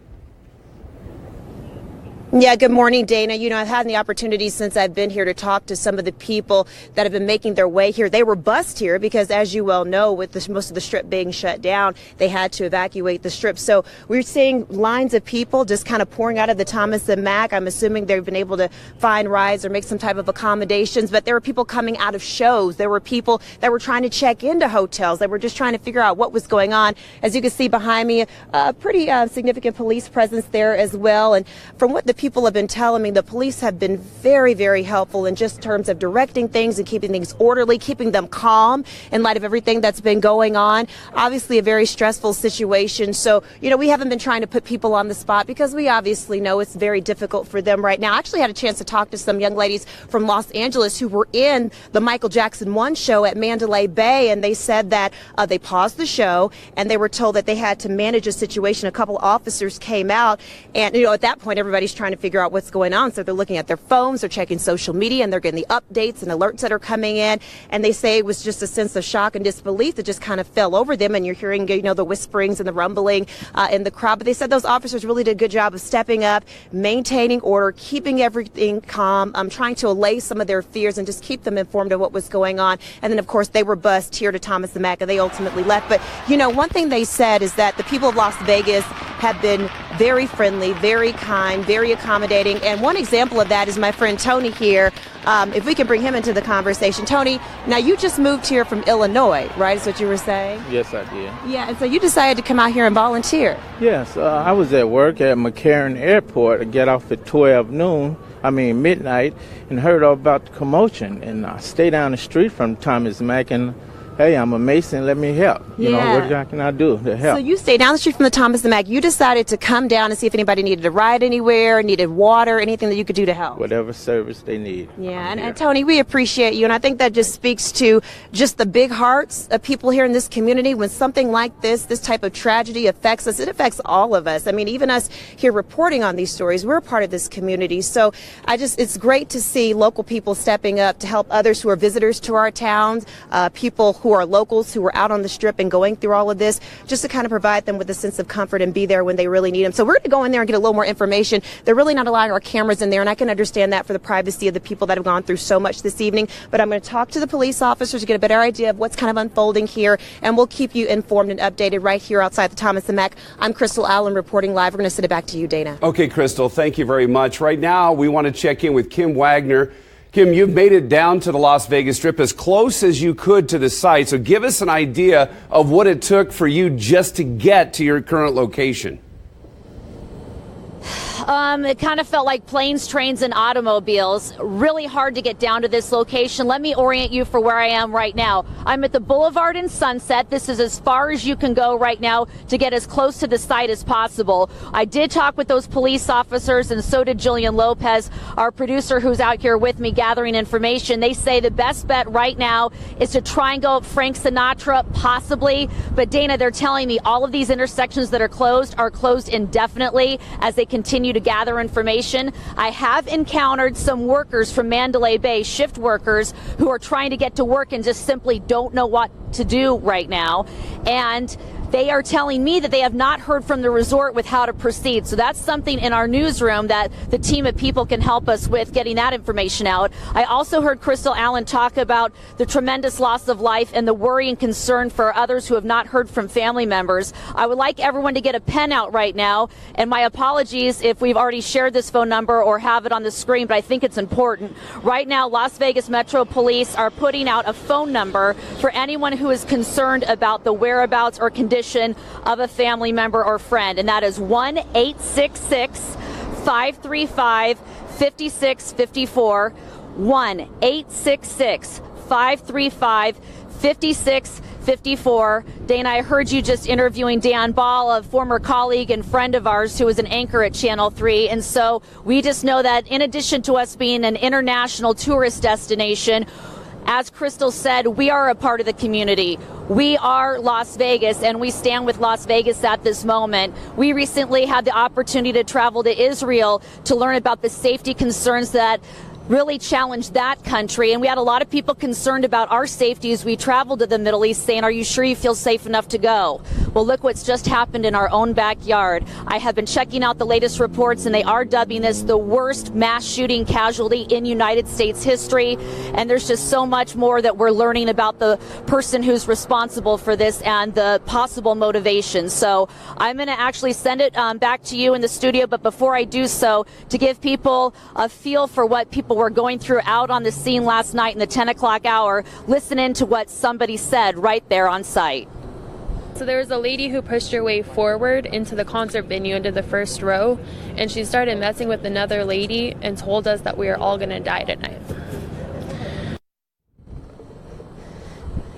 Yeah, good morning, Dana. You know, I've had the opportunity since I've been here to talk to some of the people that have been making their way here. They were bused here because, as you well know, with most of the strip being shut down, they had to evacuate the strip. So we're seeing lines of people just kind of pouring out of the Thomas and Mack. I'm assuming they've been able to find rides or make some type of accommodations. But there were people coming out of shows. There were people that were trying to check into hotels. They were just trying to figure out what was going on. As you can see behind me, a pretty significant police presence there as well. And from what the people have been telling me the police have been very, very helpful in just terms of directing things and keeping things orderly, keeping them calm in light of everything that's been going on. Obviously, a very stressful situation. So, we haven't been trying to put people on the spot because we obviously know it's very difficult for them right now. I actually had a chance to talk to some young ladies from Los Angeles who were in the Michael Jackson 1 show at Mandalay Bay, and they said that they paused the show and they were told that they had to manage a situation. A couple officers came out, and at that point everybody's trying to figure out what's going on, so they're looking at their phones, they're checking social media, and they're getting the updates and alerts that are coming in, and they say it was just a sense of shock and disbelief that just kind of fell over them, and you're hearing the whisperings and the rumbling in the crowd. But they said those officers really did a good job of stepping up, maintaining order, keeping everything calm, trying to allay some of their fears and just keep them informed of what was going on. And then of course they were bused here to Thomas the Mack, and they ultimately left. But one thing they said is that the people of Las Vegas have been very friendly, very kind, very accommodating. And one example of that is my friend Tony here. If we can bring him into the conversation. Tony, now you just moved here from Illinois, right? Is what you were saying? Yes, I did. Yeah, and so you decided to come out here and volunteer. Yes, I was at work at McCarran Airport. I get off at midnight, and heard all about the commotion. And I stayed down the street from Thomas Mack, and hey, I'm a Mason, let me help. What can I do to help? So you stayed down the street from the Thomas the Mack. You decided to come down and see if anybody needed a ride anywhere, needed water, anything that you could do to help. Whatever service they need. Yeah, and Tony, we appreciate you, and I think that just speaks to just the big hearts of people here in this community. When something like this type of tragedy affects us, it affects all of us. I mean, even us here reporting on these stories, we're a part of this community. So it's great to see local people stepping up to help others who are visitors to our towns, people who are locals who are out on the strip and going through all of this, just to kind of provide them with a sense of comfort and be there when they really need them. So we're going to go in there and get a little more information. They're really not allowing our cameras in there, and I can understand that for the privacy of the people that have gone through so much this evening. But I'm going to talk to the police officers to get a better idea of what's kind of unfolding here, and we'll keep you informed and updated right here outside the Thomas and Mack. I'm Crystal Allen reporting live. We're going to send it back to you, Dana. Okay, Crystal, thank you very much. Right now, we want to check in with Kim Wagner. Kim, you've made it down to the Las Vegas Strip as close as you could to the site. So give us an idea of what it took for you just to get to your current location. It kind of felt like planes, trains, and automobiles. Really hard to get down to this location. Let me orient you for where I am right now. I'm at the Boulevard and Sunset. This is as far as you can go right now to get as close to the site as possible. I did talk with those police officers, and so did Jillian Lopez, our producer, who's out here with me gathering information. They say the best bet right now is to try and go up Frank Sinatra, possibly. But Dana, they're telling me all of these intersections that are closed indefinitely as they continue to gather information. I have encountered some workers from Mandalay Bay, shift workers, who are trying to get to work and just simply don't know what to do right now. And they are telling me that they have not heard from the resort with how to proceed. So that's something in our newsroom that the team of people can help us with getting that information out. I also heard Crystal Allen talk about the tremendous loss of life and the worry and concern for others who have not heard from family members. I would like everyone to get a pen out right now, and my apologies if we've already shared this phone number or have it on the screen, but I think it's important. Right now, Las Vegas Metro Police are putting out a phone number for anyone who is concerned about the whereabouts or condition of a family member or friend, and that is 1-866-535-5654, 1-866-535-5654. Dana, I heard you just interviewing Dan Ball, a former colleague and friend of ours who was an anchor at Channel 3, and so we just know that in addition to us being an international tourist destination, as Crystal said, we are a part of the community. We are Las Vegas, and we stand with Las Vegas at this moment. We recently had the opportunity to travel to Israel to learn about the safety concerns that really challenged that country, and we had a lot of people concerned about our safety as we traveled to the Middle East, saying, are you sure you feel safe enough to go? Well, look what's just happened in our own backyard. I have been checking out the latest reports, and they are dubbing this the worst mass shooting casualty in United States history, and there's just so much more that we're learning about the person who's responsible for this and the possible motivation. So I'm going to actually send it back to you in the studio, but before I do so, to give people a feel for what people were going through out on the scene last night in the 10 o'clock hour, listen in to what somebody said right there on site. So there was a lady who pushed her way forward into the concert venue, into the first row, and she started messing with another lady and told us that we are all going to die tonight.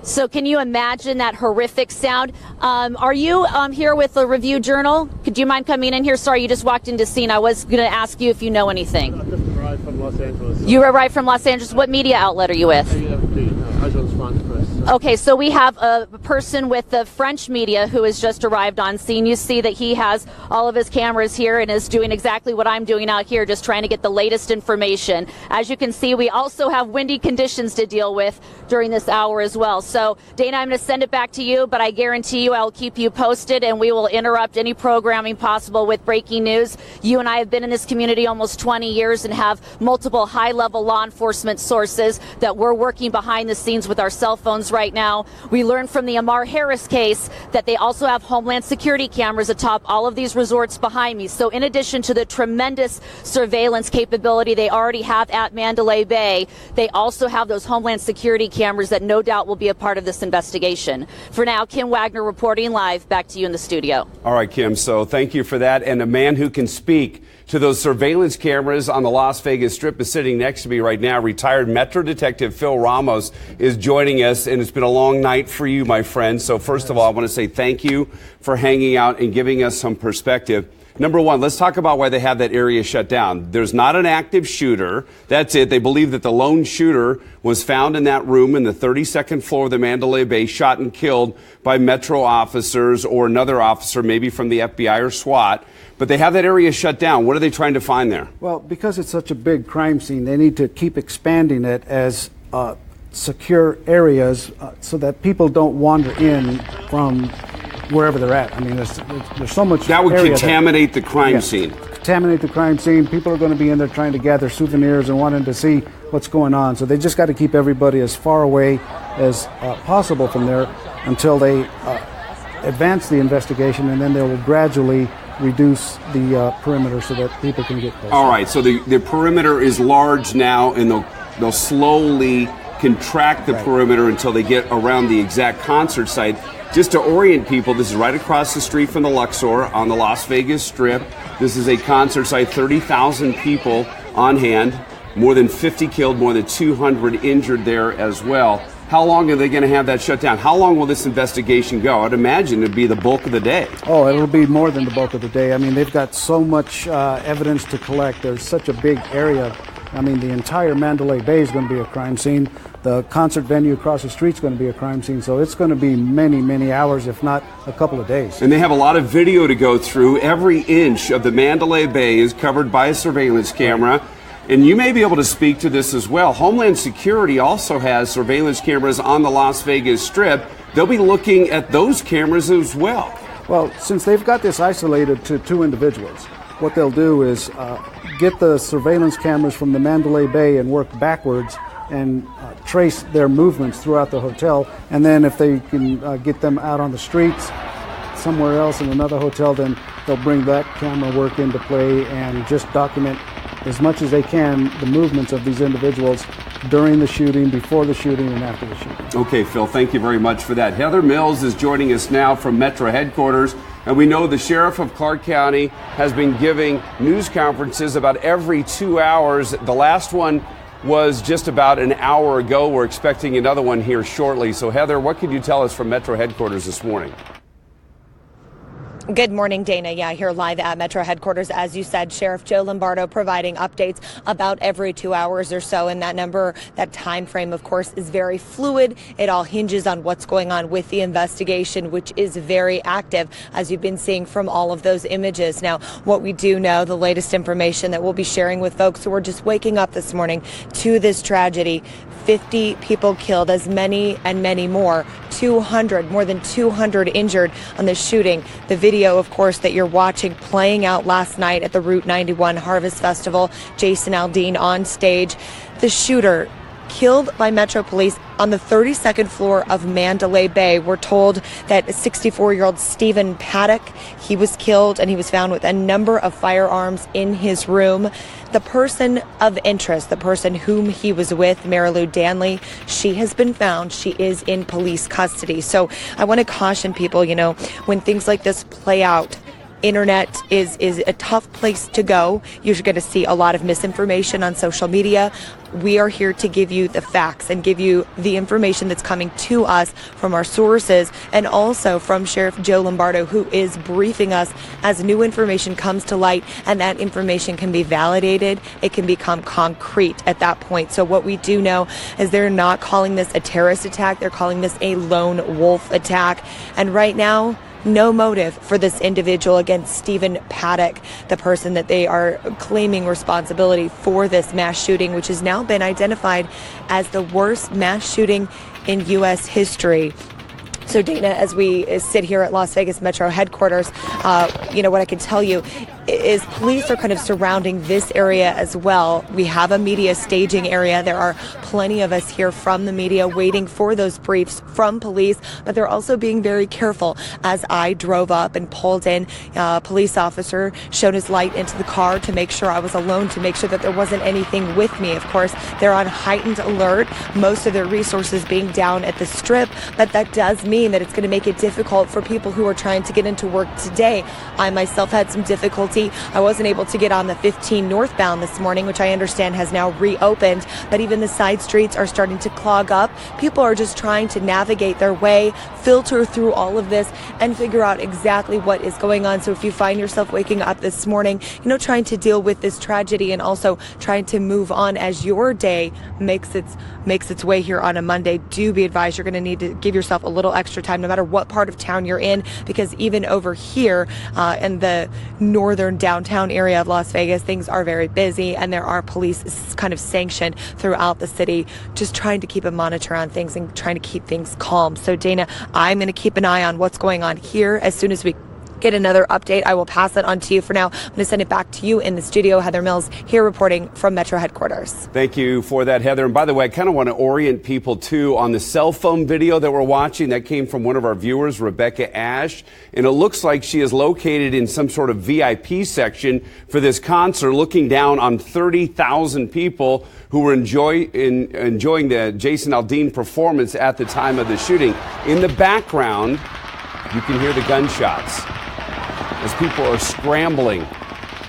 So can you imagine that horrific sound? Are you here with the Review Journal? Could you mind coming in here? Sorry, you just walked into scene. I was going to ask you if you know anything. I just arrived from Los Angeles. You arrived from Los Angeles. What media outlet are you with? Agence France-Presse. Okay, so we have a person with the French media who has just arrived on scene. You see that he has all of his cameras here and is doing exactly what I'm doing out here, just trying to get the latest information. As you can see, we also have windy conditions to deal with during this hour as well. So, Dana, I'm going to send it back to you, but I guarantee you I'll keep you posted, and we will interrupt any programming possible with breaking news. You and I have been in this community almost 20 years and have multiple high-level law enforcement sources that we're working behind the scenes with our cell phones right now. We learned from the Amar Harris case that they also have Homeland Security cameras atop all of these resorts behind me. So in addition to the tremendous surveillance capability they already have at Mandalay Bay, they also have those Homeland Security cameras that no doubt will be a part of this investigation. For now, Kim Wagner reporting live. Back to you in the studio. All right, Kim, so thank you for that. And a man who can speak to those surveillance cameras on the Las Vegas Strip is sitting next to me right now. Retired Metro Detective Phil Ramos is joining us, and it's been a long night for you, my friend. So first of all, I want to say thank you for hanging out and giving us some perspective. Number one, let's talk about why they have that area shut down. There's not an active shooter. That's it. They believe that the lone shooter was found in that room in the 32nd floor of the Mandalay Bay, shot and killed by Metro officers or another officer, maybe from the FBI or SWAT. But they have that area shut down. What are they trying to find there? Well, because it's such a big crime scene, they need to keep expanding it as secure areas so that people don't wander in from wherever they're at. I mean, there's so much. That would contaminate the crime scene. Contaminate the crime scene. People are going to be in there trying to gather souvenirs and wanting to see what's going on. So they just got to keep everybody as far away as possible from there until they advance the investigation, and then they will gradually reduce the perimeter so that people can get closer. All right, so the perimeter is large now, and they'll slowly contract the perimeter until they get around the exact concert site. Just to orient people, this is right across the street from the Luxor on the Las Vegas Strip. This is a concert site, 30,000 people on hand, more than 50 killed, more than 200 injured there as well. How long are they going to have that shut down? How long will this investigation go? I'd imagine it'd be the bulk of the day. Oh, it'll be more than the bulk of the day. I mean, they've got so much evidence to collect. There's such a big area. I mean, the entire Mandalay Bay is going to be a crime scene. The concert venue across the street is going to be a crime scene. So it's going to be many, many hours, if not a couple of days. And they have a lot of video to go through. Every inch of the Mandalay Bay is covered by a surveillance camera. And you may be able to speak to this as well. Homeland Security also has surveillance cameras on the Las Vegas Strip. They'll be looking at those cameras as well. Well, since they've got this isolated to two individuals, what they'll do is get the surveillance cameras from the Mandalay Bay and work backwards and trace their movements throughout the hotel. And then if they can get them out on the streets somewhere else in another hotel, then they'll bring that camera work into play and just document as much as they can the movements of these individuals during the shooting, before the shooting, and after the shooting. Okay, Phil, thank you very much for that. Heather Mills is joining us now from Metro headquarters, and we know the sheriff of Clark County has been giving news conferences about every 2 hours. The last one was just about an hour ago. We're expecting another one here shortly. So, Heather, what can you tell us from Metro headquarters this morning? Good morning, Dana. Yeah, here live at Metro headquarters. As you said, Sheriff Joe Lombardo providing updates about every 2 hours or so. And that number, that time frame, of course, is very fluid. It all hinges on what's going on with the investigation, which is very active, as you've been seeing from all of those images. Now, what we do know, the latest information that we'll be sharing with folks who are just waking up this morning to this tragedy, 50 people killed, as many and many more, more than 200 injured on this shooting. The video, of course, that you're watching playing out last night at the Route 91 Harvest Festival, Jason Aldean on stage. The shooter killed by Metro Police on the 32nd floor of Mandalay Bay. We're told that 64-year-old Stephen Paddock, he was killed and he was found with a number of firearms in his room. The person of interest, the person whom he was with, Marilou Danley, she has been found. She is in police custody. So I want to caution people, you know, when things like this play out, internet is a tough place to go. You're going to see a lot of misinformation on social media. We are here to give you the facts and give you the information that's coming to us from our sources and also from Sheriff Joe Lombardo, who is briefing us as new information comes to light, and that information can be validated. It can become concrete at that point. So what we do know is they're not calling this a terrorist attack. They're calling this a lone wolf attack. And right now, no motive for this individual against Stephen Paddock, the person that they are claiming responsibility for this mass shooting, which has now been identified as the worst mass shooting in U.S. history. So, Dana, as we sit here at Las Vegas Metro headquarters, you know, what I can tell you is police are kind of surrounding this area as well. We have a media staging area. There are plenty of us here from the media waiting for those briefs from police, but they're also being very careful. As I drove up and pulled in, a police officer shone his light into the car to make sure I was alone, to make sure that there wasn't anything with me. Of course, they're on heightened alert, most of their resources being down at the Strip, but that does mean that it's going to make it difficult for people who are trying to get into work today. I myself had some difficulty. I wasn't able to get on the 15 northbound this morning, which I understand has now reopened, but even the side streets are starting to clog up. People are just trying to navigate their way, filter through all of this, and figure out exactly what is going on. So if you find yourself waking up this morning, you know, trying to deal with this tragedy and also trying to move on as your day makes its way here on a Monday, do be advised you're going to need to give yourself a little extra time, no matter what part of town you're in, because even over here in the northern downtown area of Las Vegas, things are very busy, and there are police kind of sanctioned throughout the city, just trying to keep a monitor on things and trying to keep things calm. So, Dana, I'm going to keep an eye on what's going on here. As soon as we get another update, I will pass it on to you. For now, I'm going to send it back to you in the studio. Heather Mills here reporting from Metro headquarters. Thank you for that, Heather. And by the way, I kind of want to orient people too on the cell phone video that we're watching. That came from one of our viewers, Rebecca Ash, and it looks like she is located in some sort of VIP section for this concert, looking down on 30,000 people who were enjoying the Jason Aldean performance at the time of the shooting. In the background, you can hear the gunshots as people are scrambling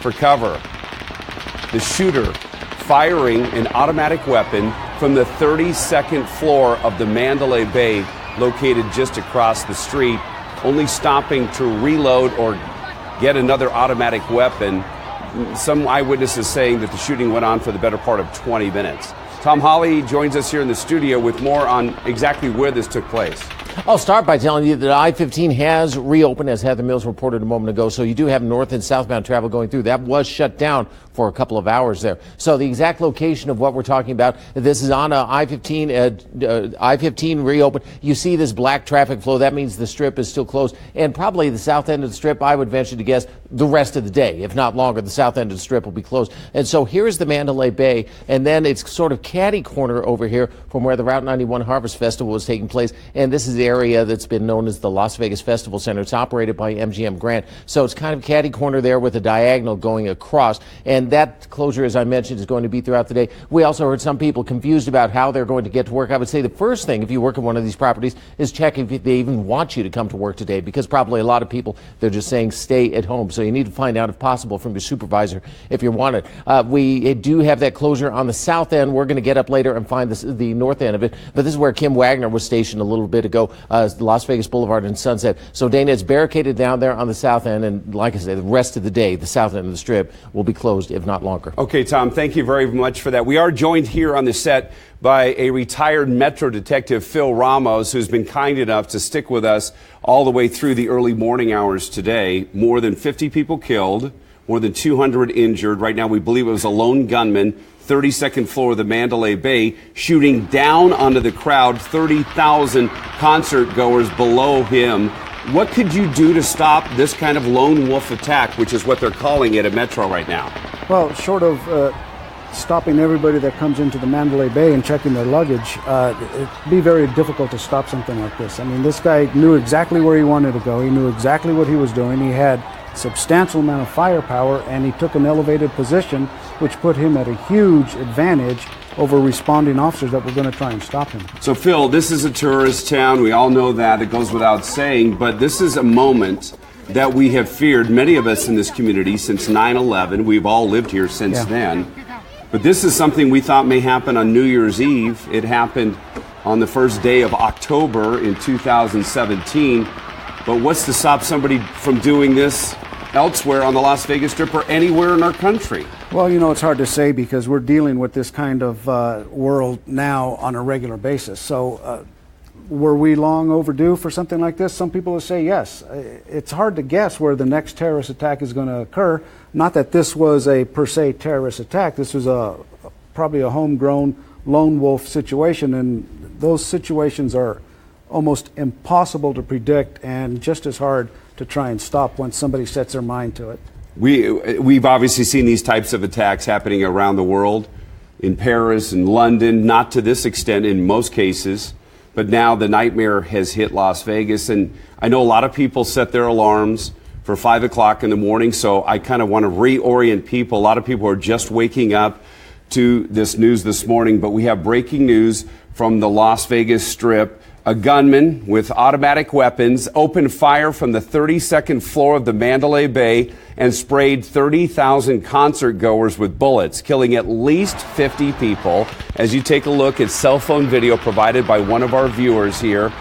for cover. The shooter firing an automatic weapon from the 32nd floor of the Mandalay Bay, located just across the street, only stopping to reload or get another automatic weapon. Some eyewitnesses saying that the shooting went on for the better part of 20 minutes. Tom Hawley joins us here in the studio with more on exactly where this took place. I'll start by telling you that I-15 has reopened, as Heather Mills reported a moment ago. So you do have north and southbound travel going through. That was shut down for a couple of hours there. So the exact location of what we're talking about, this is on I-15 reopened. You see this black traffic flow. That means the Strip is still closed. And probably the south end of the Strip, I would venture to guess, the rest of the day, if not longer, the south end of the Strip will be closed. And so here's the Mandalay Bay, and then it's sort of catty corner over here from where the Route 91 Harvest Festival was taking place. And this is the area that's been known as the Las Vegas Festival Center. It's operated by MGM Grant. So it's kind of catty corner there with a diagonal going across. And that closure, as I mentioned, is going to be throughout the day. We also heard some people confused about how they're going to get to work. I would say the first thing, if you work at one of these properties, is check if they even want you to come to work today, because probably a lot of people, they're just saying stay at home. So you need to find out, if possible, from your supervisor if you want it. We do have that closure on the south end. We're going to get up later and find the north end of it. But this is where Kim Wagner was stationed a little bit ago, Las Vegas Boulevard and Sunset. So, Dana, it's barricaded down there on the south end. And like I said, the rest of the day, the south end of the Strip will be closed, if not longer. Okay, Tom, thank you very much for that. We are joined here on the set by a retired Metro detective, Phil Ramos, who's been kind enough to stick with us all the way through the early morning hours today. More than 50 people killed, more than 200 injured. Right now, we believe it was a lone gunman, 32nd floor of the Mandalay Bay, shooting down onto the crowd, 30,000 concert goers below him. What could you do to stop this kind of lone wolf attack, which is what they're calling it at Metro right now? Well, short of stopping everybody that comes into the Mandalay Bay and checking their luggage, it'd be very difficult to stop something like this. I mean, this guy knew exactly where he wanted to go. He knew exactly what he was doing. He had substantial amount of firepower, and he took an elevated position, which put him at a huge advantage over responding officers that were going to try and stop him. So, Phil, this is a tourist town. We all know that. It goes without saying. But this is a moment that we have feared, many of us in this community, since 9/11. We've all lived here since then. But this is something we thought may happen on New Year's Eve. It happened on the first day of October in 2017. But what's to stop somebody from doing this elsewhere on the Las Vegas Strip or anywhere in our country? Well, you know, it's hard to say because we're dealing with this kind of world now on a regular basis. So were we long overdue for something like this? Some people will say yes. It's hard to guess where the next terrorist attack is going to occur. Not that this was a per se terrorist attack. This was probably a homegrown lone wolf situation, and those situations are almost impossible to predict and just as hard to try and stop once somebody sets their mind to it. We've obviously seen these types of attacks happening around the world, in Paris and London, not to this extent in most cases, but now the nightmare has hit Las Vegas. And I know a lot of people set their alarms for 5 o'clock in the morning, so I kind of want to reorient people. A lot of people are just waking up to this news this morning, but we have breaking news from the Las Vegas Strip. A gunman with automatic weapons opened fire from the 32nd floor of the Mandalay Bay and sprayed 30,000 concert goers with bullets, killing at least 50 people. As you take a look at cell phone video provided by one of our viewers here,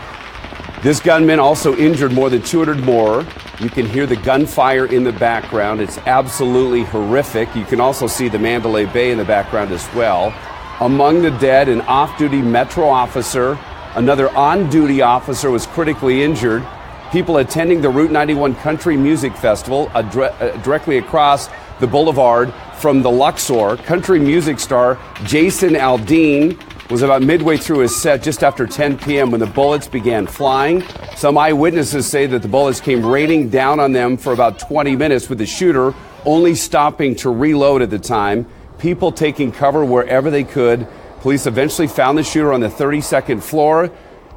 this gunman also injured more than 200 more. You can hear the gunfire in the background. It's absolutely horrific. You can also see the Mandalay Bay in the background as well. Among the dead, an off-duty Metro officer. Another on-duty officer was critically injured. People attending the Route 91 Country Music Festival directly across the boulevard from the Luxor. Country music star Jason Aldean was about midway through his set just after 10 p.m. when the bullets began flying. Some eyewitnesses say that the bullets came raining down on them for about 20 minutes, with the shooter only stopping to reload at the time. People taking cover wherever they could. Police eventually found the shooter on the 32nd floor,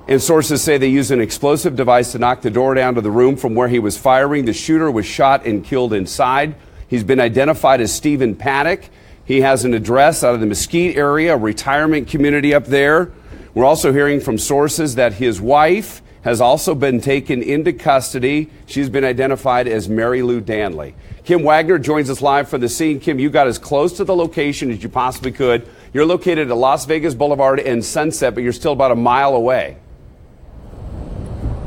and sources say they used an explosive device to knock the door down to the room from where he was firing. The shooter was shot and killed inside. He's been identified as Stephen Paddock. He has an address out of the Mesquite area, a retirement community up there. We're also hearing from sources that his wife has also been taken into custody. She's been identified as Mary Lou Danley. Kim Wagner joins us live from the scene. Kim, you got as close to the location as you possibly could. You're located at Las Vegas Boulevard and Sunset, but you're still about a mile away.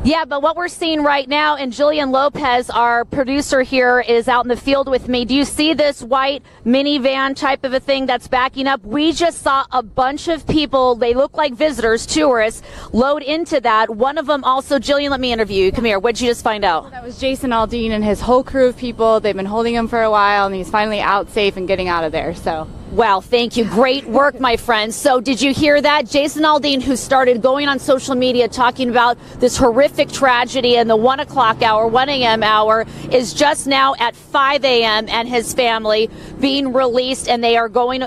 Yeah, but what we're seeing right now, and Jillian Lopez, our producer here, is out in the field with me. Do you see this white minivan type of a thing that's backing up? We just saw a bunch of people, they look like visitors, tourists, load into that. One of them also, Jillian, let me interview you. Come here. What did you just find out? That was Jason Aldean and his whole crew of people. They've been holding him for a while, and he's finally out safe and getting out of there, so. Well, thank you. Great work, my friend. So did you hear that? Jason Aldean, who started going on social media talking about this horrific tragedy in the 1 o'clock hour, 1 a.m. hour, is just now at 5 a.m. and his family being released, and they are going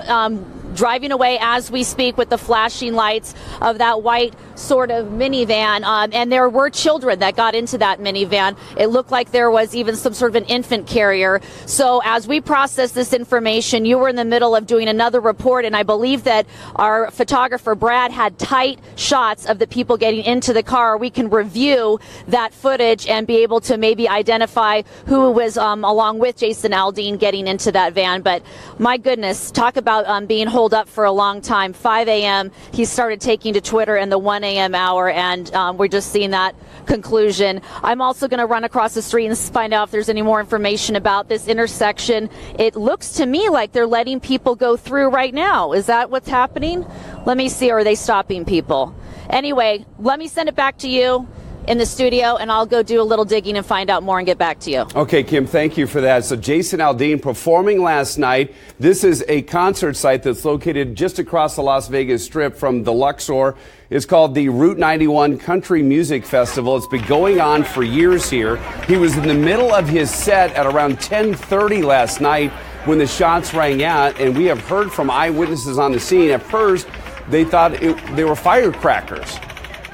driving away as we speak with the flashing lights of that white sort of minivan. And there were children that got into that minivan. It looked like there was even some sort of an infant carrier. So as we process this information, you were in the middle of doing another report, and I believe that our photographer Brad had tight shots of the people getting into the car. We can review that footage and be able to maybe identify who was along with Jason Aldean getting into that van. But my goodness, talk about being holed up for a long time. 5 a.m. he started taking to Twitter in the 1 a.m. hour, and we're just seeing that conclusion. I'm also going to run across the street and find out if there's any more information about this intersection. It looks to me like they're letting people go through right now. Is that what's happening? Let me see. Are they stopping people? Anyway, let me send it back to you in the studio, and I'll go do a little digging and find out more and get back to you. Okay, Kim, thank you for that. So Jason Aldean performing last night. This is a concert site that's located just across the Las Vegas Strip from the Luxor. It's called the Route 91 Country Music Festival. It's been going on for years here. He was in the middle of his set at around 10:30 last night when the shots rang out, and we have heard from eyewitnesses on the scene. At first, they thought they were firecrackers,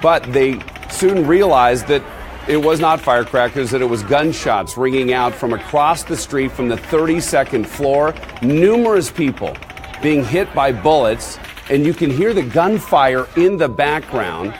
but they soon realized that it was not firecrackers, that it was gunshots ringing out from across the street from the 32nd floor. Numerous people being hit by bullets, and you can hear the gunfire in the background.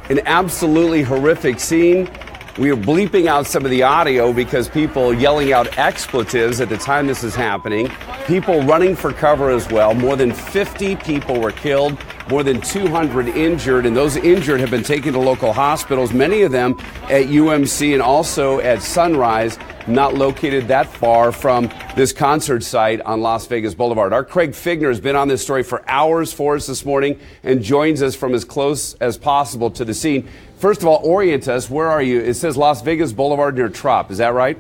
An absolutely horrific scene. We are bleeping out some of the audio because people yelling out expletives at the time this is happening. People running for cover as well. More than 50 people were killed, more than 200 injured, and those injured have been taken to local hospitals, many of them at UMC and also at Sunrise, not located that far from this concert site on Las Vegas Boulevard. Our Craig Figner has been on this story for hours for us this morning and joins us from as close as possible to the scene. First of all, orient us. Where are you? It says Las Vegas Boulevard near Trop. Is that right?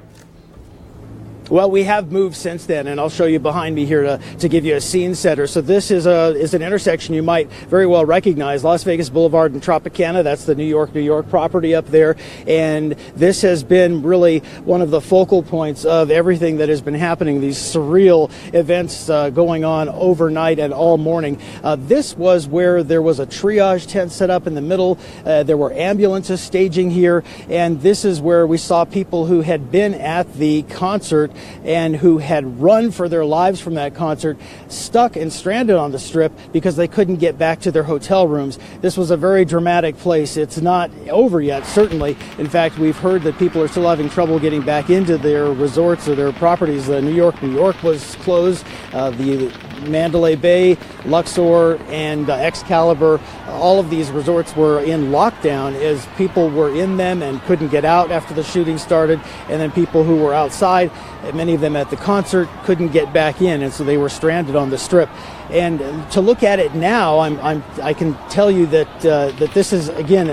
Well, we have moved since then, and I'll show you behind me here to give you a scene setter. So this is an intersection you might very well recognize, Las Vegas Boulevard and Tropicana. That's the New York property up there. And this has been really one of the focal points of everything that has been happening, these surreal events going on overnight and all morning. This was where there was a triage tent set up in the middle. There were ambulances staging here, and this is where we saw people who had been at the concert and who had run for their lives from that concert, stuck and stranded on the Strip because they couldn't get back to their hotel rooms. This was a very dramatic place. It's not over yet, certainly. In fact, we've heard that people are still having trouble getting back into their resorts or their properties. New York was closed. The Mandalay Bay, Luxor, and Excalibur, all of these resorts were in lockdown as people were in them and couldn't get out after the shooting started, and then people who were outside, many of them at the concert, couldn't get back in, and so they were stranded on the Strip. And to look at it now, I can tell you that that this is, again,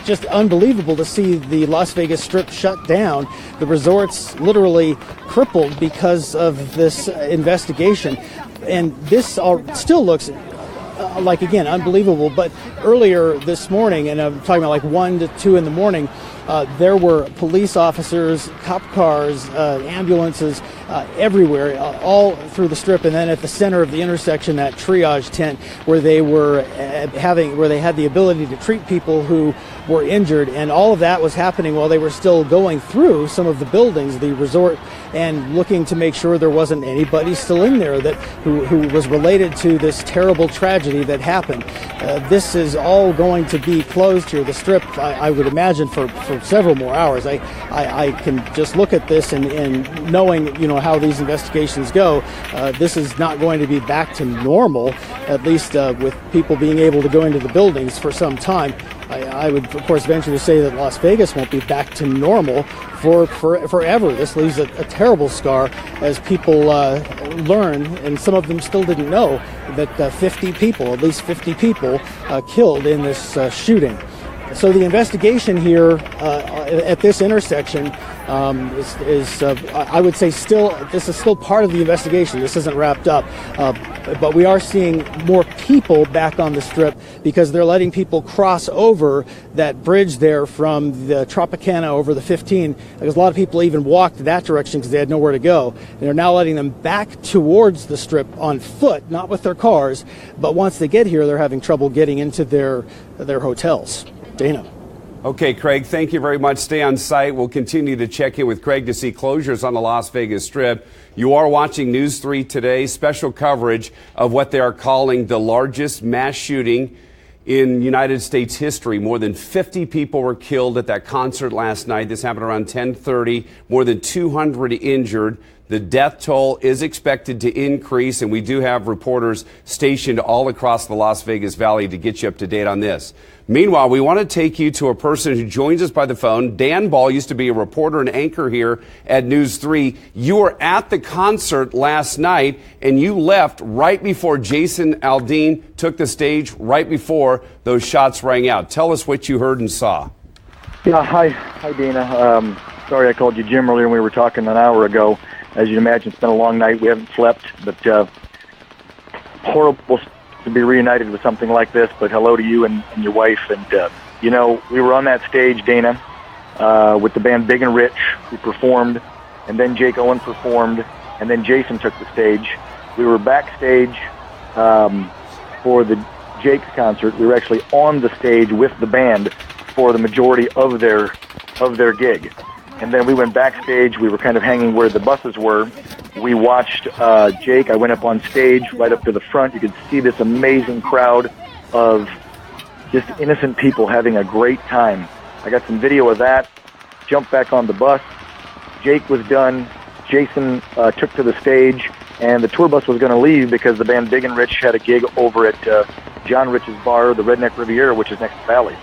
just unbelievable to see the Las Vegas Strip shut down. The resorts literally crippled because of this investigation. And this still looks like, again, unbelievable. But earlier this morning, and I'm talking about like 1 to 2 in the morning, there were police officers, cop cars, ambulances everywhere, all through the Strip, and then at the center of the intersection, that triage tent where they had the ability to treat people who were injured, and all of that was happening while they were still going through some of the buildings, the resort, and looking to make sure there wasn't anybody still in there who was related to this terrible tragedy that happened. This is all going to be closed here, the Strip, I would imagine, for several more hours. I can just look at this and knowing, how these investigations go, this is not going to be back to normal, at least with people being able to go into the buildings for some time. I would, of course, venture to say that Las Vegas won't be back to normal for forever. This leaves a terrible scar as people learn, and some of them still didn't know, that at least 50 people killed in this shooting. So the investigation here at this intersection is I would say this is still part of the investigation. This isn't wrapped up, but we are seeing more people back on the Strip because they're letting people cross over that bridge there from the Tropicana over the 15, because a lot of people even walked that direction because they had nowhere to go. And they're now letting them back towards the Strip on foot, not with their cars, but once they get here, they're having trouble getting into their hotels. Dana. Okay, Craig, thank you very much. Stay on site. We'll continue to check in with Craig to see closures on the Las Vegas Strip. You are watching News 3 today, special coverage of what they are calling the largest mass shooting in United States history. More than 50 people were killed at that concert last night. This happened around 10:30. More than 200 injured. The death toll is expected to increase, and we do have reporters stationed all across the Las Vegas Valley to get you up to date on this. Meanwhile, we want to take you to a person who joins us by the phone. Dan Ball used to be a reporter and anchor here at News 3. You were at the concert last night, and you left right before Jason Aldean took the stage, right before those shots rang out. Tell us what you heard and saw. Yeah, hi Dana. Sorry I called you Jim earlier when we were talking an hour ago. As you'd imagine, it's been a long night. We haven't slept, but horrible to be reunited with something like this. But hello to you and your wife. And, we were on that stage, Dana, with the band Big and Rich, who performed, and then Jake Owen performed. and then Jason took the stage. We were backstage for the Jake concert. We were actually on the stage with the band for the majority of their gig. And then we went backstage. We were kind of hanging where the buses were. We watched Jake. I went up on stage right up to the front. You could see this amazing crowd of just innocent people having a great time. I got some video of that. Jumped back on the bus. Jake was done. Jason took to the stage, and the tour bus was going to leave because the band Big and Rich had a gig over at John Rich's bar, the Redneck Riviera, which is next to Valley.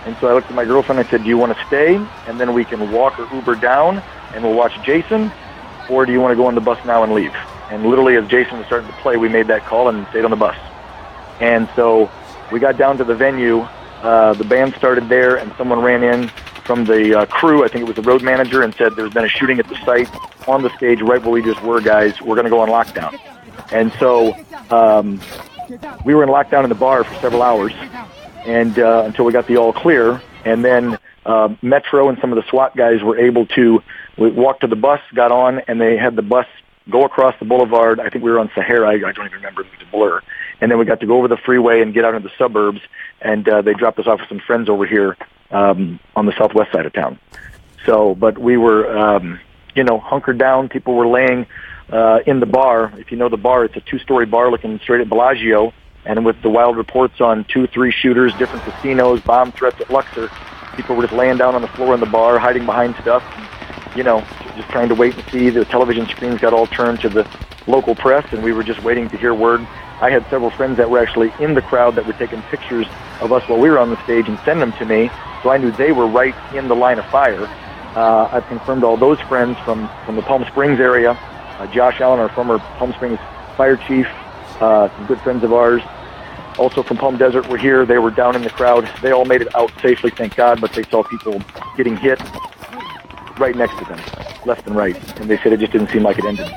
And so I looked at my girlfriend and I said, do you want to stay, and then we can walk or Uber down, and we'll watch Jason, or do you want to go on the bus now and leave? And literally as Jason was starting to play, we made that call and stayed on the bus. And so we got down to the venue. The band started there, and someone ran in from the crew, I think it was the road manager, and said there's been a shooting at the site on the stage right where we just were, guys. We're going to go on lockdown. And so we were in lockdown in the bar for several hours, and until we got the all clear. And then Metro and some of the SWAT guys were able to walk to the bus, got on, and they had the bus go across the boulevard. I think we were on Sahara. I don't even remember. It was a blur. And then we got to go over the freeway and get out into the suburbs, and they dropped us off with some friends over here on the southwest side of town. So, but we were, hunkered down. People were laying in the bar. If you know the bar, it's a 2-story bar looking straight at Bellagio, and with the wild reports on 2-3 shooters, different casinos, bomb threats at Luxor, people were just laying down on the floor in the bar, hiding behind stuff, and, just trying to wait and see. The television screens got all turned to the local press, and we were just waiting to hear word. I had several friends that were actually in the crowd that were taking pictures of us while we were on the stage and send them to me, so I knew they were right in the line of fire. I've confirmed all those friends from the Palm Springs area. Josh Allen, our former Palm Springs fire chief, some good friends of ours. Also from Palm Desert were here. They were down in the crowd. They all made it out safely, thank God, but they saw people getting hit right next to them, left and right, and they said it just didn't seem like it ended.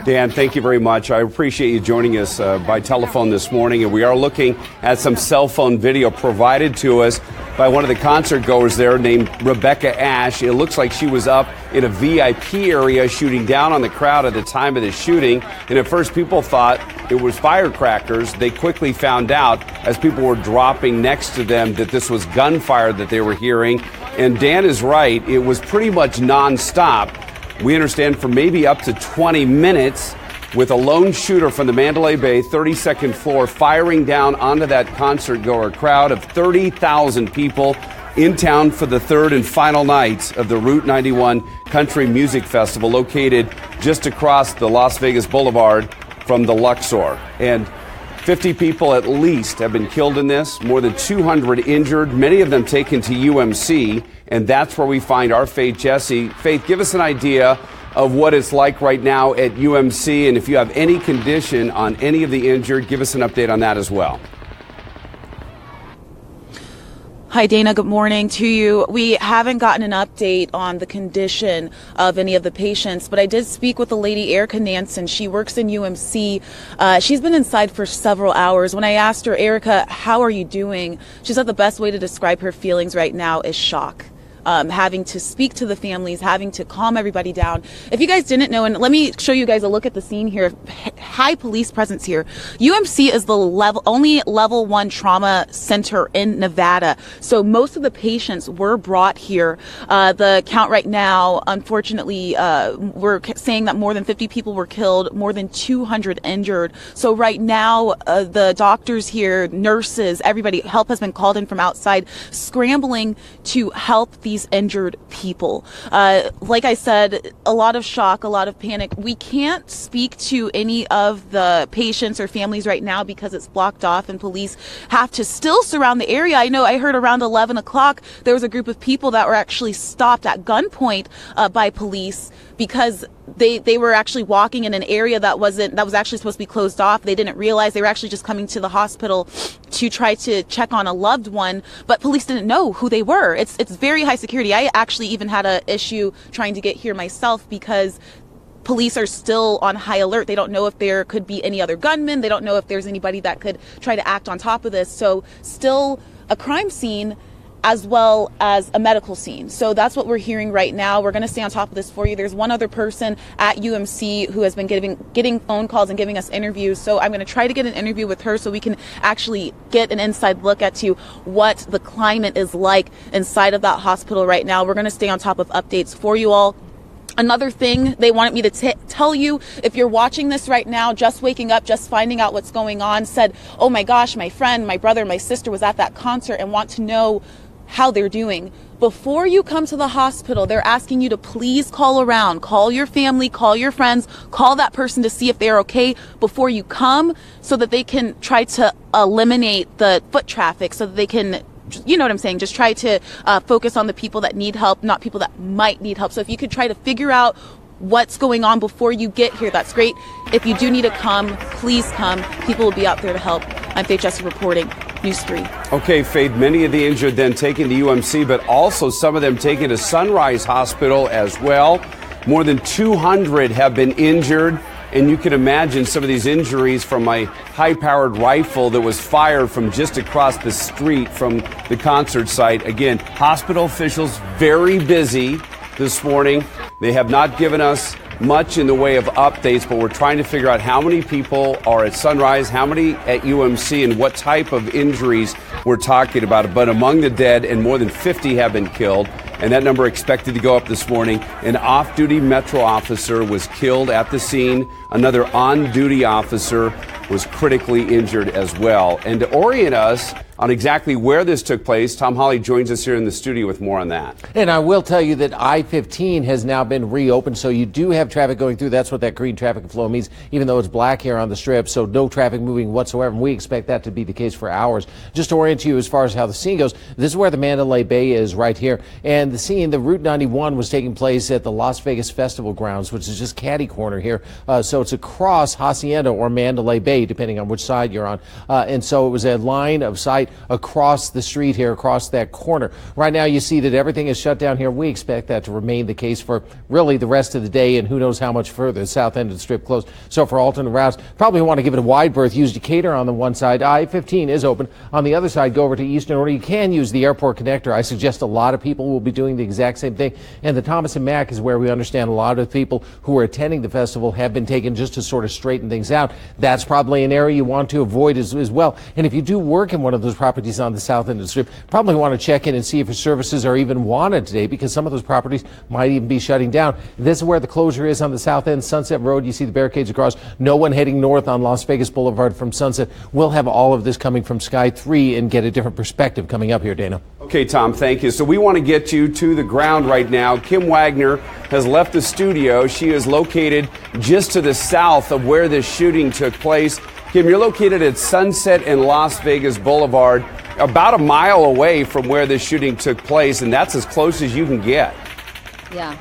Dan, thank you very much. I appreciate you joining us by telephone this morning, and we are looking at some cell phone video provided to us by one of the concert goers there named Rebecca Ash. It looks like she was up in a VIP area shooting down on the crowd at the time of the shooting, and at first people thought it was firecrackers. They quickly found out as people were dropping next to them that this was gunfire that they were hearing. And Dan is right, it was pretty much nonstop. We understand for maybe up to 20 minutes, with a lone shooter from the Mandalay Bay 32nd floor firing down onto that concert-goer crowd of 30,000 people in town for the third and final night of the Route 91 Country Music Festival, located just across the Las Vegas Boulevard from the Luxor. And 50 people at least have been killed in this, more than 200 injured, many of them taken to UMC, and that's where we find our Faith Jesse. Faith, give us an idea of what it's like right now at UMC, and if you have any condition on any of the injured, give us an update on that as well. Hi, Dana. Good morning to you. We haven't gotten an update on the condition of any of the patients, but I did speak with the lady, Erica Nansen. She works in UMC. She's been inside for several hours. When I asked her, Erica, how are you doing? She said the best way to describe her feelings right now is shock. Having to speak to the families, having to calm everybody down. If you guys didn't know, and let me show you guys a look at the scene here, high police presence here. UMC is the only level 1 trauma center in Nevada. So most of the patients were brought here. The count right now, unfortunately, we're saying that more than 50 people were killed, more than 200 injured. So right now, the doctors here, nurses, everybody, help has been called in from outside, scrambling to help these injured people. Like I said, a lot of shock, a lot of panic. We can't speak to any of the patients or families right now because it's blocked off and police have to still surround the area. I know I heard around 11 o'clock there was a group of people that were actually stopped at gunpoint by police because they were actually walking in an area that was actually supposed to be closed off. They didn't realize they were actually just coming to the hospital to try to check on a loved one, but police didn't know who they were. It's very high security. I actually even had an issue trying to get here myself because police are still on high alert. They don't know if there could be any other gunmen. They don't know if there's anybody that could try to act on top of this. So still a crime scene as well as a medical scene. So that's what we're hearing right now. We're going to stay on top of this for you. There's one other person at UMC who has been getting phone calls and giving us interviews. So I'm going to try to get an interview with her so we can actually get an inside look at to what the climate is like inside of that hospital right now. We're going to stay on top of updates for you all. Another thing they wanted me to tell you, if you're watching this right now, just waking up, just finding out what's going on, said, oh my gosh, my friend, my brother, my sister was at that concert and want to know how they're doing. Before you come to the hospital, they're asking you to please call around, call your family, call your friends, call that person to see if they're okay before you come, so that they can try to eliminate the foot traffic, so that they can, you know what I'm saying, just try to focus on the people that need help, not people that might need help. So if you could try to figure out what's going on before you get here, that's great. If you do need to come, please come. People will be out there to help. I'm Faith Jesse reporting, News 3. Okay, Faith, many of the injured then taken to UMC, but also some of them taken to Sunrise Hospital as well. More than 200 have been injured. And you can imagine some of these injuries from a high-powered rifle that was fired from just across the street from the concert site. Again, hospital officials very busy this morning. They have not given us much in the way of updates, but we're trying to figure out how many people are at Sunrise, how many at UMC, and what type of injuries we're talking about. But among the dead, and more than 50 have been killed, and that number expected to go up this morning. An off-duty Metro officer was killed at the scene. Another on-duty officer was critically injured as well. And to orient us on exactly where this took place, Tom Hawley joins us here in the studio with more on that. And I will tell you that I-15 has now been reopened, so you do have traffic going through. That's what that green traffic flow means, even though it's black here on the strip, so no traffic moving whatsoever. And we expect that to be the case for hours. Just to orient you as far as how the scene goes, this is where the Mandalay Bay is right here. And the scene, the Route 91 was taking place at the Las Vegas Festival Grounds, which is just catty corner here. So it's across Hacienda or Mandalay Bay, depending on which side you're on. And so it was a line of sight across the street here, across that corner. Right now you see that everything is shut down here. We expect that to remain the case for really the rest of the day, and who knows how much further. The south end of the strip closed. So for alternate routes, probably want to give it a wide berth. Use Decatur on the one side. I-15 is open. On the other side, go over to Eastern, or you can use the airport connector. I suggest a lot of people will be doing the exact same thing. And the Thomas and Mack is where we understand a lot of people who are attending the festival have been taken just to sort of straighten things out. That's probably an area you want to avoid as well. And if you do work in one of those properties on the south end of the strip, probably want to check in and see if your services are even wanted today, because some of those properties might even be shutting down. This is where the closure is on the south end, Sunset Road. You see the barricades across. No one heading north on Las Vegas Boulevard from Sunset. We'll have all of this coming from Sky 3 and get a different perspective coming up here, Dana. Okay, Tom, thank you. So we want to get you to the ground right now. Kim Wagner has left the studio. She is located just to the south of where this shooting took place. Kim, you're located at Sunset and Las Vegas Boulevard, about a mile away from where this shooting took place, and that's as close as you can get. Yeah.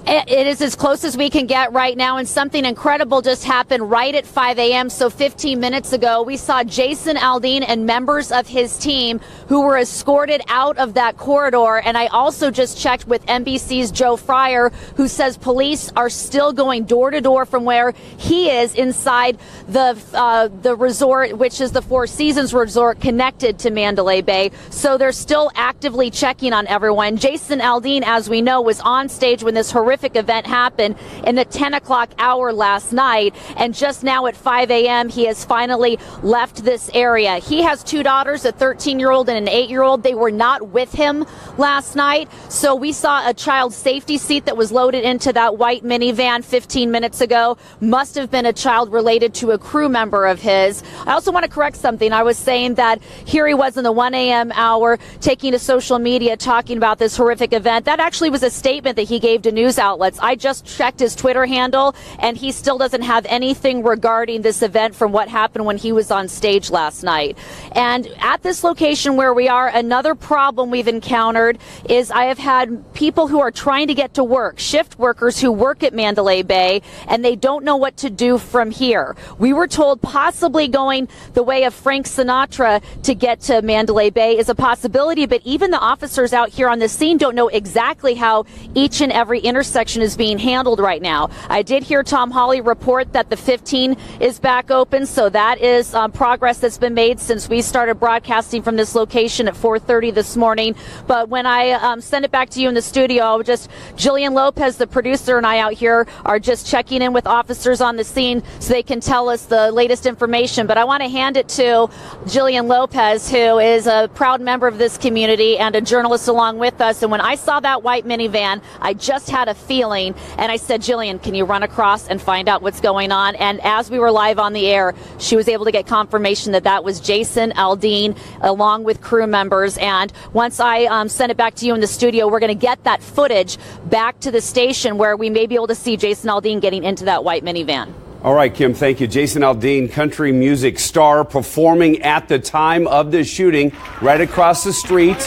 It is as close as we can get right now, and something incredible just happened right at 5 a.m. So 15 minutes ago, we saw Jason Aldean and members of his team who were escorted out of that corridor. And I also just checked with NBC's Joe Fryer, who says police are still going door to door from where he is inside the resort, which is the Four Seasons Resort connected to Mandalay Bay. So they're still actively checking on everyone. Jason Aldean, as we know, was on stage when this horrific event happened in the 10 o'clock hour last night, and just now at 5 a.m. he has finally left this area. He has two daughters, a 13-year-old and an 8-year-old. They were not with him last night, so we saw a child safety seat that was loaded into that white minivan 15 minutes ago. Must have been a child related to a crew member of his. I also want to correct something. I was saying that here he was in the 1 a.m. hour taking to social media talking about this horrific event. That actually was a statement that he gave to news outlets. I just checked his Twitter handle, and he still doesn't have anything regarding this event from what happened when he was on stage last night. And at this location where we are, another problem we've encountered is I have had people who are trying to get to work, shift workers who work at Mandalay Bay, and they don't know what to do from here. We were told possibly going the way of Frank Sinatra to get to Mandalay Bay is a possibility, but even the officers out here on the scene don't know exactly how each and every intersection intersection is being handled right now. I did hear Tom Hawley report that the 15 is back open, so that is progress that's been made since we started broadcasting from this location at 4:30 this morning. But when I send it back to you in the studio, Jillian Lopez, the producer, and I out here are just checking in with officers on the scene so they can tell us the latest information. But I want to hand it to Jillian Lopez, who is a proud member of this community and a journalist along with us. And when I saw that white minivan, I just had a feeling, and I said, Jillian, can you run across and find out what's going on? And as we were live on the air, she was able to get confirmation that that was Jason Aldean along with crew members. And once I send it back to you in the studio, we're going to get that footage back to the station where we may be able to see Jason Aldean getting into that white minivan. All right, Kim, thank you. Jason Aldean, country music star, performing at the time of the shooting right across the street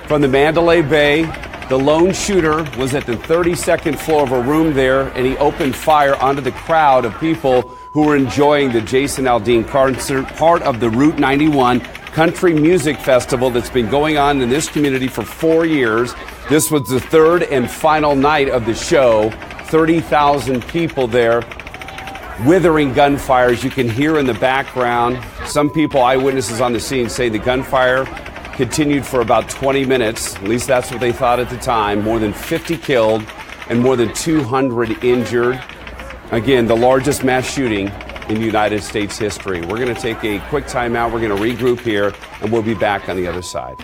from the Mandalay Bay. The lone shooter was at the 32nd floor of a room there, and he opened fire onto the crowd of people who were enjoying the Jason Aldean concert, part of the Route 91 Country Music Festival that's been going on in this community for 4 years. This was the third and final night of the show. 30,000 people there. Withering gunfires you can hear in the background. Some people, eyewitnesses on the scene, say the gunfire continued for about 20 minutes. At least that's what they thought at the time. More than 50 killed and more than 200 injured. Again, the largest mass shooting in United States history. We're going to take a quick time out. We're going to regroup here, and we'll be back on the other side.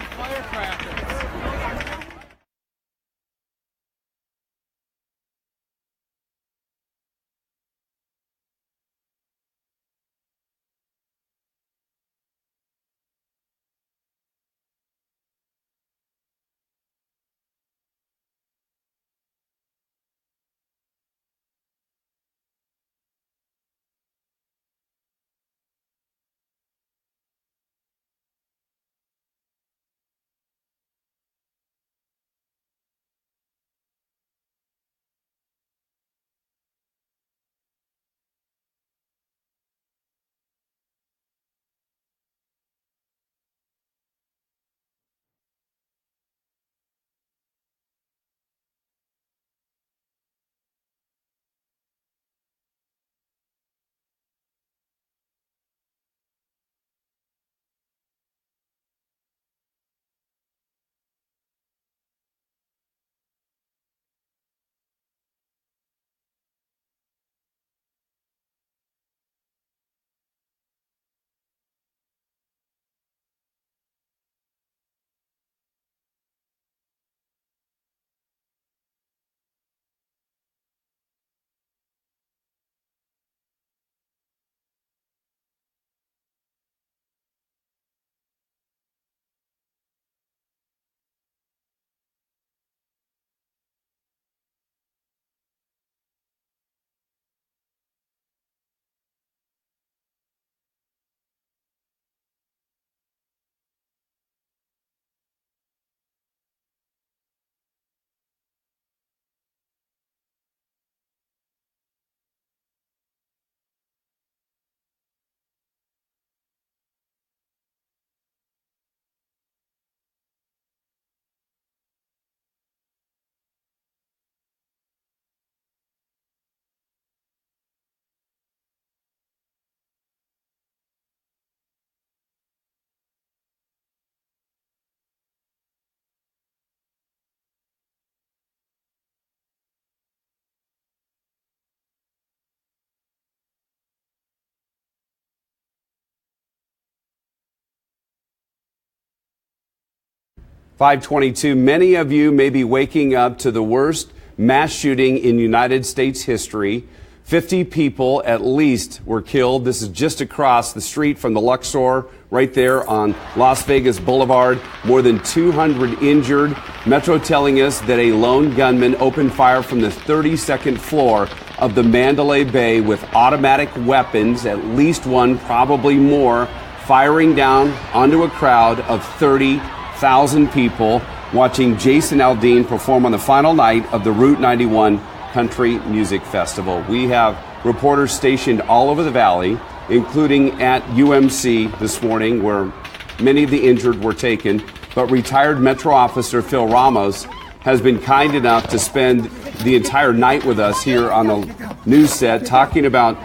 .522, many of you may be waking up to the worst mass shooting in United States history. 50 people at least were killed. This is just across the street from the Luxor, right there on Las Vegas Boulevard. More than 200 injured. Metro telling us that a lone gunman opened fire from the 32nd floor of the Mandalay Bay with automatic weapons, at least one, probably more, firing down onto a crowd of 30,000 people watching Jason Aldean perform on the final night of the Route 91 Country Music Festival. We have reporters stationed all over the valley, including at UMC this morning, where many of the injured were taken. But retired Metro officer Phil Ramos has been kind enough to spend the entire night with us here on the news set, talking about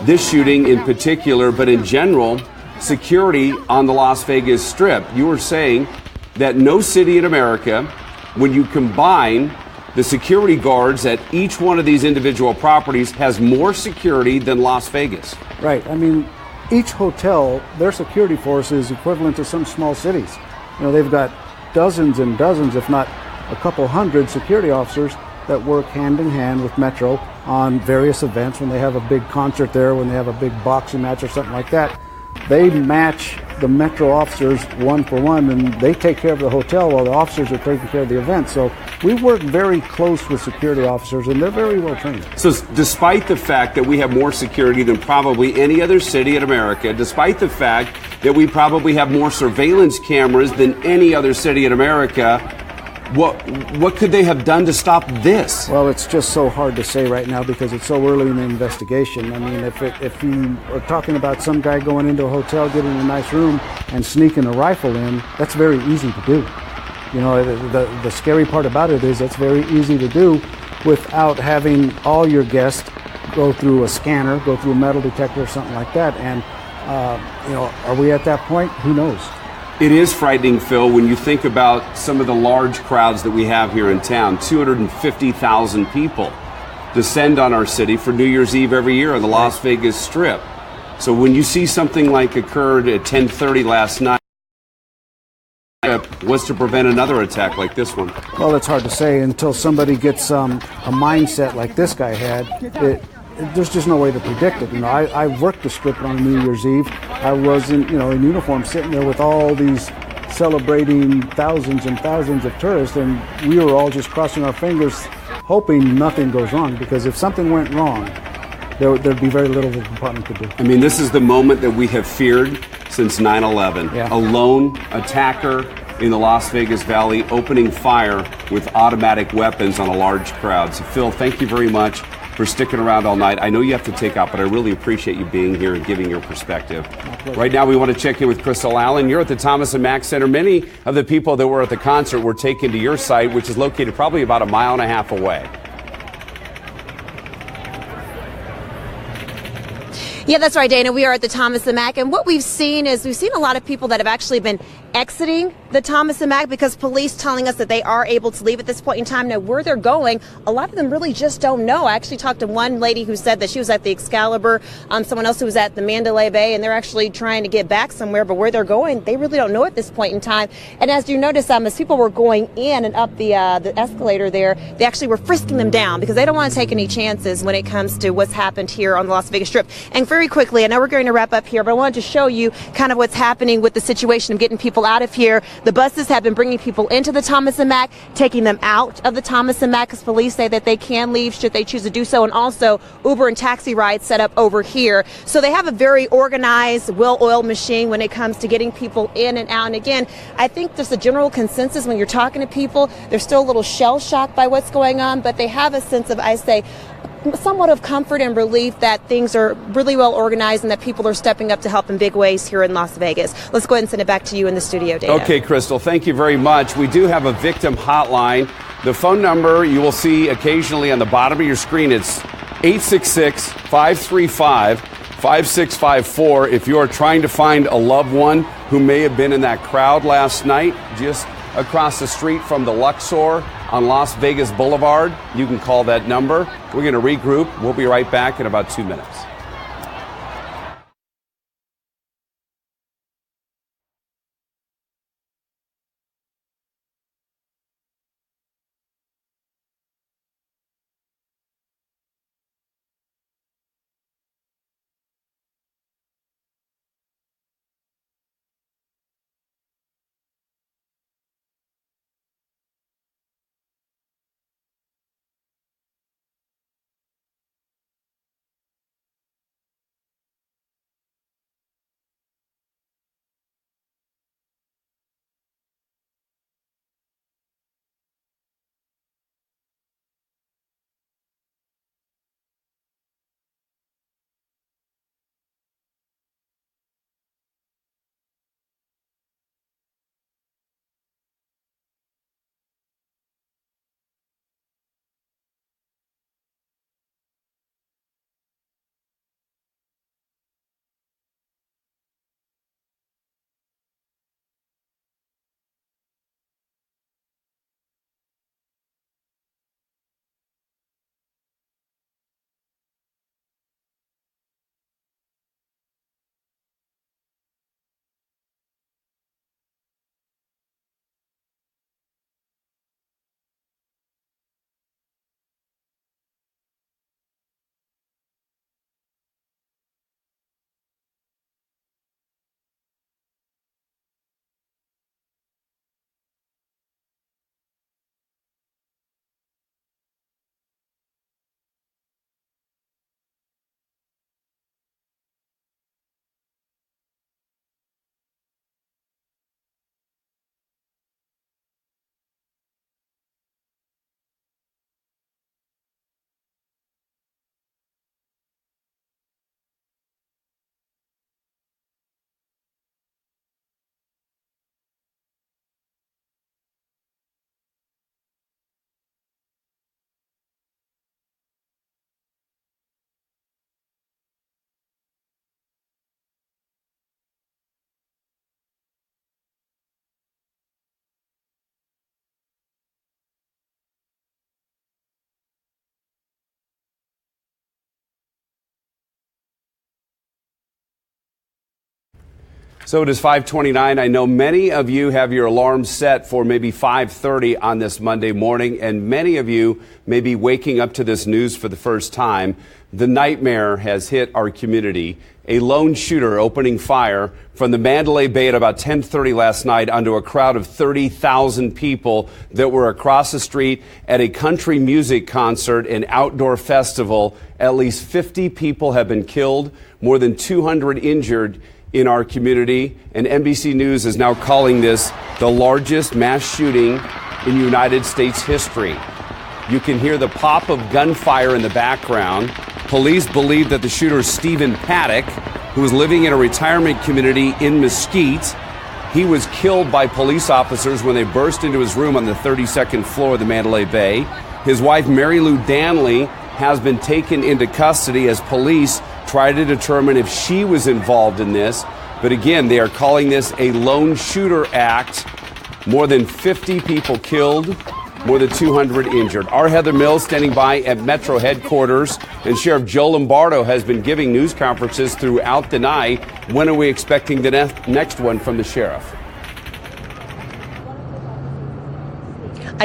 this shooting in particular, but in general, security on the Las Vegas Strip. You were saying that no city in America, when you combine the security guards at each one of these individual properties, has more security than Las Vegas. Right. I mean, each hotel, their security force is equivalent to some small cities. You know, they've got dozens and dozens, if not a couple hundred security officers that work hand in hand with Metro on various events. When they have a big concert there, when they have a big boxing match or something like that, they match the Metro officers one for one, and they take care of the hotel while the officers are taking care of the event. So we work very close with security officers, and they're very well trained. So despite the fact that we have more security than probably any other city in America, despite the fact that we probably have more surveillance cameras than any other city in America, what could they have done to stop this? Well, it's just so hard to say right now because it's so early in the investigation. I mean, if you are talking about some guy going into a hotel, getting a nice room, and sneaking a rifle in, that's very easy to do. You know, the scary part about it is it's very easy to do without having all your guests go through a scanner, go through a metal detector or something like that. And, you know, are we at that point? Who knows? It is frightening, Phil, when you think about some of the large crowds that we have here in town. 250,000 people descend on our city for New Year's Eve every year on the Las Vegas Strip. So when you see something like occurred at 10:30 last night, what's to prevent another attack like this one? Well, it's hard to say until somebody gets a mindset like this guy had. There's just no way to predict it. You know, I worked the Strip on New Year's Eve. I was in uniform, sitting there with all these celebrating thousands and thousands of tourists, and we were all just crossing our fingers, hoping nothing goes wrong. Because if something went wrong, there'd be very little the department could do. I mean, this is the moment that we have feared since 9/11. Yeah. A lone attacker in the Las Vegas Valley opening fire with automatic weapons on a large crowd. So, Phil, thank you very much for sticking around all night. I know you have to take out, but I really appreciate you being here and giving your perspective. Right now, we want to check in with Crystal Allen. You're at the Thomas and Mack Center. Many of the people that were at the concert were taken to your site, which is located probably about a mile and a half away. Yeah, that's right, Dana. We are at the Thomas and Mack, and what we've seen is a lot of people that have actually been exiting the Thomas and Mack because police telling us that they are able to leave at this point in time. Now, where they're going, a lot of them really just don't know. I actually talked to one lady who said that she was at the Excalibur, someone else who was at the Mandalay Bay, and they're actually trying to get back somewhere, but where they're going, they really don't know at this point in time. And as you notice, as people were going in and up the escalator there, they actually were frisking them down because they don't want to take any chances when it comes to what's happened here on the Las Vegas Strip. And very quickly, I know we're going to wrap up here, but I wanted to show you kind of what's happening with the situation of getting people out of here. The buses have been bringing people into the Thomas and Mack, taking them out of the Thomas and Mack because police say that they can leave should they choose to do so, and also Uber and taxi rides set up over here. So they have a very organized, well-oiled machine when it comes to getting people in and out. And again, I think there's a general consensus when you're talking to people, they're still a little shell-shocked by what's going on, but they have a sense of, I say, somewhat of comfort and relief that things are really well organized and that people are stepping up to help in big ways here in Las Vegas. Let's go ahead and send it back to you in the studio, Dana. Okay, Crystal, thank you very much. We do have a victim hotline. The phone number you will see occasionally on the bottom of your screen, it's 866-535-5654. If you are trying to find a loved one who may have been in that crowd last night, just across the street from the Luxor on Las Vegas Boulevard, you can call that number. We're going to regroup. We'll be right back in about 2 minutes. So it is 5:29. I know many of you have your alarms set for maybe 5:30 on this Monday morning, and many of you may be waking up to this news for the first time. The nightmare has hit our community. A lone shooter opening fire from the Mandalay Bay at about 10:30 last night onto a crowd of 30,000 people that were across the street at a country music concert and outdoor festival. At least 50 people have been killed, more than 200 injured in our community, and NBC News is now calling this the largest mass shooting in United States history. You can hear the pop of gunfire in the background. Police believe that the shooter is Stephen Paddock, who was living in a retirement community in Mesquite. He was killed by police officers when they burst into his room on the 32nd floor of the Mandalay Bay. His wife, Mary Lou Danley, has been taken into custody as police try to determine if she was involved in this. But again, they are calling this a lone shooter act. More than 50 people killed, more than 200 injured. Our Heather Mills standing by at Metro headquarters, and Sheriff Joe Lombardo has been giving news conferences throughout the night. When are we expecting the next one from the sheriff?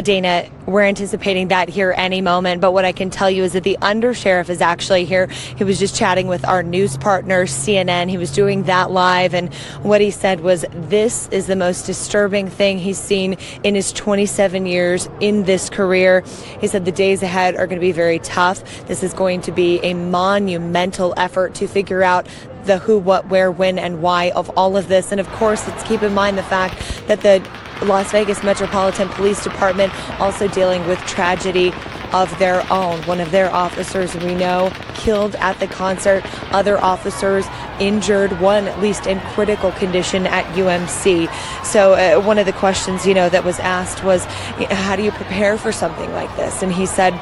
Dana, we're anticipating that here any moment, but what I can tell you is that the undersheriff is actually here. He was just chatting with our news partner, CNN. He was doing that live, and what he said was this is the most disturbing thing he's seen in his 27 years in this career. He said the days ahead are going to be very tough. This is going to be a monumental effort to figure out the who, what, where, when, and why of all of this. And of course, let's keep in mind the fact that the Las Vegas Metropolitan Police Department also dealing with tragedy of their own. One of their officers, we know, killed at the concert. Other officers injured, one at least in critical condition at UMC. So one of the questions, that was asked was, how do you prepare for something like this? And he said,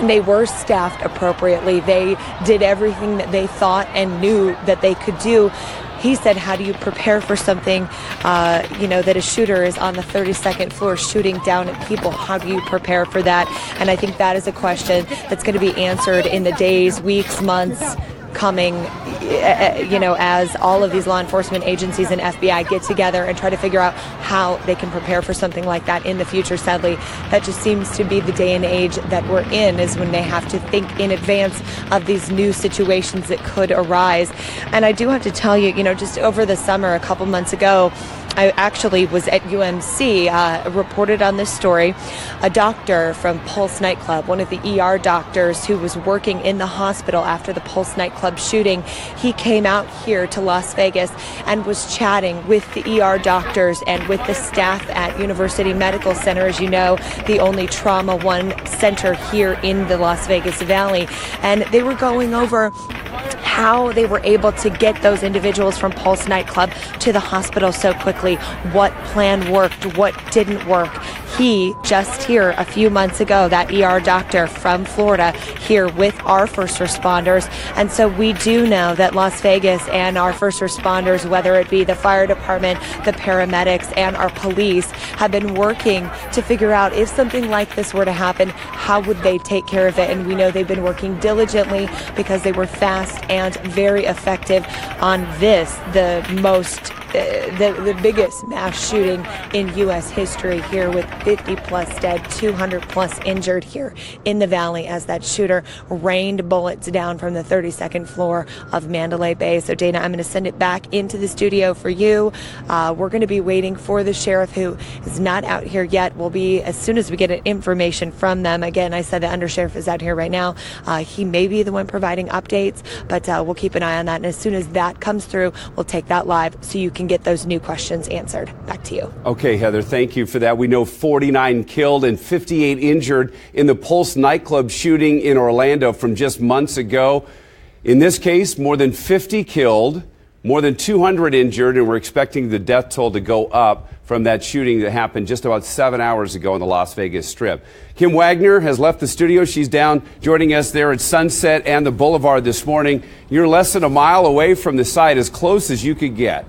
they were staffed appropriately. They did everything that they thought and knew that they could do. He said, how do you prepare for something, that a shooter is on the 32nd floor shooting down at people? How do you prepare for that? And I think that is a question that's going to be answered in the days, weeks, months coming, as all of these law enforcement agencies and FBI get together and try to figure out how they can prepare for something like that in the future. Sadly, that just seems to be the day and age that we're in, is when they have to think in advance of these new situations that could arise. And I do have to tell you, just over the summer, a couple months ago, I actually was at UMC, reported on this story. A doctor from Pulse NIghtclub, one of the ER doctors who was working in the hospital after the Pulse NIghtclub shooting, he came out here to Las Vegas and was chatting with the ER doctors and with the staff at University Medical Center, as you know, the only Trauma One center here in the Las Vegas Valley. And they were going over how they were able to get those individuals from Pulse NIghtclub to the hospital so quickly, what plan worked, what didn't work. He just here a few months ago, that ER doctor from Florida, here with our first responders. And so we do know that Las Vegas and our first responders, whether it be the fire department, the paramedics, and our police, have been working to figure out if something like this were to happen, how would they take care of it? And we know they've been working diligently because they were fast and very effective on this, the biggest mass shooting in U.S. history, here with 50 plus dead, 200 plus injured here in the valley as that shooter rained bullets down from the 32nd floor of Mandalay Bay. So Dana, I'm going to send it back into the studio for you. We're going to be waiting for the sheriff, who is not out here yet. We'll be, as soon as we get information from them. Again, I said the undersheriff is out here right now. He may be the one providing updates, but we'll keep an eye on that. And as soon as that comes through, we'll take that live so you can get those new questions answered. Back to you. Okay, Heather, thank you for that. We know 49 killed and 58 injured in the Pulse nightclub shooting in Orlando from just months ago. In this case, more than 50 killed, more than 200 injured, and we're expecting the death toll to go up from that shooting that happened just about 7 hours ago on the Las Vegas Strip. Kim Wagner has left the studio. She's down joining us there at Sunset and the Boulevard this morning. You're less than a mile away from the site, as close as you could get.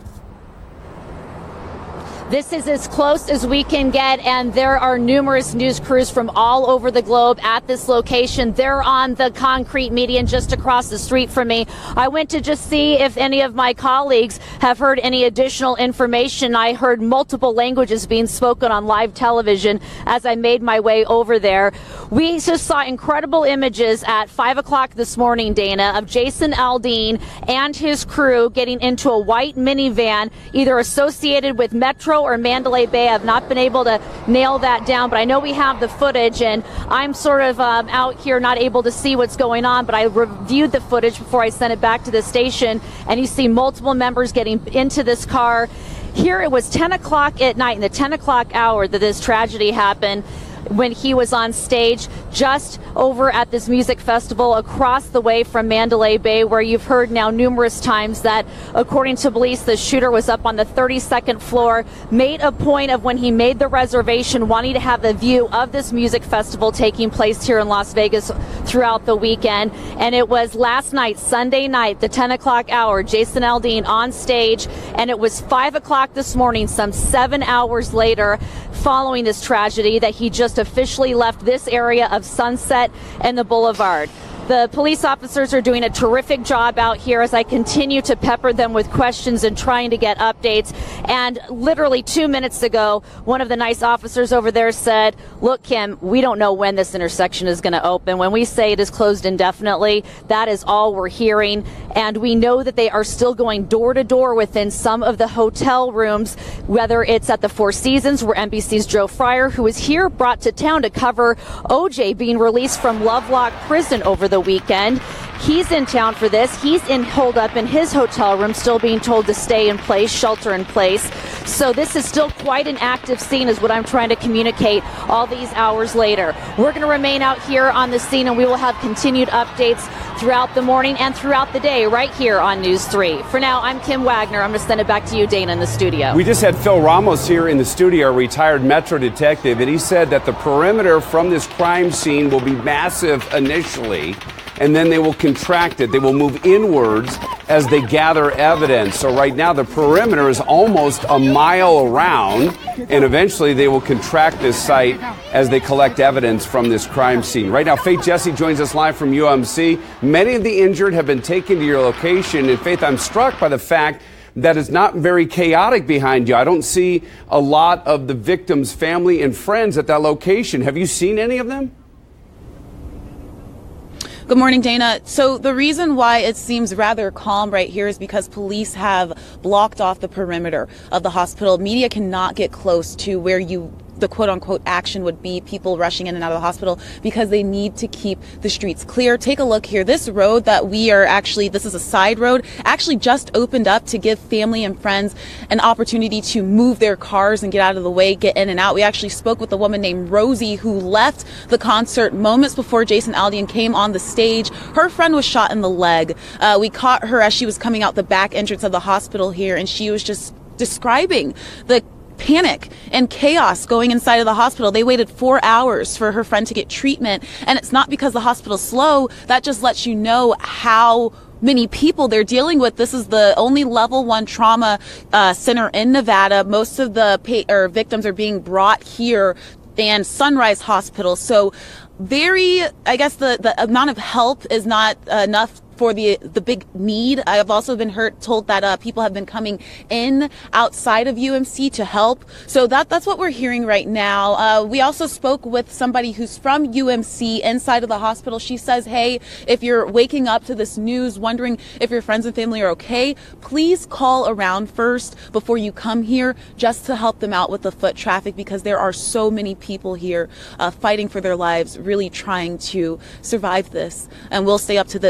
This is as close as we can get, and there are numerous news crews from all over the globe at this location. They're on the concrete median just across the street from me. I went to just see if any of my colleagues have heard any additional information. I heard multiple languages being spoken on live television as I made my way over there. We just saw incredible images at 5 o'clock this morning, Dana, of Jason Aldean and his crew getting into a white minivan, either associated with Metro or Mandalay Bay. I've not been able to nail that down, but I know we have the footage, and I'm sort of out here not able to see what's going on, but I reviewed the footage before I sent it back to the station, and you see multiple members getting into this car. Here it was 10 o'clock at night, in the 10 o'clock hour, that this tragedy happened, when he was on stage just over at this music festival across the way from Mandalay Bay, where you've heard now numerous times that, according to police, the shooter was up on the 32nd floor, made a point of, when he made the reservation, wanting to have a view of this music festival taking place here in Las Vegas throughout the weekend. And it was last night, Sunday night, the 10 o'clock hour, Jason Aldean on stage, and it was 5 o'clock this morning, some 7 hours later, following this tragedy, that he just officially left this area of Sunset and the Boulevard. The police officers are doing a terrific job out here as I continue to pepper them with questions and trying to get updates. And literally 2 minutes ago, one of the nice officers over there said, "Look, Kim, we don't know when this intersection is going to open. When we say it is closed indefinitely, that is all we're hearing. And we know that they are still going door to door within some of the hotel rooms, whether it's at the Four Seasons, where NBC's Joe Fryer, who was here, brought to town to cover OJ being released from Lovelock Prison over the weekend. He's in town for this. He's holed up in his hotel room, still being told to stay in place, shelter in place. So this is still quite an active scene, is what I'm trying to communicate all these hours later. We're going to remain out here on the scene, and we will have continued updates throughout the morning and throughout the day right here on News 3. For now, I'm Kim Wagner. I'm going to send it back to you, Dana, in the studio. We just had Phil Ramos here in the studio, a retired Metro detective, and he said that the perimeter from this crime scene will be massive initially, and then they will contract it. They will move inwards as they gather evidence. So right now the perimeter is almost a mile around, and eventually they will contract this site as they collect evidence from this crime scene. Right now, Faith Jesse joins us live from UMC. Many of the injured have been taken to your location. And Faith, I'm struck by the fact that it's not very chaotic behind you. I don't see a lot of the victims' family and friends at that location. Have you seen any of them? Good morning, Dana. So the reason why it seems rather calm right here is because police have blocked off the perimeter of the hospital. Media cannot get close to where the quote-unquote action would be, people rushing in and out of the hospital, because they need to keep the streets clear. Take a look here. This road that we are this is a side road, actually just opened up to give family and friends an opportunity to move their cars and get out of the way, get in and out. We actually spoke with a woman named Rosie, who left the concert moments before Jason Aldean came on the stage. Her friend was shot in the leg. We caught her as she was coming out the back entrance of the hospital here, and she was just describing the panic and chaos going inside of the hospital. They waited 4 hours for her friend to get treatment, and it's not because the hospital's slow. That just lets you know how many people they're dealing with. This is the only level 1 trauma center in Nevada. Most of the victims are being brought here and Sunrise Hospital. So I guess the amount of help is not enough for the big need. I've also been told that people have been coming in outside of UMC to help. So that's what we're hearing right now. We also spoke with somebody who's from UMC inside of the hospital. She says, hey, if you're waking up to this news, wondering if your friends and family are okay, please call around first before you come here, just to help them out with the foot traffic, because there are so many people here fighting for their lives, really trying to survive this. And we'll stay up to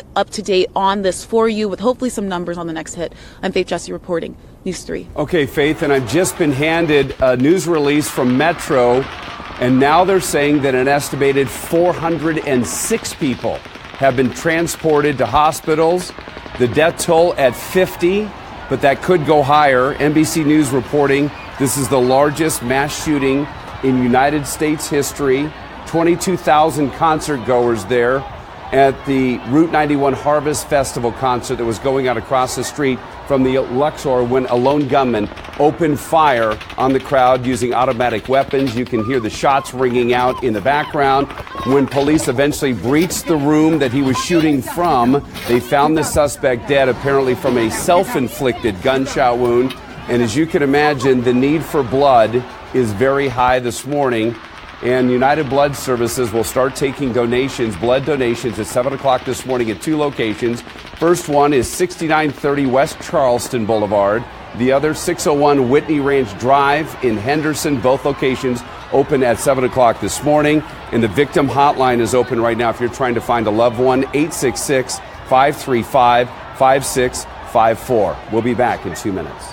date on this for you, with hopefully some numbers on the next hit. I'm Faith Jesse reporting, News 3. Okay, Faith, and I've just been handed a news release from Metro, and now they're saying that an estimated 406 people have been transported to hospitals. The death toll at 50, but that could go higher. NBC News reporting this is the largest mass shooting in United States history. 22,000 concert goers there. at the Route 91 Harvest Festival concert that was going on across the street from the Luxor when a lone gunman opened fire on the crowd using automatic weapons. You can hear the shots ringing out in the background. When police eventually breached the room that he was shooting from, they found the suspect dead, apparently from a self-inflicted gunshot wound. And as you can imagine, the need for blood is very high this morning. And United Blood Services will start taking donations, blood donations, at 7 o'clock this morning at 2 locations. First one is 6930 West Charleston Boulevard. The other, 601 Whitney Ranch Drive in Henderson. Both locations open at 7 o'clock this morning. And the victim hotline is open right now if you're trying to find a loved one, 866-535-5654. We'll be back in 2 minutes.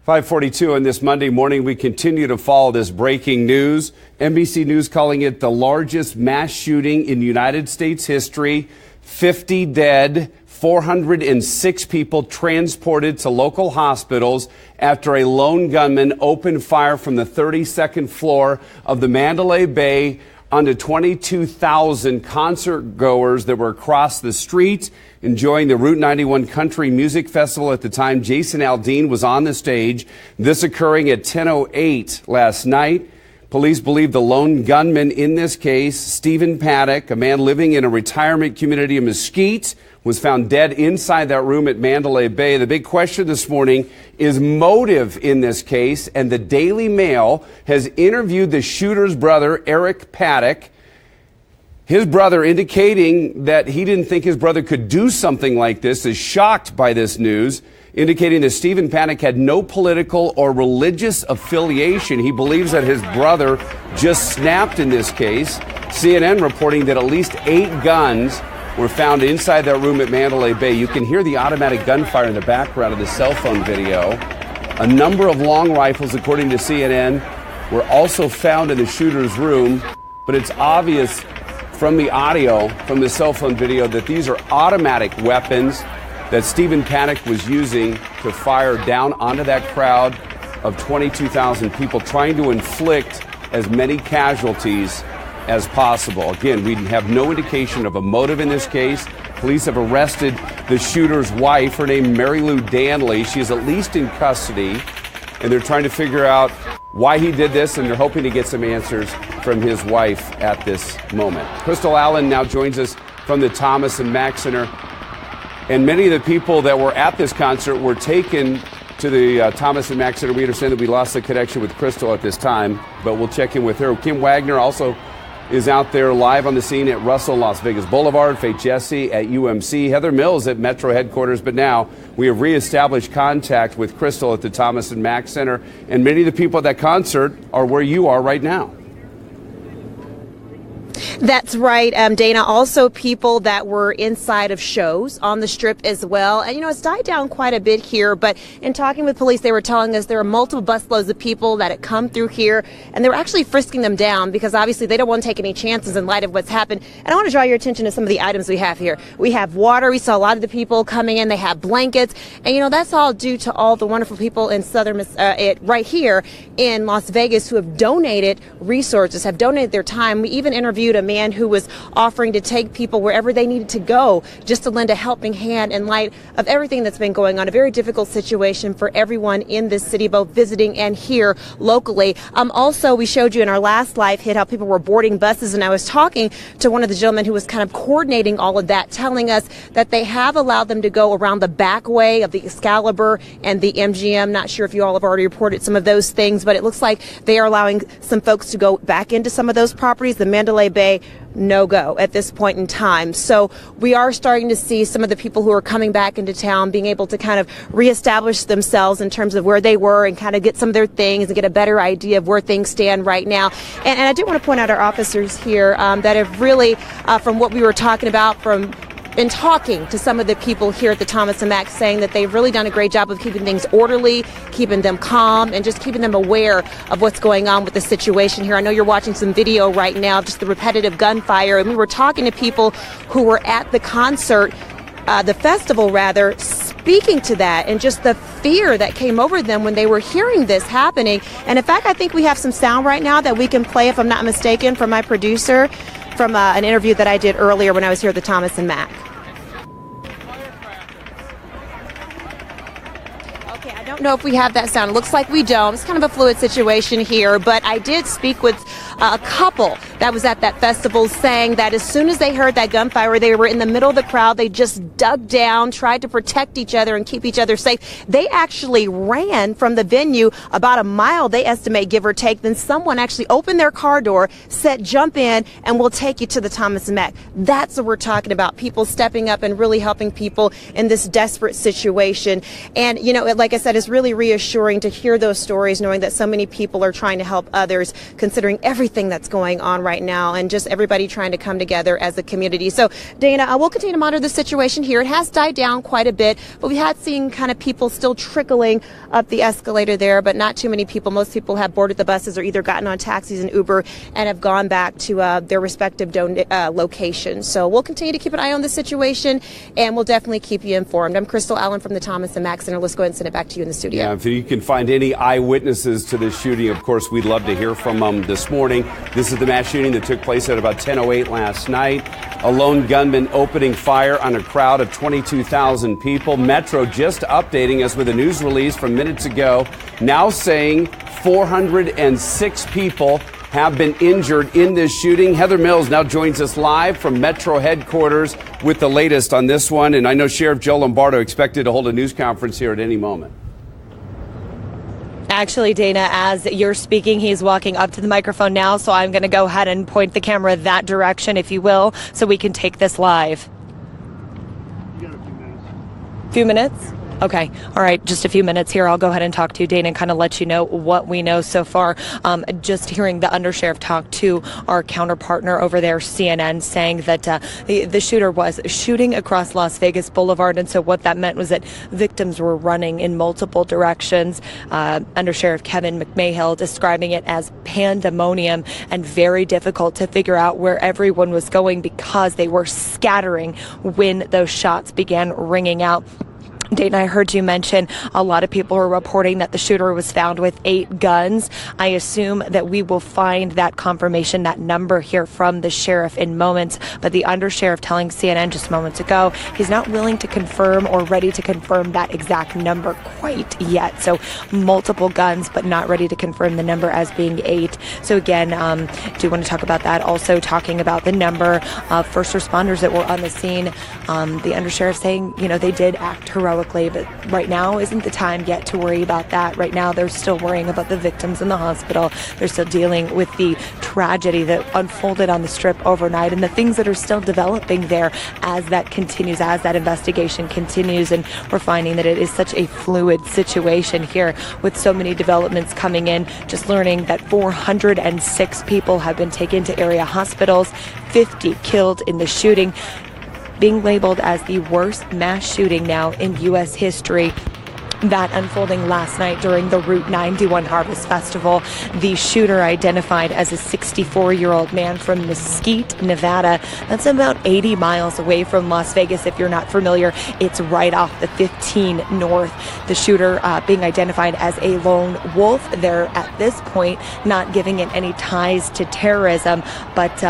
.542 on this Monday morning, we continue to follow this breaking news. NBC News calling it the largest mass shooting in United States history. 50 dead, 406 people transported to local hospitals after a lone gunman opened fire from the 32nd floor of the Mandalay Bay onto 22,000 concert goers that were across the street enjoying the Route 91 Country Music Festival. At the time, Jason Aldean was on the stage. This occurring at 10:08 last night. Police believe the lone gunman in this case, Stephen Paddock, a man living in a retirement community in Mesquite, was found dead inside that room at Mandalay Bay. The big question this morning is motive in this case, and the Daily Mail has interviewed the shooter's brother, Eric Paddock. His brother indicating that he didn't think his brother could do something like this, is shocked by this news, indicating that Stephen Paddock had no political or religious affiliation. He believes that his brother just snapped in this case. CNN reporting that at least 8 guns were found inside that room at Mandalay Bay. You can hear the automatic gunfire in the background of the cell phone video. A number of long rifles, according to CNN, were also found in the shooter's room, but it's obvious from the audio, from the cell phone video, that these are automatic weapons that Stephen Paddock was using to fire down onto that crowd of 22,000 people, trying to inflict as many casualties as possible. Again, we have no indication of a motive in this case. Police have arrested the shooter's wife, her name Mary Lou Danley. She is at least in custody, and they're trying to figure out why he did this, and they're hoping to get some answers from his wife at this moment. Crystal Allen now joins us from the Thomas and Mack Center. And many of the people that were at this concert were taken to the Thomas and Mack Center. We understand that we lost the connection with Crystal at this time, but we'll check in with her. Kim Wagner also is out there live on the scene at Russell, Las Vegas Boulevard, Faith Jesse at UMC, Heather Mills at Metro headquarters. But now we have reestablished contact with Crystal at the Thomas and Mack Center. And many of the people at that concert are where you are right now. That's right, Dana. Also, people that were inside of shows on the Strip as well. And, it's died down quite a bit here. But in talking with police, they were telling us there are multiple busloads of people that had come through here. And they were actually frisking them down because obviously they don't want to take any chances in light of what's happened. And I want to draw your attention to some of the items we have here. We have water. We saw a lot of the people coming in. They have blankets. And, that's all due to all the wonderful people in right here in Las Vegas who have donated resources, have donated their time. We even interviewed a man who was offering to take people wherever they needed to go just to lend a helping hand in light of everything that's been going on. A very difficult situation for everyone in this city, both visiting and here locally. Also, we showed you in our last live hit how people were boarding buses, and I was talking to one of the gentlemen who was kind of coordinating all of that, telling us that they have allowed them to go around the back way of the Excalibur and the MGM. Not sure if you all have already reported some of those things, but it looks like they are allowing some folks to go back into some of those properties. The Mandalay Bay, no go at this point in time. So we are starting to see some of the people who are coming back into town being able to kind of reestablish themselves in terms of where they were and kind of get some of their things and get a better idea of where things stand right now. And I do want to point out our officers here that have really, from what we were talking about, in talking to some of the people here at the Thomas and Mack, saying that they've really done a great job of keeping things orderly, keeping them calm, and just keeping them aware of what's going on with the situation here. I know you're watching some video right now, just the repetitive gunfire, and we were talking to people who were at the concert, the festival rather, speaking to that and just the fear that came over them when they were hearing this happening. And in fact, I think we have some sound right now that we can play, if I'm not mistaken, from my producer, from an interview that I did earlier when I was here at the Thomas and Mack. Okay, I don't know if we have that sound. It looks like we don't. It's kind of a fluid situation here, but I did speak with a couple that was at that festival saying that as soon as they heard that gunfire, they were in the middle of the crowd. They just dug down, tried to protect each other and keep each other safe. They actually ran from the venue about a mile, they estimate, give or take. Then someone actually opened their car door, said, jump in, and we'll take you to the Thomas and Mack. That's what we're talking about, people stepping up and really helping people in this desperate situation. And, like I said, it's really reassuring to hear those stories, knowing that so many people are trying to help others, considering everything that's going on right now, and just everybody trying to come together as a community. So, Dana, I will continue to monitor the situation here. It has died down quite a bit, but we had seen kind of people still trickling up the escalator there, but not too many people. Most people have boarded the buses or either gotten on taxis and Uber and have gone back to their respective locations. So we'll continue to keep an eye on the situation, and we'll definitely keep you informed. I'm Crystal Allen from the Thomas and Mack Center. Let's go ahead and send it back to you in the studio. Yeah, if you can find any eyewitnesses to this shooting, of course, we'd love to hear from them this morning. This is the mass shooting that took place at about 10:08 last night. A lone gunman opening fire on a crowd of 22,000 people. Metro just updating us with a news release from minutes ago, now saying 406 people have been injured in this shooting. Heather Mills now joins us live from Metro headquarters with the latest on this one. And I know Sheriff Joe Lombardo expected to hold a news conference here at any moment. Actually, Dana, as you're speaking, he's walking up to the microphone now, so I'm going to go ahead and point the camera that direction, if you will, so we can take this live. You got a few minutes. Few minutes? Okay. All right. Just a few minutes here. I'll go ahead and talk to you, Dana, and kind of let you know what we know so far. Just hearing the undersheriff talk to our counterpartner over there, CNN, saying that the shooter was shooting across Las Vegas Boulevard. And so what that meant was that victims were running in multiple directions. Undersheriff Kevin McMahill describing it as pandemonium and very difficult to figure out where everyone was going because they were scattering when those shots began ringing out. Dana, I heard you mention a lot of people are reporting that the shooter was found with 8 guns. I assume that we will find that confirmation, that number here from the sheriff in moments. But the undersheriff telling CNN just moments ago he's not willing to confirm or ready to confirm that exact number quite yet. So multiple guns, but not ready to confirm the number as being 8. So again, do want to talk about that. Also talking about the number of first responders that were on the scene. The undersheriff saying, they did act heroically. But right now isn't the time yet to worry about that. Right now, they're still worrying about the victims in the hospital. They're still dealing with the tragedy that unfolded on the Strip overnight and the things that are still developing there as that continues, as that investigation continues. And we're finding that it is such a fluid situation here with so many developments coming in. Just learning that 406 people have been taken to area hospitals, 50 killed in the shooting, being labeled as the worst mass shooting now in U.S. history. That unfolding last night during the Route 91 Harvest Festival. The shooter identified as a 64-year-old man from Mesquite, Nevada. That's about 80 miles away from Las Vegas. If you're not familiar, it's right off the 15 north. The shooter being identified as a lone wolf. They're at this point not giving it any ties to terrorism, but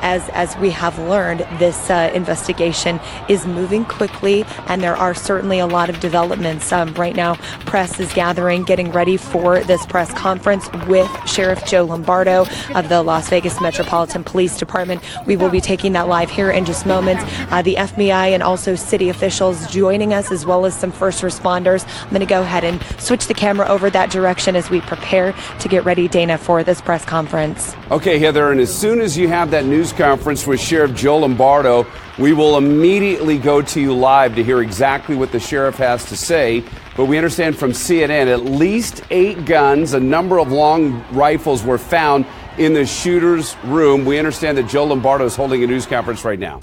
as we have learned, this investigation is moving quickly, and there are certainly a lot of developments. Right now, press is gathering, getting ready for this press conference with Sheriff Joe Lombardo of the Las Vegas Metropolitan Police Department. We will be taking that live here in just moments. The FBI and also city officials joining us, as well as some first responders. I'm going to go ahead and switch the camera over that direction as we prepare to get ready, Dana, for this press conference. Okay, Heather, and as soon as you have that news conference with Sheriff Joe Lombardo, we will immediately go to you live to hear exactly what the sheriff has to say. But we understand from CNN at least 8 guns, a number of long rifles were found in the shooter's room. We understand that Joe Lombardo is holding a news conference right now.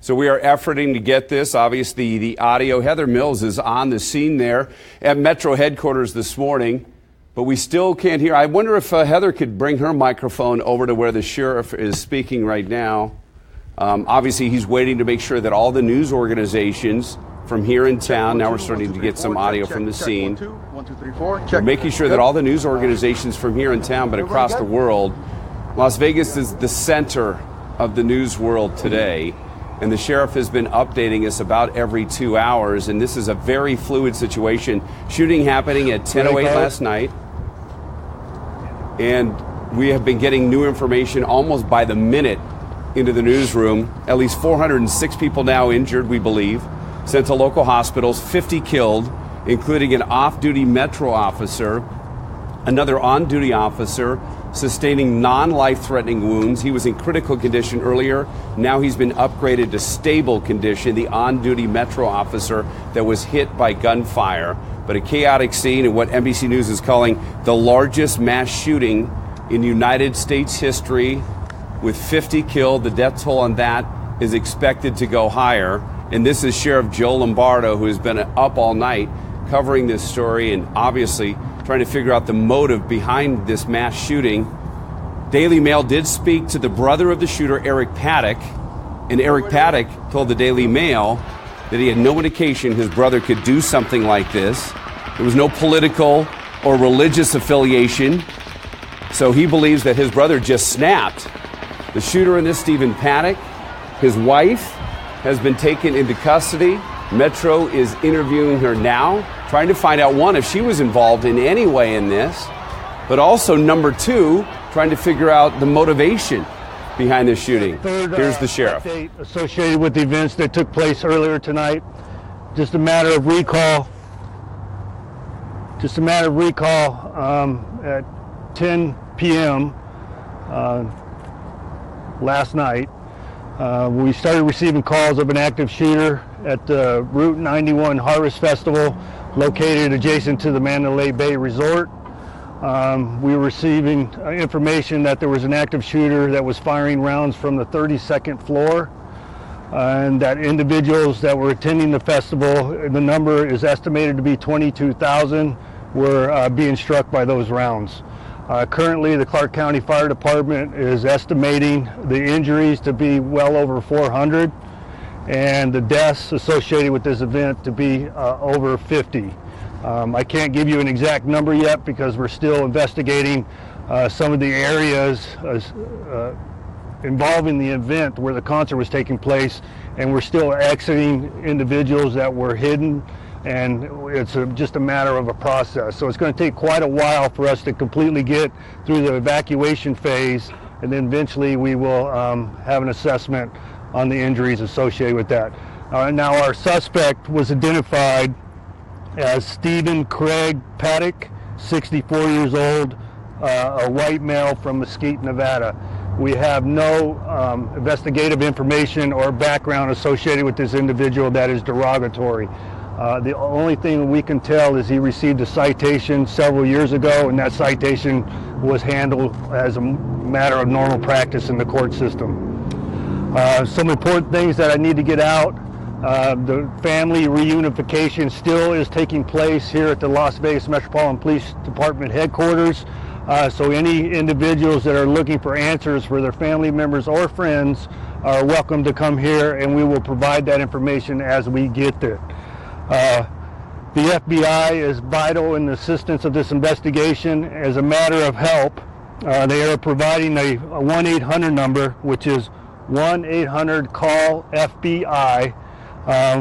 So we are efforting to get this. Obviously, the audio. Heather Mills is on the scene there at Metro headquarters this morning, but we still can't hear. I wonder if Heather could bring her microphone over to where the sheriff is speaking right now. Obviously, he's waiting to make sure that all the news organizations from here in town, now we're starting to get some audio from the scene. 1, 2, 3, 4. We're making sure that all the news organizations from here in town, but across the world, Las Vegas is the center of the news world today. And the sheriff has been updating us about every 2 hours, and this is a very fluid situation. Shooting happening at 10:08 last night, and we have been getting new information almost by the minute into the newsroom. At least 406 people now injured, we believe, sent to local hospitals, 50 killed, including an off-duty Metro officer, another on-duty officer, sustaining non-life-threatening wounds. He was in critical condition earlier. Now he's been upgraded to stable condition, the on-duty Metro officer that was hit by gunfire. But a chaotic scene in what NBC News is calling the largest mass shooting in United States history, with 50 killed. The death toll on that is expected to go higher. And this is Sheriff Joe Lombardo, who has been up all night covering this story and obviously trying to figure out the motive behind this mass shooting. Daily Mail did speak to the brother of the shooter, Eric Paddock, and Eric Paddock told the Daily Mail that he had no indication his brother could do something like this. There was no political or religious affiliation, so he believes that his brother just snapped. The shooter in this, Stephen Paddock, his wife has been taken into custody. Metro is interviewing her now, trying to find out, one, if she was involved in any way in this, but also, number two, trying to figure out the motivation behind this shooting. Here's the sheriff. Associated with the events that took place earlier tonight, just a matter of recall. At 10 p.m. Last night, we started receiving calls of an active shooter at the Route 91 Harvest Festival, located adjacent to the Mandalay Bay Resort. We were receiving information that there was an active shooter that was firing rounds from the 32nd floor. and that individuals that were attending the festival, the number is estimated to be 22,000, were being struck by those rounds. Currently, the Clark County Fire Department is estimating the injuries to be well over 400 and the deaths associated with this event to be over 50. I can't give you an exact number yet because we're still investigating some of the areas involving the event where the concert was taking place, and we're still exiting individuals that were hidden, and it's just a matter of a process. So it's going to take quite a while for us to completely get through the evacuation phase, and then eventually we will have an assessment on the injuries associated with that. Now our suspect was identified as Stephen Craig Paddock, 64 years old, a white male from Mesquite, Nevada. We have no investigative information or background associated with this individual that is derogatory. The only thing we can tell is he received a citation several years ago, and that citation was handled as a matter of normal practice in the court system. Some important things that I need to get out. The family reunification still is taking place here at the Las Vegas Metropolitan Police Department headquarters. So any individuals that are looking for answers for their family members or friends are welcome to come here, and we will provide that information as we get there. The FBI is vital in the assistance of this investigation. As a matter of help, they are providing a 1-800 number, which is 1-800-CALL-FBI.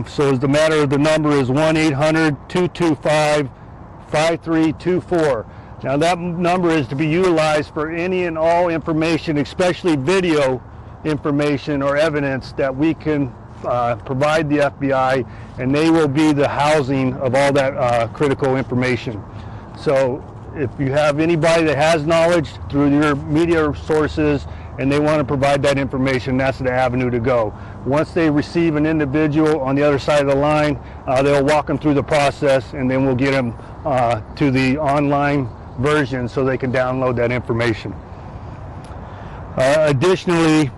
So as the matter of the number is 1-800-225-5324. Now that number is to be utilized for any and all information, especially video information or evidence that we can provide the FBI, and they will be the housing of all that critical information. So if you have anybody that has knowledge through your media sources and they want to provide that information, that's the avenue to go. Once they receive an individual on the other side of the line, they'll walk them through the process, and then we'll get them to the online version so they can download that information. Additionally,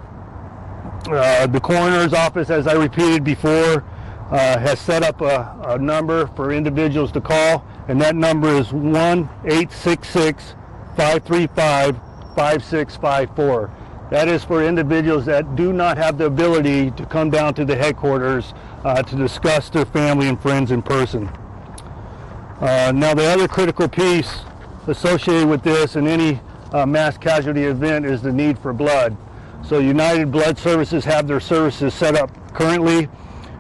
the coroner's office, as I repeated before, has set up a number for individuals to call, and that number is 1-866-535-5654. That is for individuals that do not have the ability to come down to the headquarters to discuss their family and friends in person. Now the other critical piece associated with this and any mass casualty event is the need for blood. So United Blood Services have their services set up currently.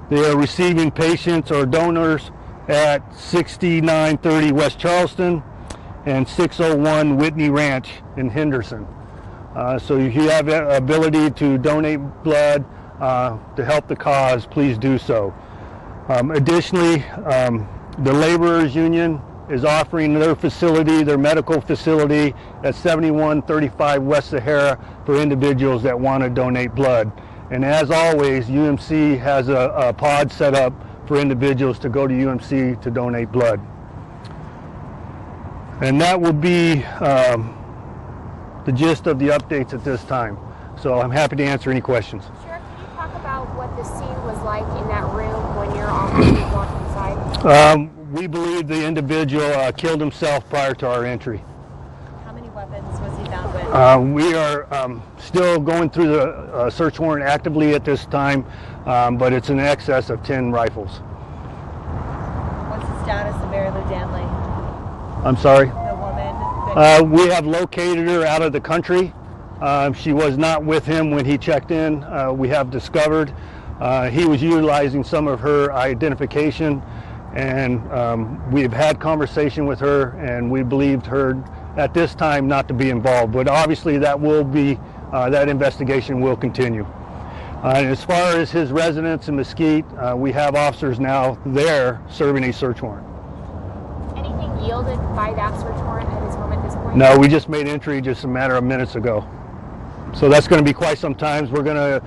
They are receiving patients or donors at 6930 West Charleston and 601 Whitney Ranch in Henderson. So if you have the ability to donate blood to help the cause, please do so. Additionally, the Laborers Union is offering their facility, their medical facility at 7135 West Sahara for individuals that want to donate blood. And as always, UMC has a pod set up for individuals to go to UMC to donate blood. And that will be the gist of the updates at this time. So I'm happy to answer any questions. Sheriff, can you talk about what the scene was like in that room when your officers walked inside? We believe the individual killed himself prior to our entry. How many weapons was he found with? We are still going through the search warrant actively at this time, but it's in excess of 10 rifles. What's the status of Mary Lou Danley? I'm sorry? The woman? We have located her out of the country. She was not with him when he checked in. We have discovered he was utilizing some of her identification, and we've had conversation with her, and we believed her at this time not to be involved. But obviously that will be, that investigation will continue. As far as his residence in Mesquite, we have officers now there serving a search warrant. Anything yielded by that search warrant at his home at this point? No, we just made entry just a matter of minutes ago. So that's going to be quite some time. We're going to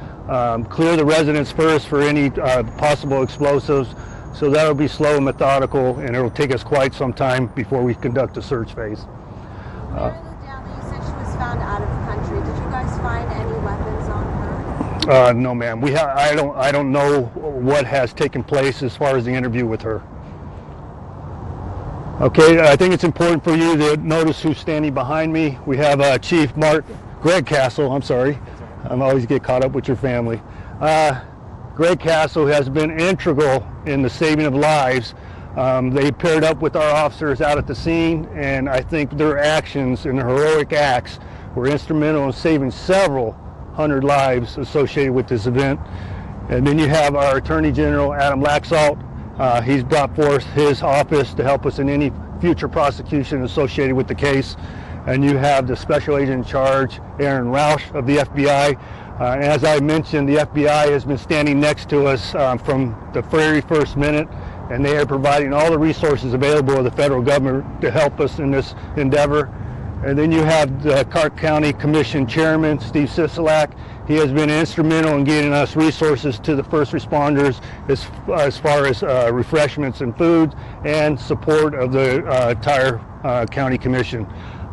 clear the residence first for any possible explosives. So that'll be slow and methodical, and it'll take us quite some time before we conduct the search phase. Mary Lou Danley, you said she was found out of the country. Did you guys find any weapons on No, ma'am. I don't know what has taken place as far as the interview with her. Okay, I think it's important for you to notice who's standing behind me. We have Chief Greg Castle. I'm sorry. I always get caught up with your family. Greg Castle has been integral in the saving of lives. They paired up with our officers out at the scene, and I think their actions and heroic acts were instrumental in saving several hundred lives associated with this event. And then you have our Attorney General, Adam Laxalt. He's brought forth his office to help us in any future prosecution associated with the case. And you have the Special Agent in Charge, Aaron Rausch of the FBI. As I mentioned, the FBI has been standing next to us from the very first minute, and they are providing all the resources available to the federal government to help us in this endeavor. And then you have the Clark County Commission Chairman, Steve Sisolak. He has been instrumental in getting us resources to the first responders as far as refreshments and food and support of the entire county commission.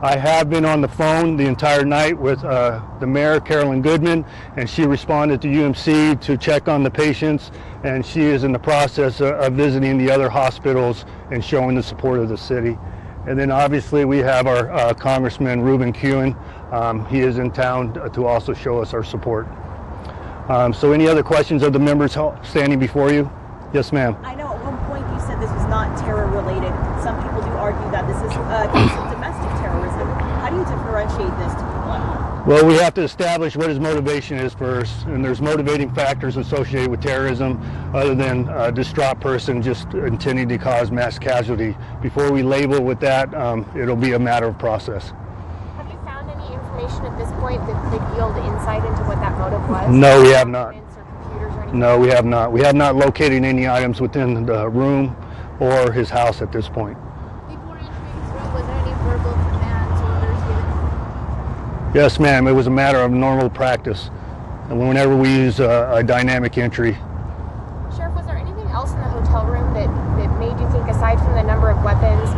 I have been on the phone the entire night with the mayor, Carolyn Goodman, and she responded to UMC to check on the patients, and she is in the process of visiting the other hospitals and showing the support of the city. And then obviously we have our Congressman Reuben Kuhn. He is in town to also show us our support. So any other questions of the members standing before you? Yes, ma'am. I know at one point you said this was not terror related. Some people do argue that this is a case of domestic terrorism. How do you differentiate this to people at home? Well, we have to establish what his motivation is first, and there's motivating factors associated with terrorism other than a distraught person just intending to cause mass casualty. Before we label with that, it'll be a matter of process. Have you found any information at this point that could yield insight into what that motive was? No, we have not. No, we have not. We have not located any items within the room or his house at this point. Was there any verbal commands or orders given? Yes, ma'am. It was a matter of normal practice. And whenever we use a dynamic entry. Sheriff, was there anything else in the hotel room that made you think, aside from the number of weapons,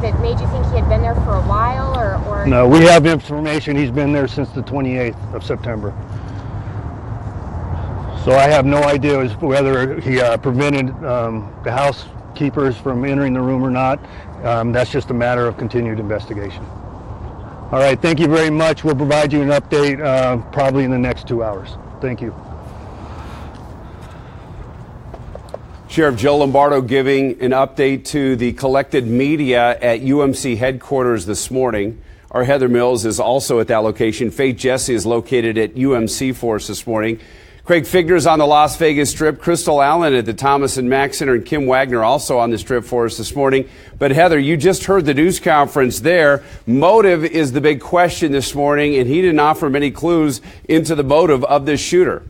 that made you think he had been there for a while? Or... No, we have information he's been there since the 28th of September. So I have no idea as whether he prevented the housekeepers from entering the room or not. That's just a matter of continued investigation. All right, thank you very much. We'll provide you an update probably in the next 2 hours. Thank you. Sheriff Joe Lombardo giving an update to the collected media at UMC headquarters this morning. Our Heather Mills is also at that location. Faith Jesse is located at UMC for us this morning. Craig Figner's on the Las Vegas Strip. Crystal Allen at the Thomas and Mack Center, and Kim Wagner also on the Strip for us this morning. But Heather, you just heard the news conference there. Motive is the big question this morning, and he didn't offer many clues into the motive of this shooter.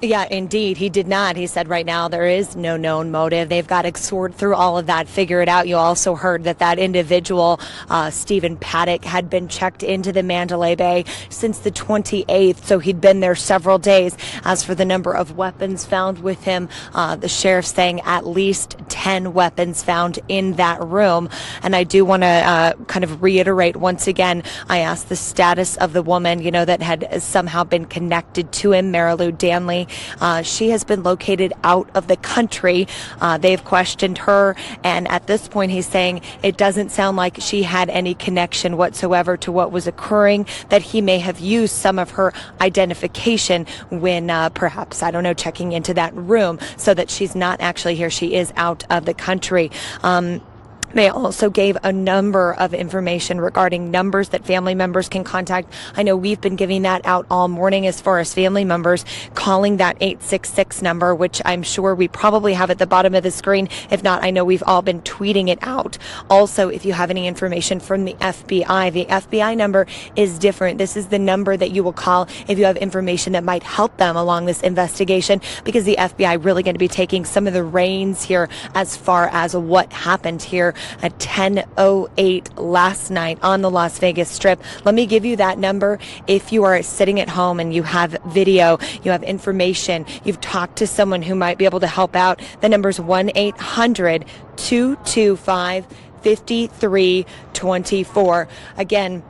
Yeah, indeed. He did not. He said right now there is no known motive. They've got to sort through all of that, figure it out. You also heard that individual, Stephen Paddock, had been checked into the Mandalay Bay since the 28th, so he'd been there several days. As for the number of weapons found with him, the sheriff saying at least 10 weapons found in that room. And I do want to kind of reiterate once again, I asked the status of the woman, that had somehow been connected to him, Marilou Danley. She has been located out of the country. They've questioned her, and at this point he's saying it doesn't sound like she had any connection whatsoever to what was occurring, that he may have used some of her identification when perhaps, checking into that room, so that she's not actually here. She is out of the country. They also gave a number of information regarding numbers that family members can contact. I know we've been giving that out all morning as far as family members calling that 866 number, which I'm sure we probably have at the bottom of the screen. If not, I know we've all been tweeting it out. Also, if you have any information from the FBI number is different. This is the number that you will call if you have information that might help them along this investigation, because the FBI really going to be taking some of the reins here as far as what happened here at 10:08 last night on the Las Vegas Strip. Let me give you that number. If you are sitting at home and you have video, you have information, you've talked to someone who might be able to help out, the number is 1-800-225-5324. Again,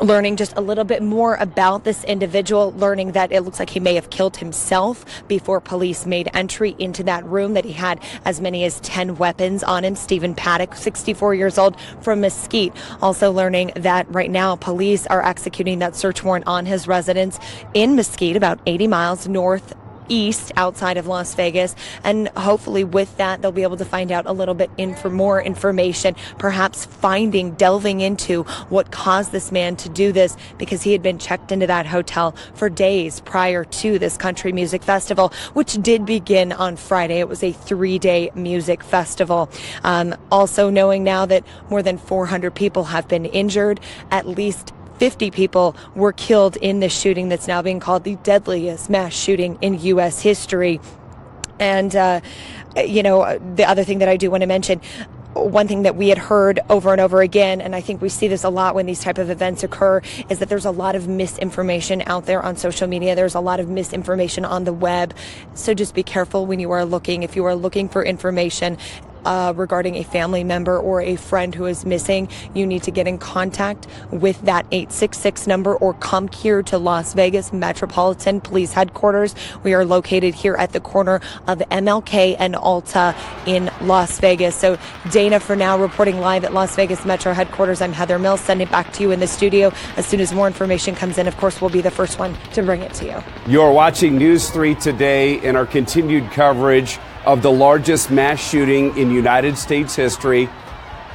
learning just a little bit more about this individual, learning that it looks like he may have killed himself before police made entry into that room, that he had as many as 10 weapons on him. Stephen Paddock, 64 years old, from Mesquite. Also learning that right now police are executing that search warrant on his residence in Mesquite, about 80 miles northeast outside of Las Vegas, and hopefully with that they'll be able to find out a little bit more information, perhaps delving into what caused this man to do this, because he had been checked into that hotel for days prior to this country music festival, which did begin on Friday. It was a 3-day music festival. Also knowing now that more than 400 people have been injured, at least 50 people were killed in this shooting that's now being called the deadliest mass shooting in U.S. history. And, the other thing that I do want to mention, one thing that we had heard over and over again, and I think we see this a lot when these type of events occur, is that there's a lot of misinformation out there on social media. There's a lot of misinformation on the web. So just be careful when you are looking. If you are looking for information regarding a family member or a friend who is missing, you need to get in contact with that 866 number or come here to Las Vegas Metropolitan Police Headquarters. We are located here at the corner of MLK and Alta in Las Vegas. So Dana, for now, reporting live at Las Vegas Metro Headquarters. I'm Heather Mills, sending it back to you in the studio. As soon as more information comes in, of course, we'll be the first one to bring it to you. You're watching News 3 today in our continued coverage of the largest mass shooting in United States history.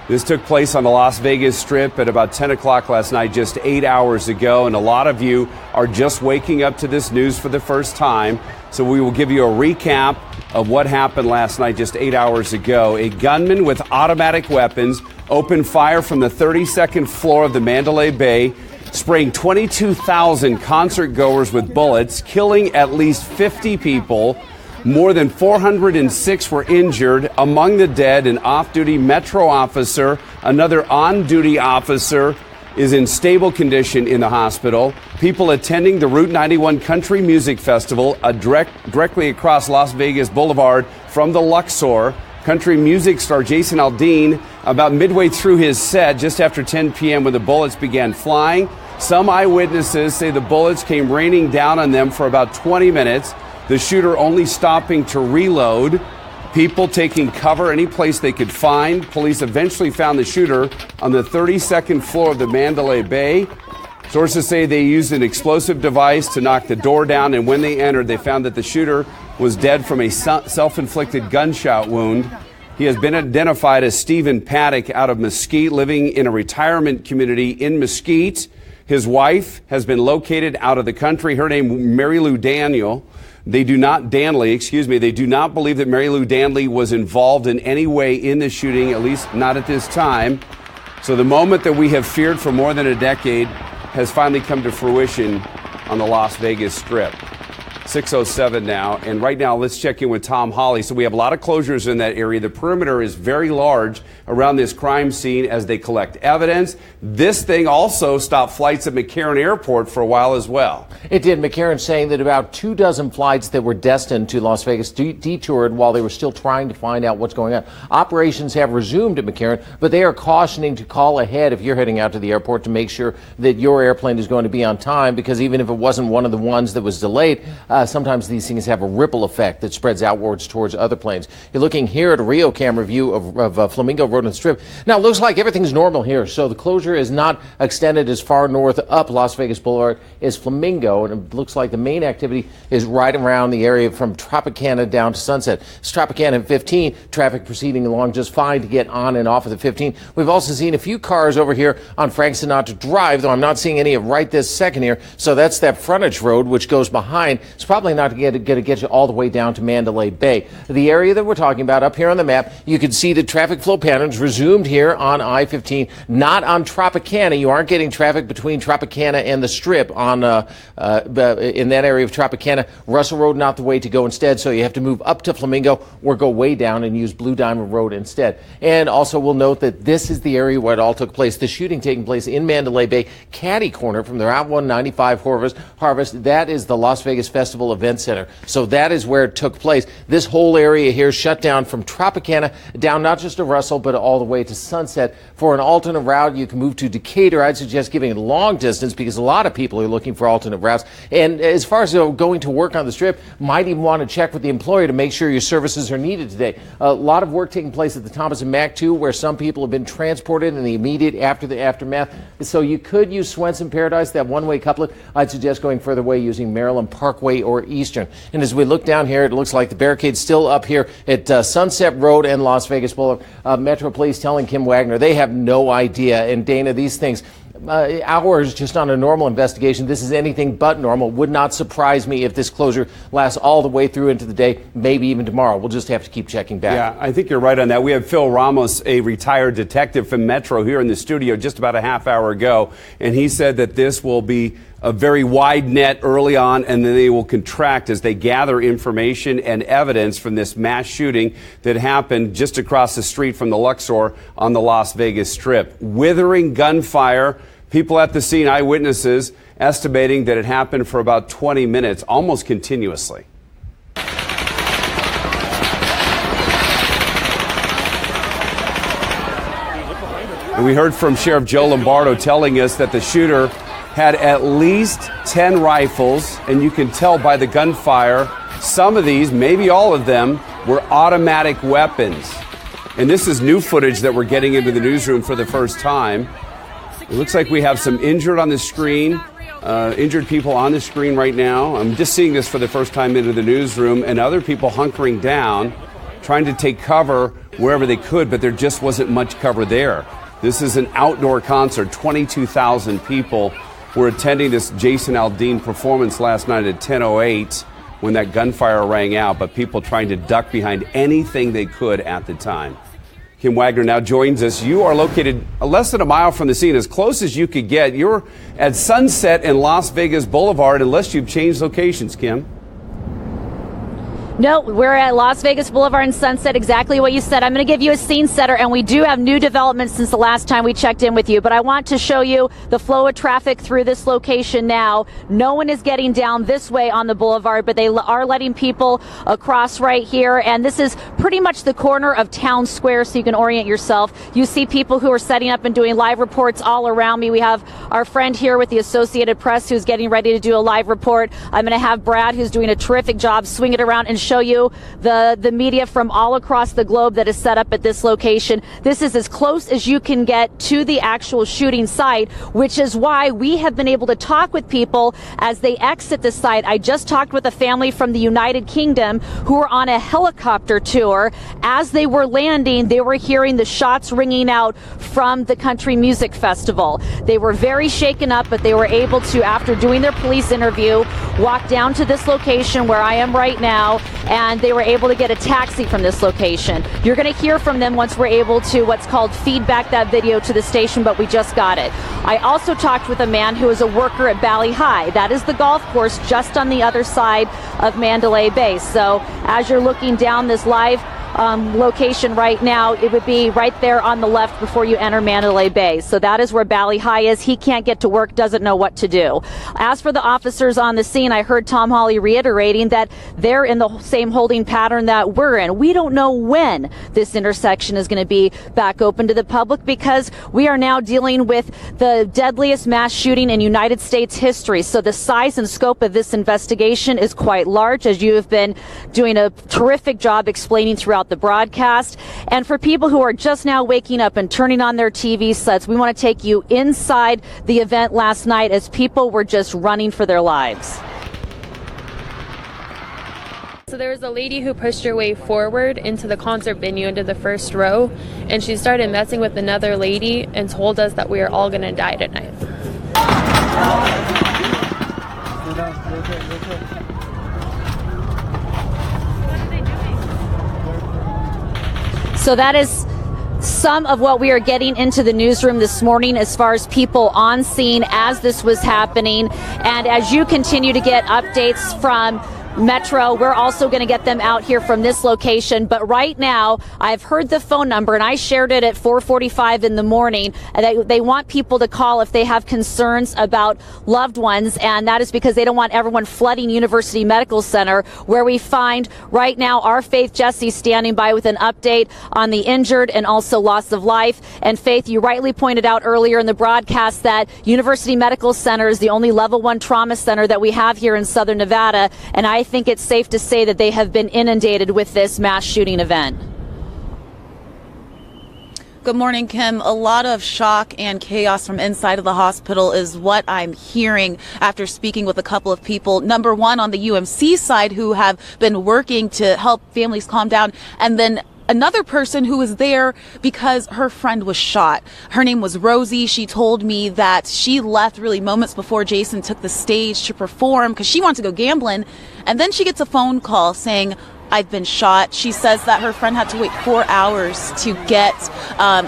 This took place on the Las Vegas Strip at about 10 o'clock last night, just 8 hours ago. And a lot of you are just waking up to this news for the first time. So we will give you a recap of what happened last night, just 8 hours ago. A gunman with automatic weapons opened fire from the 32nd floor of the Mandalay Bay, spraying 22,000 concert goers with bullets, killing at least 50 people. More than 406 were injured. Among the dead, an off-duty Metro officer. Another on-duty officer is in stable condition in the hospital. People attending the Route 91 Country Music Festival directly across Las Vegas Boulevard from the Luxor. Country music star Jason Aldean, about midway through his set, just after 10 p.m. when the bullets began flying. Some eyewitnesses say the bullets came raining down on them for about 20 minutes. The shooter only stopping to reload. People taking cover any place they could find. Police eventually found the shooter on the 32nd floor of the Mandalay Bay. Sources say they used an explosive device to knock the door down, and when they entered, they found that the shooter was dead from a self-inflicted gunshot wound. He has been identified as Stephen Paddock out of Mesquite, living in a retirement community in Mesquite. His wife has been located out of the country. Her name, Mary Lou Danley. They do not believe that Mary Lou Danley was involved in any way in the shooting, at least not at this time. So the moment that we have feared for more than a decade has finally come to fruition on the Las Vegas Strip. 6:07 now, and right now let's check in with Tom Hawley. So we have a lot of closures in that area. The perimeter is very large around this crime scene as they collect evidence. This thing also stopped flights at McCarran Airport for a while as well. It did. McCarran saying that about 24 flights that were destined to Las Vegas detoured while they were still trying to find out what's going on. Operations have resumed at McCarran, but they are cautioning to call ahead if you're heading out to the airport to make sure that your airplane is going to be on time, because even if it wasn't one of the ones that was delayed, sometimes these things have a ripple effect that spreads outwards towards other planes. You're looking here at a Rio camera view of Flamingo Road and Strip. Now, it looks like everything's normal here, so the closure is not extended as far north up Las Vegas Boulevard as Flamingo, and it looks like the main activity is right around the area from Tropicana down to Sunset. It's Tropicana and 15, traffic proceeding along just fine to get on and off of the 15. We've also seen a few cars over here on Frank Sinatra Drive, though I'm not seeing any of right this second here, so that's that frontage road which goes behind. It's probably not going to get you all the way down to Mandalay Bay. The area that we're talking about up here on the map, you can see the traffic flow patterns resumed here on I-15, not on Tropicana. You aren't getting traffic between Tropicana and the Strip on in that area of Tropicana. Russell Road, not the way to go instead, so you have to move up to Flamingo or go way down and use Blue Diamond Road instead. And also we'll note that this is the area where it all took place. The shooting taking place in Mandalay Bay, catty corner from the Route 195 Harvest. That is the Las Vegas Festival Festival Event Center. So that is where it took place. This whole area here shut down from Tropicana down not just to Russell, but all the way to Sunset. For an alternate route, you can move to Decatur. I'd suggest giving it a long distance because a lot of people are looking for alternate routes. And as far as going to work on the Strip, might even want to check with the employer to make sure your services are needed today. A lot of work taking place at the Thomas and Mack, too, where some people have been transported in the immediate aftermath. So you could use Swenson Paradise, that one-way couplet. I'd suggest going further away using Maryland Parkway or Eastern. And as we look down here, it looks like the barricade's still up here at Sunset Road and Las Vegas Boulevard. Metro Police telling Kim Wagner they have no idea. And Dana, these things, hours just on a normal investigation, this is anything but normal. Would not surprise me if this closure lasts all the way through into the day, maybe even tomorrow. We'll just have to keep checking back. Yeah, I think you're right on that. We have Phil Ramos, a retired detective from Metro, here in the studio just about a half hour ago, and he said that this will be a very wide net early on, and then they will contract as they gather information and evidence from this mass shooting that happened just across the street from the Luxor on the Las Vegas Strip. Withering gunfire, people at the scene, eyewitnesses, estimating that it happened for about 20 minutes, almost continuously. And we heard from Sheriff Joe Lombardo telling us that the shooter had at least 10 rifles, and you can tell by the gunfire, some of these, maybe all of them, were automatic weapons. And this is new footage that we're getting into the newsroom for the first time. It looks like we have some injured on the screen, injured people on the screen right now. I'm just seeing this for the first time into the newsroom, and other people hunkering down, trying to take cover wherever they could, but there just wasn't much cover there. This is an outdoor concert. 22,000 people were attending this Jason Aldean performance last night at 10:08 when that gunfire rang out, but people trying to duck behind anything they could at the time. Kim Wagner now joins us. You are located less than a mile from the scene, as close as you could get. You're at Sunset and Las Vegas Boulevard, unless you've changed locations, Kim. No, we're at Las Vegas Boulevard and Sunset, exactly what you said. I'm going to give you a scene setter, and we do have new developments since the last time we checked in with you. But I want to show you the flow of traffic through this location now. No one is getting down this way on the boulevard, but they are letting people across right here. And this is pretty much the corner of Town Square, so you can orient yourself. You see people who are setting up and doing live reports all around me. We have our friend here with the Associated Press who's getting ready to do a live report. I'm going to have Brad, who's doing a terrific job, swing it around and show you the media from all across the globe that is set up at this location. This is as close as you can get to the actual shooting site, which is why we have been able to talk with people as they exit the site. I just talked with a family from the United Kingdom who were on a helicopter tour. As they were landing, they were hearing the shots ringing out from the country music festival. They were very shaken up, but they were able to, after doing their police interview, walk down to this location where I am right now, and they were able to get a taxi from this location. You're going to hear from them once we're able to what's called feedback that video to the station, but we just got it. I also talked with a man who is a worker at Bali High. That is the golf course just on the other side of Mandalay Bay. So as you're looking down this live location right now, it would be right there on the left before you enter Mandalay Bay. So that is where Bali High is. He can't get to work, doesn't know what to do. As for the officers on the scene, I heard Tom Hawley reiterating that they're in the same holding pattern that we're in. We don't know when this intersection is going to be back open to the public because we are now dealing with the deadliest mass shooting in United States history. So the size and scope of this investigation is quite large, as you have been doing a terrific job explaining throughout the broadcast. And for people who are just now waking up and turning on their TV sets, we want to take you inside the event last night as people were just running for their lives. So there was a lady who pushed her way forward into the concert venue, into the first row, and she started messing with another lady and told us that we are all going to die tonight. So that is some of what we are getting into the newsroom this morning as far as people on scene as this was happening. And as you continue to get updates from Metro. We're also going to get them out here from this location. But right now, I've heard the phone number, and I shared it at 4:45 in the morning. They want people to call if they have concerns about loved ones, and that is because they don't want everyone flooding University Medical Center, where we find right now our Faith Jesse standing by with an update on the injured and also loss of life. And Faith, you rightly pointed out earlier in the broadcast that University Medical Center is the only level 1 trauma center that we have here in Southern Nevada, and I think it's safe to say that they have been inundated with this mass shooting event. Good morning, Kim. A lot of shock and chaos from inside of the hospital is what I'm hearing after speaking with a couple of people. Number one, on the UMC side, who have been working to help families calm down, and then another person who was there because her friend was shot. Her name was Rosie. She told me that she left really moments before Jason took the stage to perform because she wanted to go gambling. And then she gets a phone call saying, I've been shot. She says that her friend had to wait 4 hours to get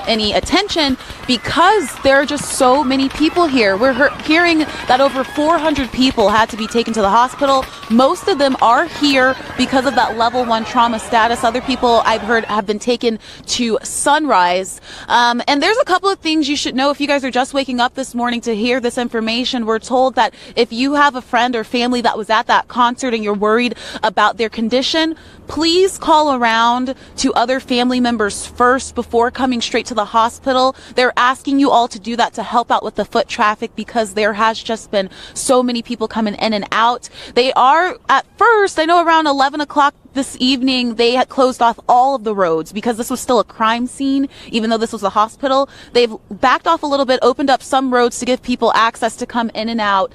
any attention because there are just so many people here. We're hearing that over 400 people had to be taken to the hospital. Most of them are here because of that level 1 trauma status. Other people I've heard have been taken to Sunrise. And there's a couple of things you should know if you guys are just waking up this morning to hear this information. We're told that if you have a friend or family that was at that concert and you're worried about their condition, please call around to other family members first before coming straight to the hospital. They're asking you all to do that to help out with the foot traffic because there has just been so many people coming in and out. They are, at first, I know around 11 o'clock this evening, they had closed off all of the roads because this was still a crime scene, even though this was a hospital. They've backed off a little bit, opened up some roads to give people access to come in and out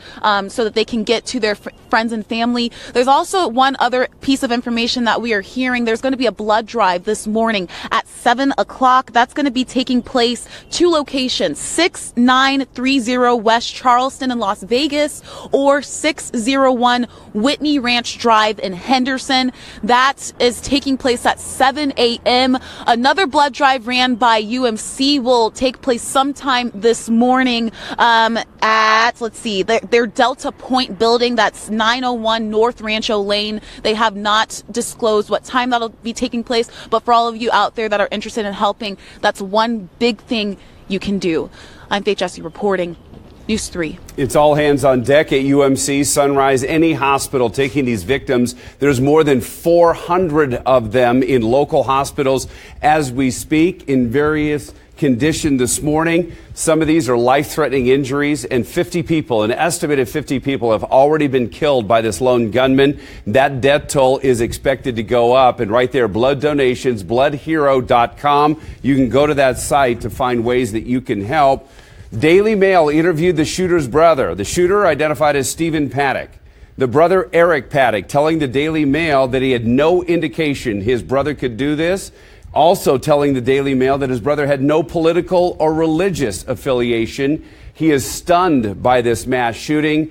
so that they can get to their friends and family. There's also one other piece of information that we are hearing. There's going to be a blood drive this morning at 7 o'clock. That's going to be taking place 2 locations, 6930 West Charleston in Las Vegas or 601 Whitney Ranch Drive in Henderson. That is taking place at 7 a.m. Another blood drive ran by UMC will take place sometime this morning at, let's see, their Delta Point building. That's 901 North Rancho Lane. They have not disclosed what time that'll be taking place, but for all of you out there that are interested in helping, that's one big thing you can do. I'm Faith Jesse reporting. News 3. It's all hands on deck at UMC, Sunrise, any hospital taking these victims. There's more than 400 of them in local hospitals as we speak in various condition this morning. Some of these are life-threatening injuries, and 50 people, an estimated 50 people, have already been killed by this lone gunman. That death toll is expected to go up. And right there, blood donations, bloodhero.com. You can go to that site to find ways that you can help. Daily Mail interviewed the shooter's brother. The shooter identified as Stephen Paddock. The brother, Eric Paddock, telling the Daily Mail that he had no indication his brother could do this. Also telling the Daily Mail that his brother had no political or religious affiliation. He is stunned by this mass shooting.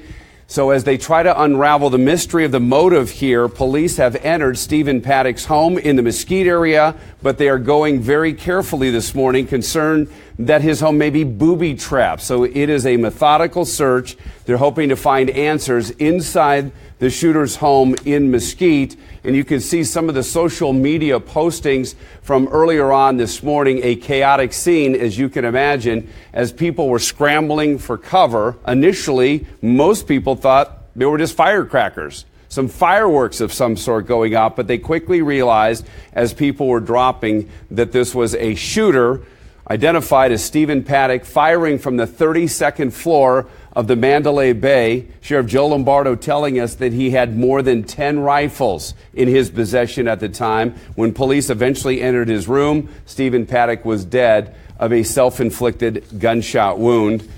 So as they try to unravel the mystery of the motive here, police have entered Stephen Paddock's home in the Mesquite area, but they are going very carefully this morning, concerned that his home may be booby-trapped. So it is a methodical search. They're hoping to find answers inside the shooter's home in Mesquite. And you can see some of the social media postings from earlier on this morning, a chaotic scene, as you can imagine, as people were scrambling for cover. Initially, most people thought they were just firecrackers, some fireworks of some sort going off, but they quickly realized as people were dropping that this was a shooter identified as Stephen Paddock firing from the 32nd floor of the Mandalay Bay. Sheriff Joe Lombardo telling us that he had more than 10 rifles in his possession at the time. When police eventually entered his room, Stephen Paddock was dead of a self-inflicted gunshot wound.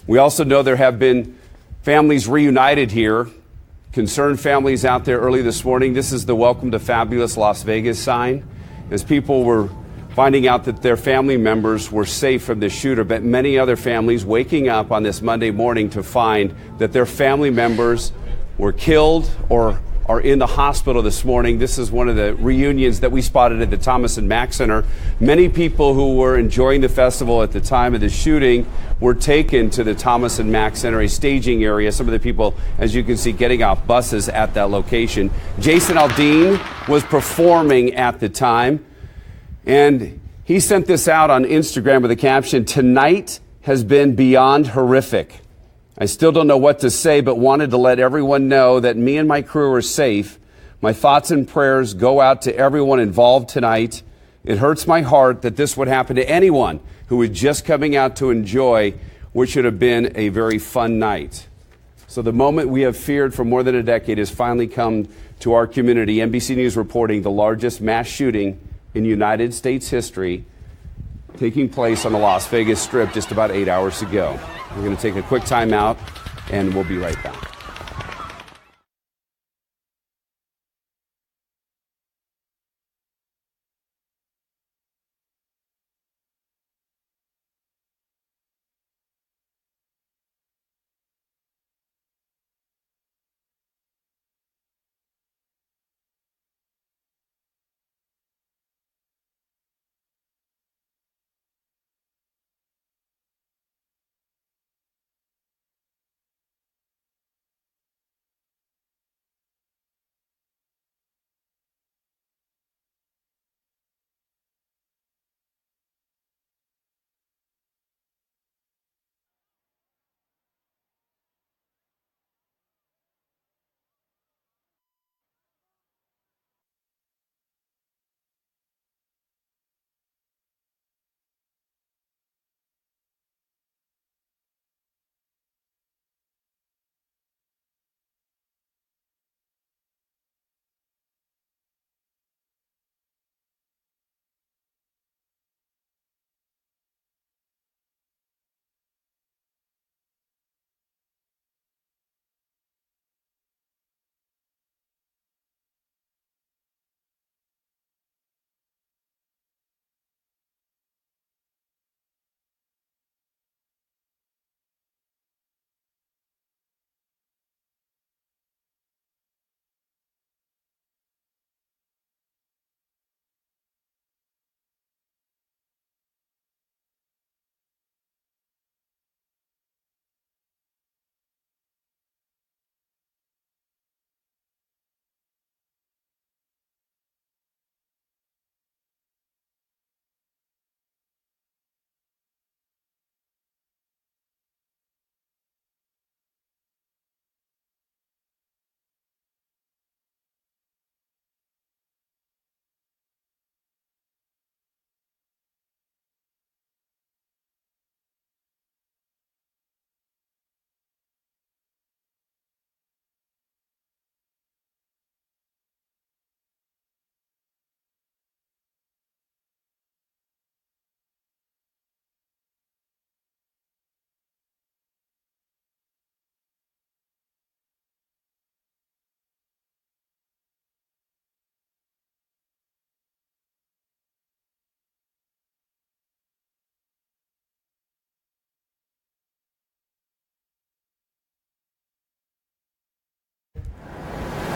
We also know there have been families reunited here. Concerned families out there early this morning. This is the Welcome to Fabulous Las Vegas sign. As people were finding out that their family members were safe from the shooter, but many other families waking up on this Monday morning to find that their family members were killed or are in the hospital this morning. This is one of the reunions that we spotted at the Thomas and Mack Center. Many people who were enjoying the festival at the time of the shooting were taken to the Thomas and Mack Center, a staging area. Some of the people, as you can see, getting off buses at that location. Jason Aldean was performing at the time, and he sent this out on Instagram with a caption, "Tonight has been beyond horrific. I still don't know what to say, but wanted to let everyone know that me and my crew are safe. My thoughts and prayers go out to everyone involved tonight. It hurts my heart that this would happen to anyone who was just coming out to enjoy what should have been a very fun night." So the moment we have feared for more than a decade has finally come to our community. NBC News reporting the largest mass shooting in United States history taking place on the Las Vegas Strip just about 8 hours ago. We're going to take a quick time out, and we'll be right back.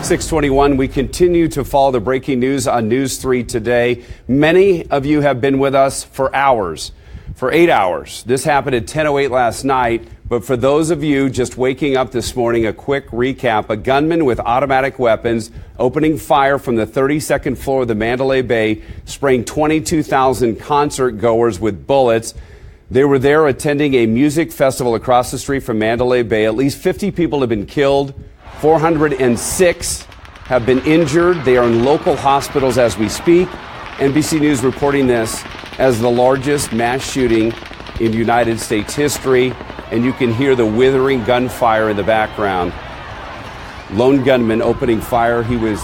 .621, we continue to follow the breaking news on News 3 today. Many of you have been with us for hours, for 8 hours. This happened at 10:08 last night, but for those of you just waking up this morning, a quick recap. A gunman with automatic weapons opening fire from the 32nd floor of the Mandalay Bay, spraying 22,000 concert goers with bullets. They were there attending a music festival across the street from Mandalay Bay. At least 50 people have been killed. 406 have been injured. They are in local hospitals as we speak. NBC News reporting this as the largest mass shooting in United States history. And you can hear the withering gunfire in the background. Lone gunman opening fire. He was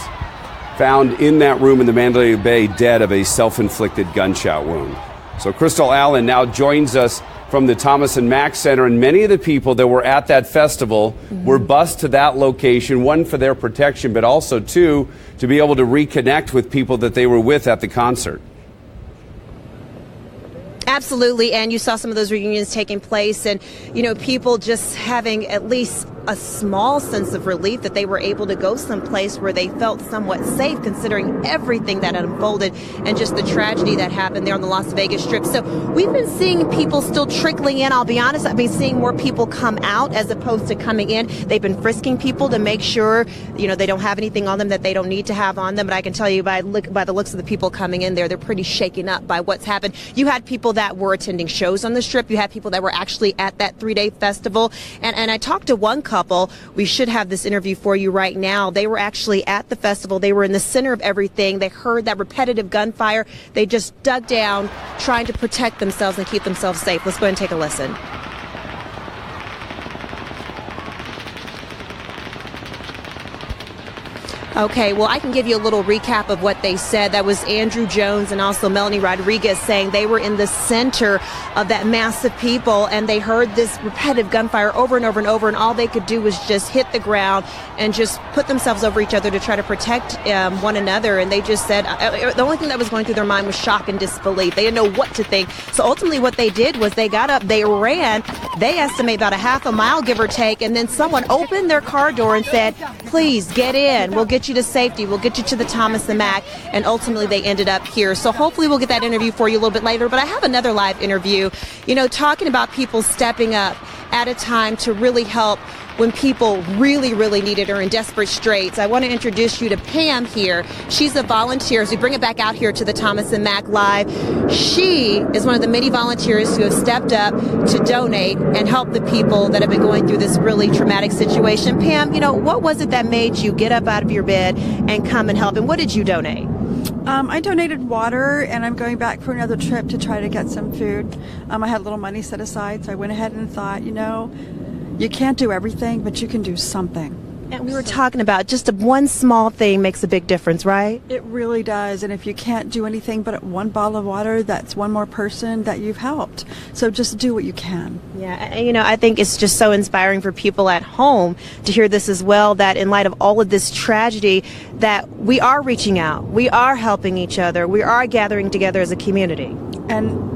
found in that room in the Mandalay Bay dead of a self-inflicted gunshot wound. So Crystal Allen now joins us from the Thomas and Mack Center, and many of the people that were at that festival were bused to that location, one for their protection, but also two, to be able to reconnect with people that they were with at the concert. Absolutely, and you saw some of those reunions taking place, and people just having at least a small sense of relief that they were able to go someplace where they felt somewhat safe, considering everything that had unfolded and just the tragedy that happened there on the Las Vegas Strip. So we've been seeing people still trickling in. I'll be honest, I've been seeing more people come out as opposed to coming in. They've been frisking people to make sure, they don't have anything on them that they don't need to have on them. But I can tell you by the looks of the people coming in there, they're pretty shaken up by what's happened. You had people that were attending shows on the Strip. You had people that were actually at that 3-day festival. And I talked to one couple. We should have this interview for you right now. They were actually at the festival. They were in the center of everything. They heard that repetitive gunfire. They just dug down, trying to protect themselves and keep themselves safe. Let's go ahead and take a listen. Okay, well, I can give you a little recap of what they said. That was Andrew Jones and also Melanie Rodriguez saying they were in the center of that mass of people, and they heard this repetitive gunfire over and over and over, and all they could do was just hit the ground and just put themselves over each other to try to protect one another. And they just said the only thing that was going through their mind was shock and disbelief. They didn't know what to think. So ultimately what they did was they got up, they ran, they estimate about a half a mile, give or take, and then someone opened their car door and said, "Please get in. We'll get you to safety. We'll get you to the Thomas and Mack." And ultimately they ended up here. So hopefully we'll get that interview for you a little bit later. But I have another live interview, talking about people stepping up at a time to really help when people really, really need it or in desperate straits. I want to introduce you to Pam here. She's a volunteer. As we bring it back out here to the Thomas and Mack Live, she is one of the many volunteers who have stepped up to donate and help the people that have been going through this really traumatic situation. Pam, what was it that made you get up out of your bed and come and help? And what did you donate? I donated water, and I'm going back for another trip to try to get some food. I had a little money set aside, so I went ahead and thought, you can't do everything, but you can do something. And we were talking about just one small thing makes a big difference, right? It really does. And if you can't do anything but one bottle of water, that's one more person that you've helped. So just do what you can. Yeah, I think it's just so inspiring for people at home to hear this as well, that in light of all of this tragedy, that we are reaching out, we are helping each other, we are gathering together as a community. And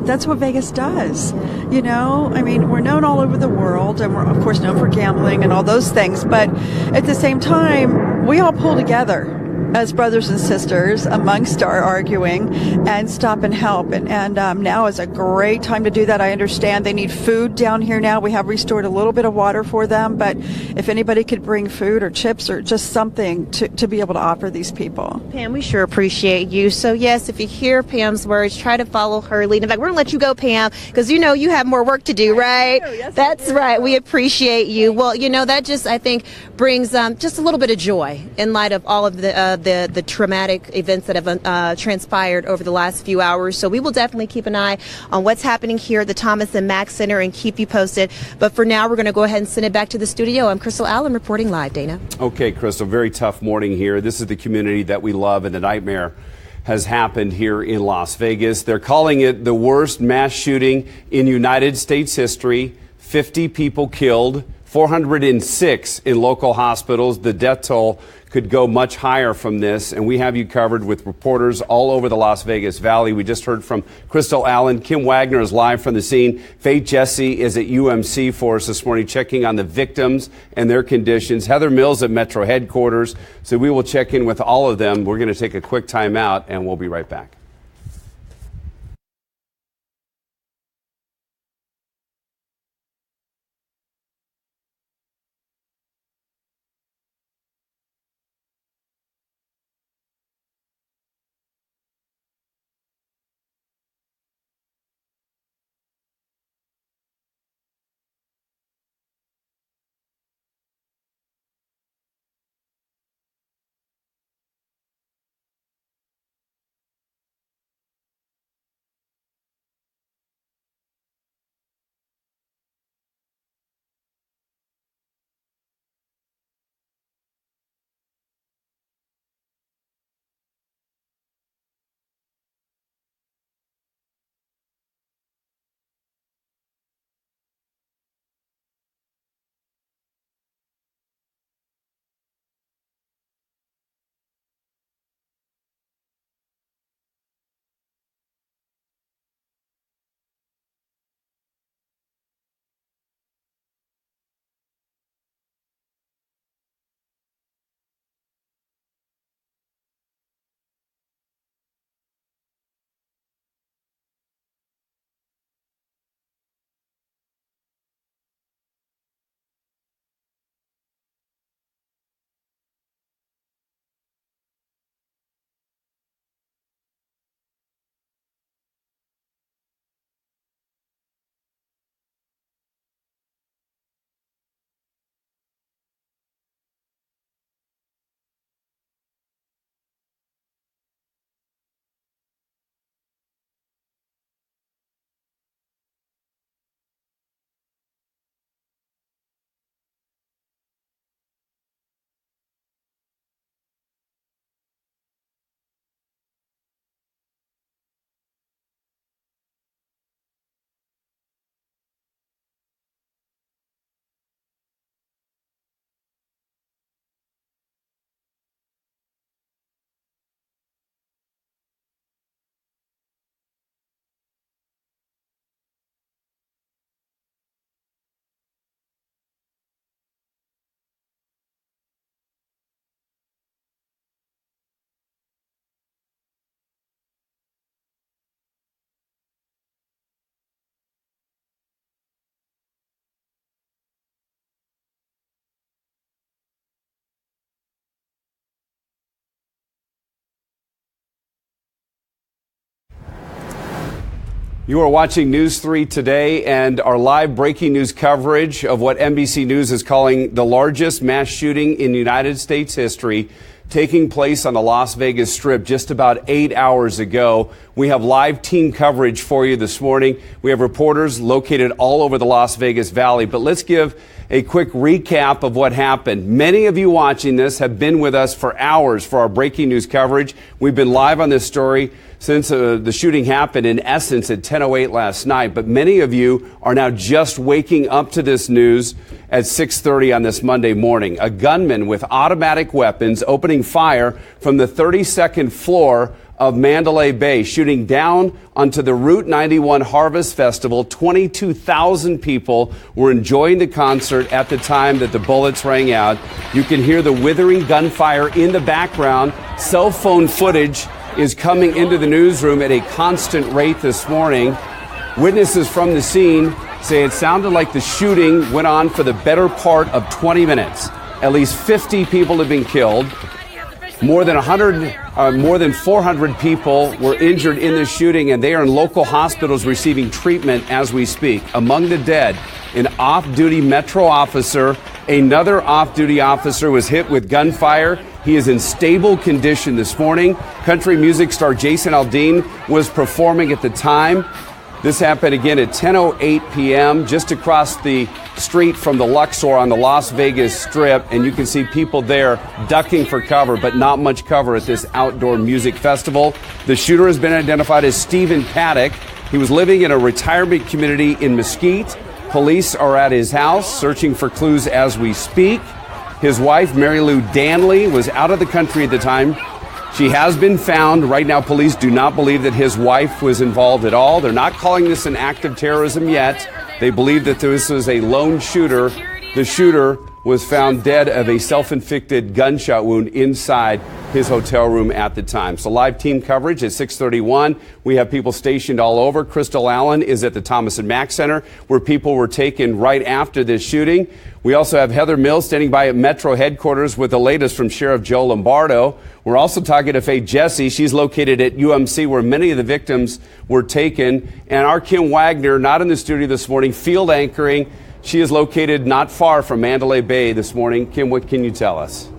that's what Vegas does. We're known all over the world, and we're, of course, known for gambling and all those things. But at the same time, we all pull together as brothers and sisters amongst our arguing and stop and help. And now is a great time to do that. I understand they need food down here now. We have restored a little bit of water for them. But if anybody could bring food or chips or just something to be able to offer these people. Pam, we sure appreciate you. So, yes, if you hear Pam's words, try to follow her lead. In fact, we're going to let you go, Pam, because you have more work to do, right? Yes, that's right. We appreciate you. Well, that just, I think, brings just a little bit of joy in light of all of the traumatic events that have transpired over the last few hours. So we will definitely keep an eye on what's happening here at the Thomas and Mack Center and keep you posted. But for now, we're going to go ahead and send it back to the studio. I'm Crystal Allen reporting live. Dana. Okay, Crystal, very tough morning here. This is the community that we love, and the nightmare has happened here in Las Vegas. They're calling it the worst mass shooting in United States history. 50 people killed, 406 in local hospitals. The death toll could go much higher from this, and we have you covered with reporters all over the Las Vegas Valley. We just heard from Crystal Allen. Kim Wagner is live from the scene. Faith Jesse is at UMC for us this morning, checking on the victims and their conditions. Heather Mills at Metro headquarters. So we will check in with all of them. We're going to take a quick time out, and we'll be right back. You are watching News 3 today and our live breaking news coverage of what NBC News is calling the largest mass shooting in United States history, taking place on the Las Vegas Strip just about 8 hours ago. We have live team coverage for you this morning. We have reporters located all over the Las Vegas Valley, but let's give a quick recap of what happened. Many of you watching this have been with us for hours for our breaking news coverage. We've been live on this story since the shooting happened, in essence, at 10:08 last night. But many of you are now just waking up to this news at 6:30 on this Monday morning. A gunman with automatic weapons opening fire from the 32nd floor of Mandalay Bay, shooting down onto the Route 91 Harvest Festival. 22,000 people were enjoying the concert at the time that the bullets rang out. You can hear the withering gunfire in the background. Cell phone footage is coming into the newsroom at a constant rate this morning. Witnesses from the scene say it sounded like the shooting went on for the better part of 20 minutes. At least 50 people have been killed. More than 400 people were injured in this shooting, and they are in local hospitals receiving treatment as we speak. Among the dead, an off-duty Metro officer. Another off-duty officer was hit with gunfire. He is in stable condition this morning. Country music star Jason Aldean was performing at the time. This happened again at 10:08 p.m. just across the street from the Luxor on the Las Vegas Strip, and you can see people there ducking for cover, but not much cover at this outdoor music festival. The shooter has been identified as Stephen Paddock. He was living in a retirement community in Mesquite. Police are at his house searching for clues as we speak. His wife, Mary Lou Danley, was out of the country at the time. She has been found. Right now, police do not believe that his wife was involved at all. They're not calling this an act of terrorism yet. They believe that this was a lone shooter. The shooter was found dead of a self-inflicted gunshot wound inside his hotel room at the time. So live team coverage at 6:31. We have people stationed all over. Crystal Allen is at the Thomas and Mack Center, where people were taken right after this shooting. We also have Heather Mills standing by at Metro headquarters with the latest from Sheriff Joe Lombardo. We're also talking to Faye Jesse. She's located at UMC, where many of the victims were taken. And our Kim Wagner, not in the studio this morning, field anchoring. She is located not far from Mandalay Bay this morning. Kim, what can you tell us?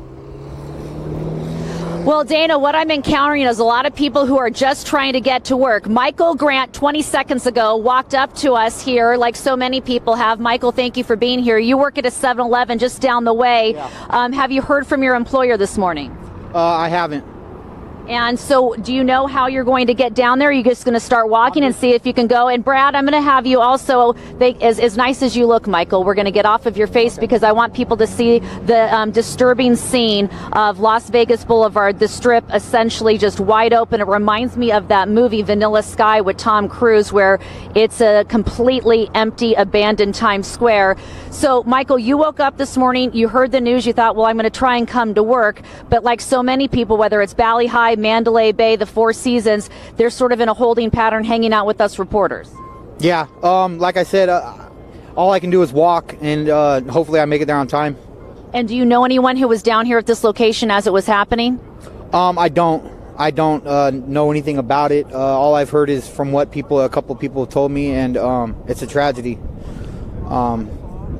Well, Dana, what I'm encountering is a lot of people who are just trying to get to work. Michael Grant, 20 seconds ago, walked up to us here like so many people have. Michael, thank you for being here. You work at a 7-Eleven just down the way. Yeah. Have you heard from your employer this morning? I haven't. And so do you know how you're going to get down there? Are you just going to start walking and see if you can go? And Brad, I'm going to have you also, as nice as you look, Michael, we're going to get off of your face because I want people to see the disturbing scene of Las Vegas Boulevard, the Strip essentially just wide open. It reminds me of that movie Vanilla Sky with Tom Cruise, where it's a completely empty, abandoned Times Square. So, Michael, you woke up this morning, you heard the news, you thought, well, I'm going to try and come to work. But like so many people, whether it's Valley High, Mandalay Bay, the Four Seasons, they're sort of in a holding pattern hanging out with us reporters. Yeah, like I said, all I can do is walk, and hopefully I make it there on time. And do you know anyone who was down here at this location as it was happening? I don't know anything about it. All I've heard is from what a couple people have told me, and it's a tragedy.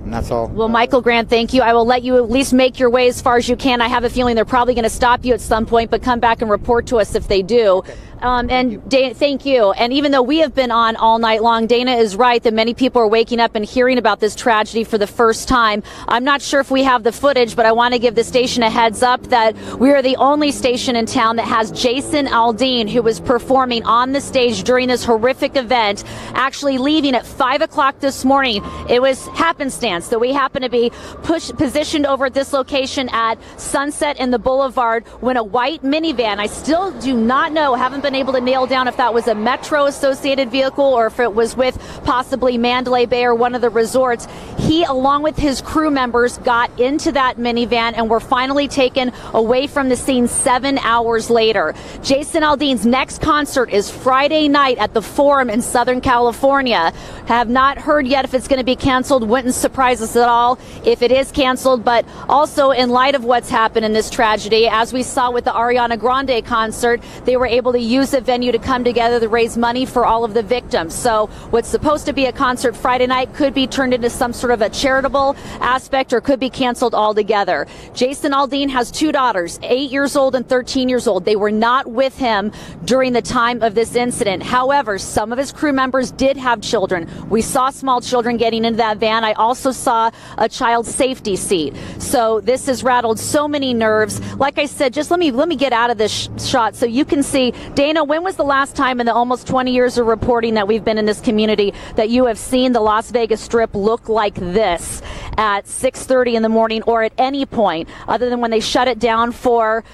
And that's all. Well, Michael Grant, thank you. I will let you at least make your way as far as you can. I have a feeling they're probably going to stop you at some point, but come back and report to us if they do. Okay. Thank you. And even though we have been on all night long, Dana is right that many people are waking up and hearing about this tragedy for the first time. I'm not sure if we have the footage, but I want to give the station a heads up that we are the only station in town that has Jason Aldean, who was performing on the stage during this horrific event, actually leaving at 5 o'clock this morning. It was happenstance that we happen to be positioned over at this location at Sunset and the Boulevard when a white minivan, I still do not know, haven't been able to nail down if that was a Metro associated vehicle or if it was with possibly Mandalay Bay or one of the resorts. He, along with his crew members, got into that minivan and were finally taken away from the scene 7 hours later. Jason Aldean's next concert is Friday night at the Forum in Southern California. Have not heard yet if it's going to be canceled. Wouldn't surprise surprise us at all if it is canceled, but also in light of what's happened in this tragedy, as we saw with the Ariana Grande concert, they were able to use the venue to come together to raise money for all of the victims. So what's supposed to be a concert Friday night could be turned into some sort of a charitable aspect or could be canceled altogether. Jason Aldean has 2 daughters, 8 years old and 13 years old. They were not with him during the time of this incident. However, some of his crew members did have children. We saw small children getting into that van. I also saw a child safety seat. So this has rattled so many nerves. Like I said, just let me get out of this shot so you can see. Dana, when was the last time in the almost 20 years of reporting that we've been in this community that you have seen the Las Vegas Strip look like this at 6:30 in the morning or at any point other than when they shut it down for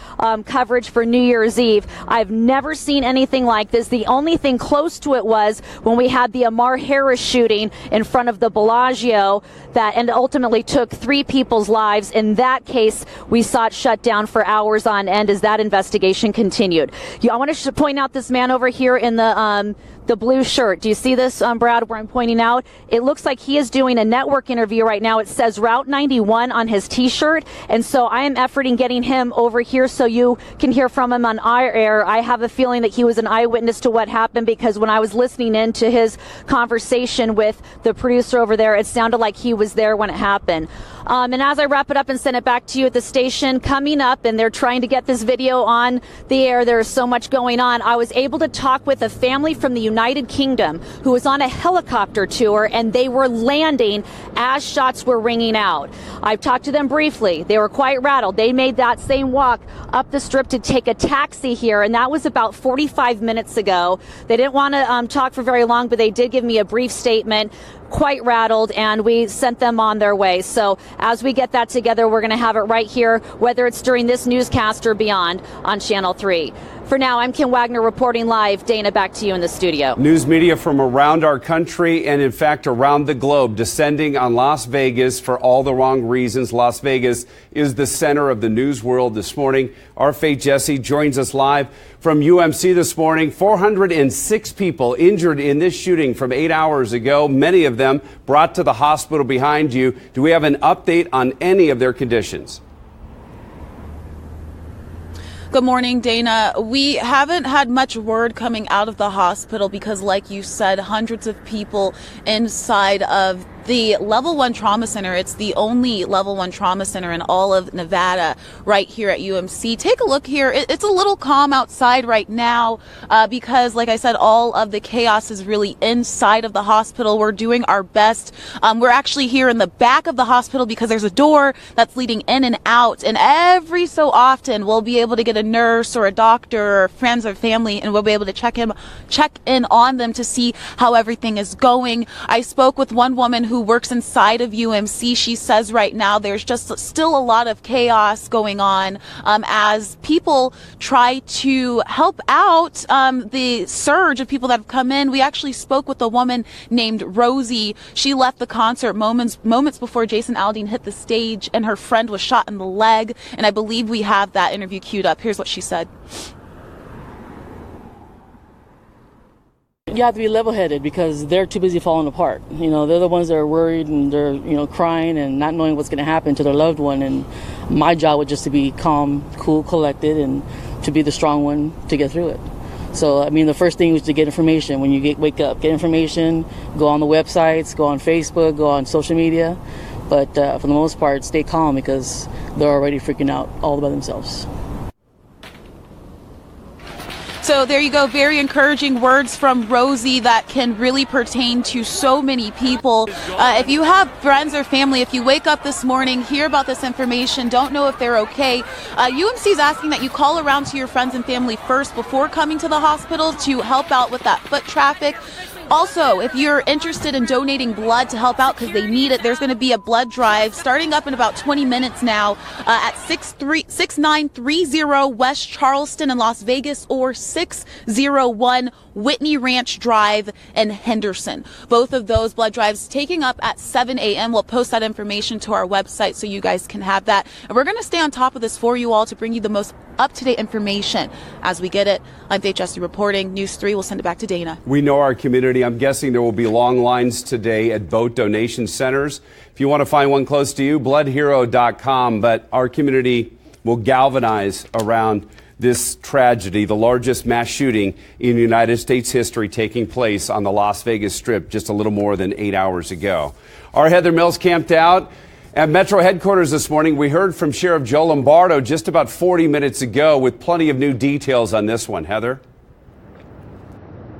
coverage for New Year's Eve? I've never seen anything like this. The only thing close to it was when we had the Amar Harris shooting in front of the Bellagio that and ultimately took 3 people's lives. In that case, we saw it shut down for hours on end as that investigation continued. I want to point out this man over here in the blue shirt. Do you see this, Brad, where I'm pointing out? It looks like he is doing a network interview right now. It says Route 91 on his T-shirt, and so I am efforting getting him over here so you can hear from him on our air. I have a feeling that he was an eyewitness to what happened because when I was listening in to his conversation with the producer over there, it sounded like he was there when it happened. And as I wrap it up and send it back to you at the station, coming up, and they're trying to get this video on the air, there's so much going on. I was able to talk with a family from the United Kingdom who was on a helicopter tour, and they were landing as shots were ringing out. I've talked to them briefly. They were quite rattled. They made that same walk up the strip to take a taxi here, and that was about 45 minutes ago. They didn't want to talk for very long, but they did give me a brief statement. Quite rattled, and we sent them on their way. So as we get that together, we're going to have it right here, whether it's during this newscast or beyond on Channel 3. For now, I'm Kim Wagner reporting live. Dana, back to you in the studio. News media from around our country and, in fact, around the globe descending on Las Vegas for all the wrong reasons. Las Vegas is the center of the news world this morning. Our Faith Jesse joins us live from UMC this morning. 406 people injured in this shooting from 8 hours ago, many of them brought to the hospital behind you. Do we have an update on any of their conditions? Good morning, Dana. We haven't had much word coming out of the hospital because, like you said, hundreds of people inside of the Level 1 Trauma Center. It's the only Level 1 Trauma Center in all of Nevada right here at UMC. Take a look here. It's a little calm outside right now because, like I said, all of the chaos is really inside of the hospital. We're doing our best. We're actually here in the back of the hospital because there's a door that's leading in and out, and every so often we'll be able to get a nurse or a doctor or friends or family, and we'll be able to check in on them to see how everything is going. I spoke with one woman who works inside of UMC. She says right now there's just still a lot of chaos going on as people try to help out the surge of people that have come in. We actually spoke with a woman named Rosie. She left the concert moments before Jason Aldean hit the stage, and her friend was shot in the leg, and I believe we have that interview queued up. Here's what she said. You have to be level-headed because they're too busy falling apart. You know, they're the ones that are worried and they're, crying and not knowing what's going to happen to their loved one. And my job was just to be calm, cool, collected, and to be the strong one to get through it. So, the first thing was to get information. When you wake up, get information, go on the websites, go on Facebook, go on social media. But for the most part, stay calm because they're already freaking out all by themselves. So there you go. Very encouraging words from Rosie that can really pertain to so many people. If you have friends or family, if you wake up this morning, hear about this information, don't know if they're okay, UMC is asking that you call around to your friends and family first before coming to the hospital to help out with that foot traffic. Also, if you're interested in donating blood to help out because they need it, there's going to be a blood drive starting up in about 20 minutes now at 6930 West Charleston in Las Vegas or 601 Whitney Ranch Drive in Henderson. Both of those blood drives taking up at 7 a.m. We'll post that information to our website so you guys can have that. And we're going to stay on top of this for you all to bring you the most up-to-date information as we get it. I'm Faith Jesse reporting. News 3 will send it back to Dana. We know our community. I'm guessing there will be long lines today at both donation centers. If you want to find one close to you, bloodhero.com. But our community will galvanize around this tragedy, the largest mass shooting in United States history, taking place on the Las Vegas Strip just a little more than 8 hours ago. Our Heather Mills camped out at Metro headquarters this morning. We heard from Sheriff Joe Lombardo just about 40 minutes ago with plenty of new details on this one. Heather?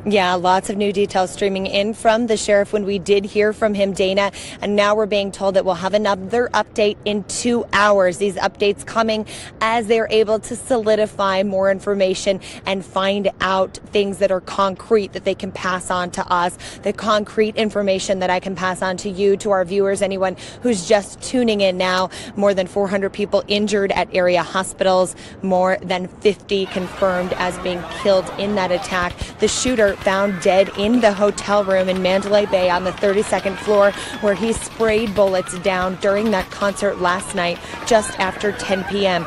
Yeah, lots of new details streaming in from the sheriff when we did hear from him, Dana. And now we're being told that we'll have another update in 2 hours. These updates coming as they're able to solidify more information and find out things that are concrete that they can pass on to us. The concrete information that I can pass on to you, to our viewers, anyone who's just tuning in now. More than 400 people injured at area hospitals. More than 50 confirmed as being killed in that attack. The shooter found dead in the hotel room in Mandalay Bay on the 32nd floor, where he sprayed bullets down during that concert last night just after 10 p.m.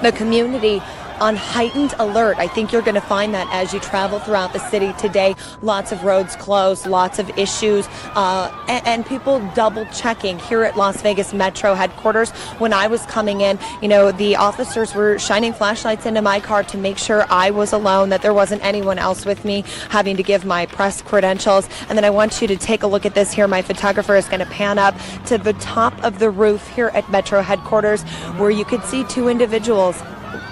The community on heightened alert. I think you're going to find that as you travel throughout the city today. Lots of roads closed, lots of issues, and people double checking here at Las Vegas Metro headquarters. When I was coming in, the officers were shining flashlights into my car to make sure I was alone, that there wasn't anyone else with me, having to give my press credentials. And then I want you to take a look at this here. My photographer is going to pan up to the top of the roof here at Metro headquarters, where you could see two individuals.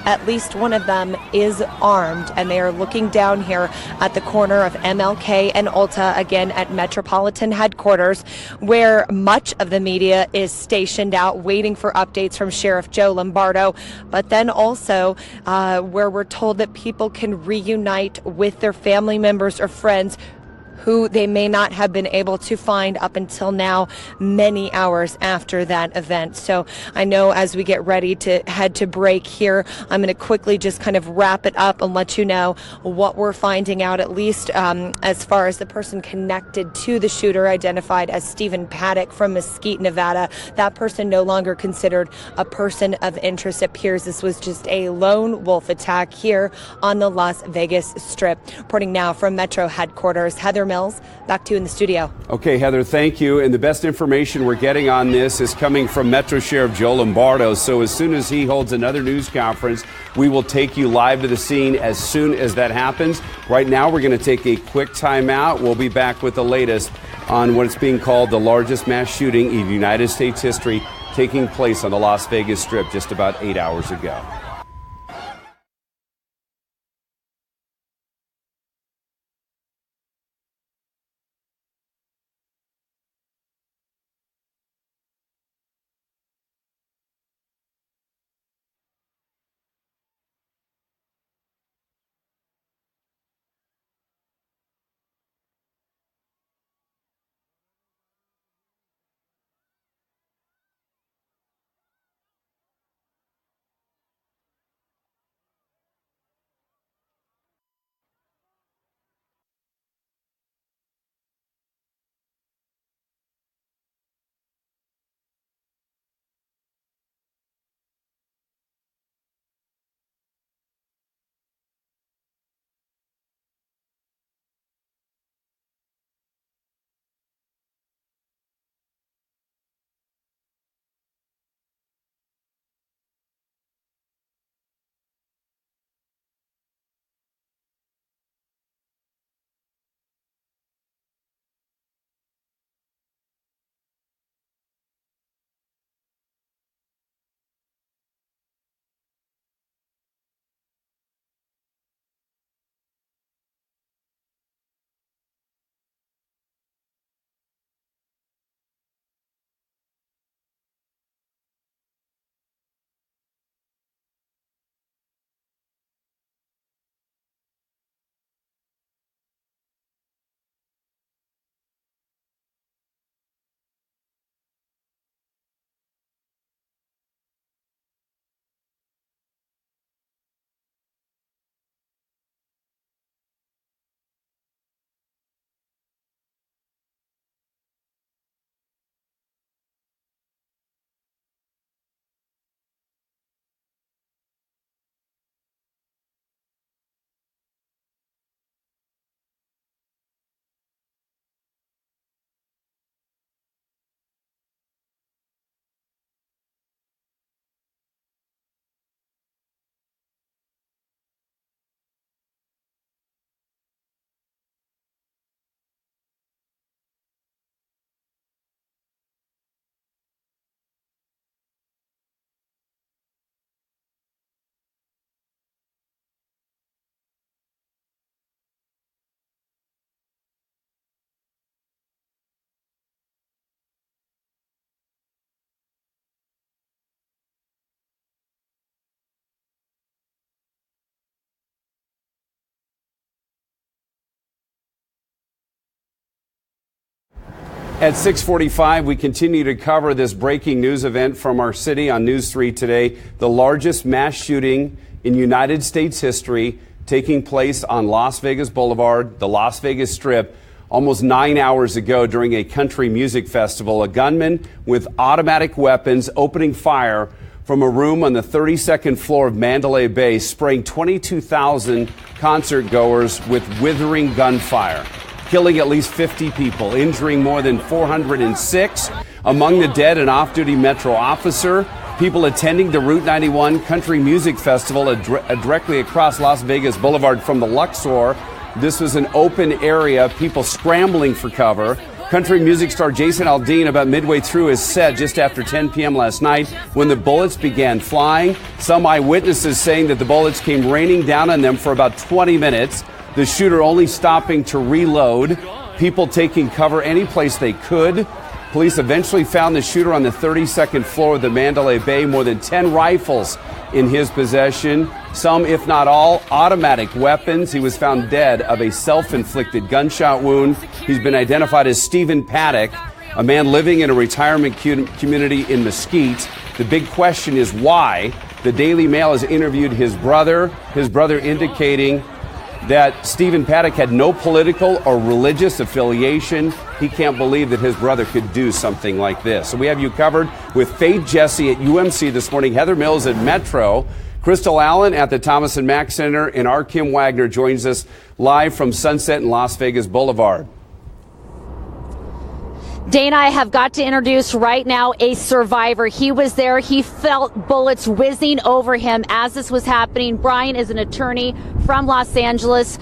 At least one of them is armed, and they are looking down here at the corner of MLK and Ulta, again at Metropolitan headquarters, where much of the media is stationed out waiting for updates from Sheriff Joe Lombardo, but then also where we're told that people can reunite with their family members or friends who they may not have been able to find up until now, many hours after that event. So I know as we get ready to head to break here, I'm going to quickly just kind of wrap it up and let you know what we're finding out, at least as far as the person connected to the shooter, identified as Stephen Paddock from Mesquite, Nevada. That person no longer considered a person of interest. It appears this was just a lone wolf attack here on the Las Vegas Strip. Reporting now from Metro headquarters, Heather Mills, back to you in the studio. Okay, Heather, thank you. And the best information we're getting on this is coming from Metro Sheriff Joe Lombardo. So as soon as he holds another news conference, we will take you live to the scene as soon as that happens. Right now, we're going to take a quick time out. We'll be back with the latest on what is being called the largest mass shooting in United States history, taking place on the Las Vegas Strip just about 8 hours ago. At 6:45, we continue to cover this breaking news event from our city on News 3 today. The largest mass shooting in United States history taking place on Las Vegas Boulevard, the Las Vegas Strip, almost 9 hours ago during a country music festival. A gunman with automatic weapons opening fire from a room on the 32nd floor of Mandalay Bay, spraying 22,000 concert goers with withering gunfire, killing at least 50 people, injuring more than 406. Among the dead, an off-duty Metro officer. People attending the Route 91 Country Music Festival directly across Las Vegas Boulevard from the Luxor. This was an open area, people scrambling for cover. Country music star Jason Aldean, about midway through his set just after 10 p.m. last night when the bullets began flying. Some eyewitnesses saying that the bullets came raining down on them for about 20 minutes. The shooter only stopping to reload, people taking cover any place they could. Police eventually found the shooter on the 32nd floor of the Mandalay Bay, more than 10 rifles in his possession, some, if not all, automatic weapons. He was found dead of a self-inflicted gunshot wound. He's been identified as Stephen Paddock, a man living in a retirement community in Mesquite. The big question is why. The Daily Mail has interviewed his brother indicating that Stephen Paddock had no political or religious affiliation. He can't believe that his brother could do something like this. So we have you covered with Faith Jesse at UMC this morning, Heather Mills at Metro, Crystal Allen at the Thomas and Mack Center, and our Kim Wagner joins us live from Sunset and Las Vegas Boulevard. Dana, I have got to introduce right now a survivor. He was there. He felt bullets whizzing over him as this was happening. Brian is an attorney from Los Angeles.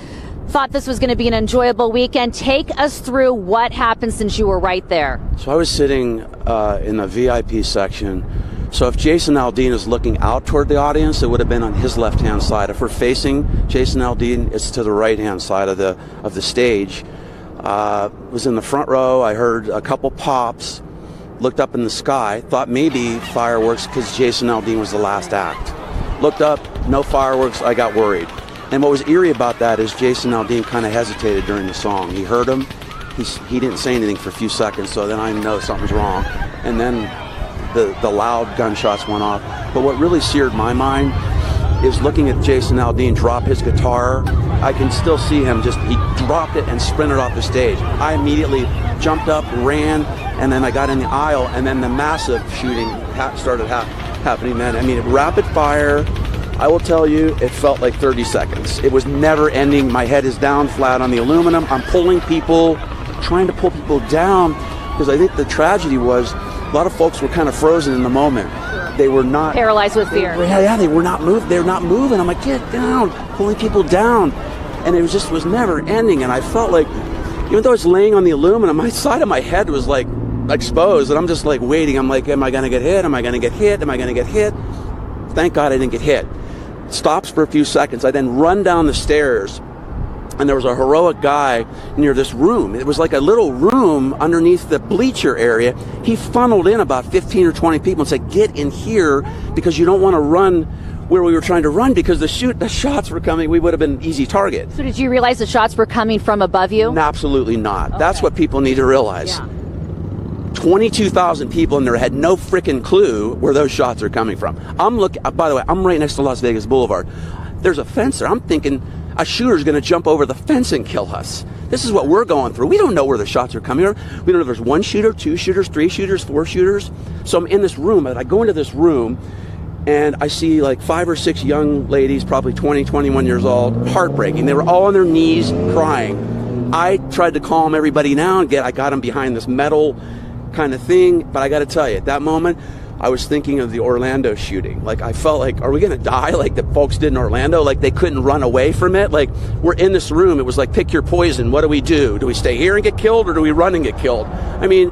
Thought this was going to be an enjoyable weekend. Take us through what happened since you were right there. So I was sitting in the VIP section. So if Jason Aldean is looking out toward the audience, it would have been on his left-hand side. If we're facing Jason Aldean, it's to the right-hand side of the stage. Was in the front row. I heard a couple pops, looked up in the sky, thought maybe fireworks because Jason Aldean was the last act. Looked up, no fireworks, I got worried. And what was eerie about that is Jason Aldean kind of hesitated during the song. He heard him, he didn't say anything for a few seconds, so then I know something's wrong. And then the loud gunshots went off. But what really seared my mind is looking at Jason Aldean drop his guitar. I can still see him he dropped it and sprinted off the stage. I immediately jumped up, ran, and then I got in the aisle, and then the massive shooting started happening then. I mean, rapid fire, I will tell you, it felt like 30 seconds. It was never ending. My head is down flat on the aluminum. I'm pulling people, trying to pull people down, because I think the tragedy was a lot of folks were kind of frozen in the moment. They were not paralyzed with fear. They were not moved. They're not moving. I'm like, get down, pulling people down, and it was never ending. And I felt like, even though I was laying on the aluminum, my side of my head was like exposed, and I'm just like waiting. I'm like, am I gonna get hit? Am I gonna get hit? Am I gonna get hit? Thank God I didn't get hit. Stops for a few seconds. I then run down the stairs, and there was a heroic guy near this room. It was like a little room underneath the bleacher area. He funneled in about 15 or 20 people and said, get in here because you don't want to run where we were trying to run because the shots were coming. We would have been an easy target. So did you realize the shots were coming from above you? No, absolutely not. Okay. That's what people need to realize. Yeah. 22,000 people in there had no freaking clue where those shots are coming from. By the way, I'm right next to Las Vegas Boulevard. There's a fence there. I'm thinking a shooter's going to jump over the fence and kill us. This is what we're going through. We don't know where the shots are coming from. We don't know if there's one shooter, two shooters, three shooters, four shooters. So I'm in this room, and I go into this room, and I see like 5 or 6 young ladies, probably 20, 21 years old, heartbreaking. They were all on their knees crying. I tried to calm everybody down. I got them behind this metal kind of thing, but I got to tell you, at that moment, I was thinking of the Orlando shooting. Like, I felt like, are we going to die like the folks did in Orlando? Like, they couldn't run away from it. Like, we're in this room. It was like, pick your poison. What do we do? Do we stay here and get killed, or do we run and get killed? I mean,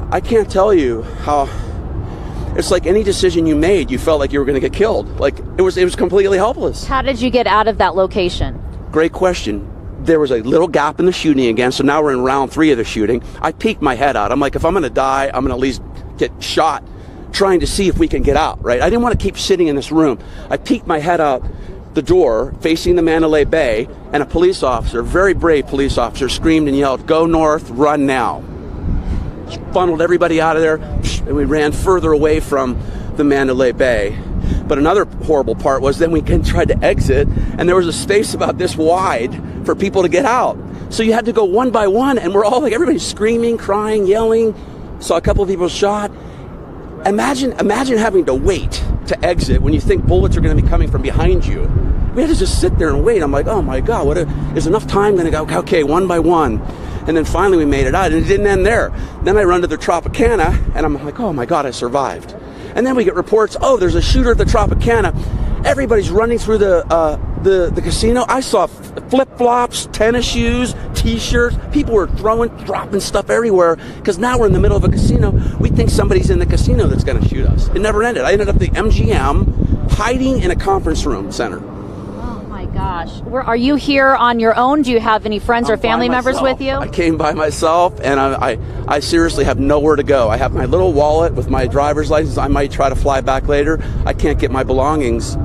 I can't tell you how, it's like any decision you made, you felt like you were going to get killed. Like, it was completely helpless. How did you get out of that location? Great question. There was a little gap in the shooting again, so now we're in round 3 of the shooting. I peeked my head out. I'm like, if I'm going to die, I'm going to at least get shot trying to see if we can get out, right? I didn't want to keep sitting in this room. I peeked my head out the door facing the Mandalay Bay, and a police officer, very brave police officer, screamed and yelled, go north, run now. funneled everybody out of there, and we ran further away from the Mandalay Bay. But another horrible part was then we tried to exit, and there was a space about this wide for people to get out. So you had to go one by one, and we're all like, everybody's screaming, crying, yelling. Saw a couple of people shot. Imagine having to wait to exit when you think bullets are going to be coming from behind you. We had to just sit there and wait. I'm like, oh my God, is enough time going to go? Okay, one by one. And then finally we made it out, and it didn't end there. Then I run to the Tropicana, and I'm like, oh my God, I survived. And then we get reports, oh, there's a shooter at the Tropicana. Everybody's running through the casino. I saw flip-flops, tennis shoes, T-shirts. People were dropping stuff everywhere because now we're in the middle of a casino. We think somebody's in the casino that's going to shoot us. It never ended. I ended up at the MGM hiding in a conference room center. Gosh, are you here on your own? Do you have any friends or family members with you? I came by myself, and I seriously have nowhere to go. I have my little wallet with my driver's license. I might try to fly back later. I can't get my belongings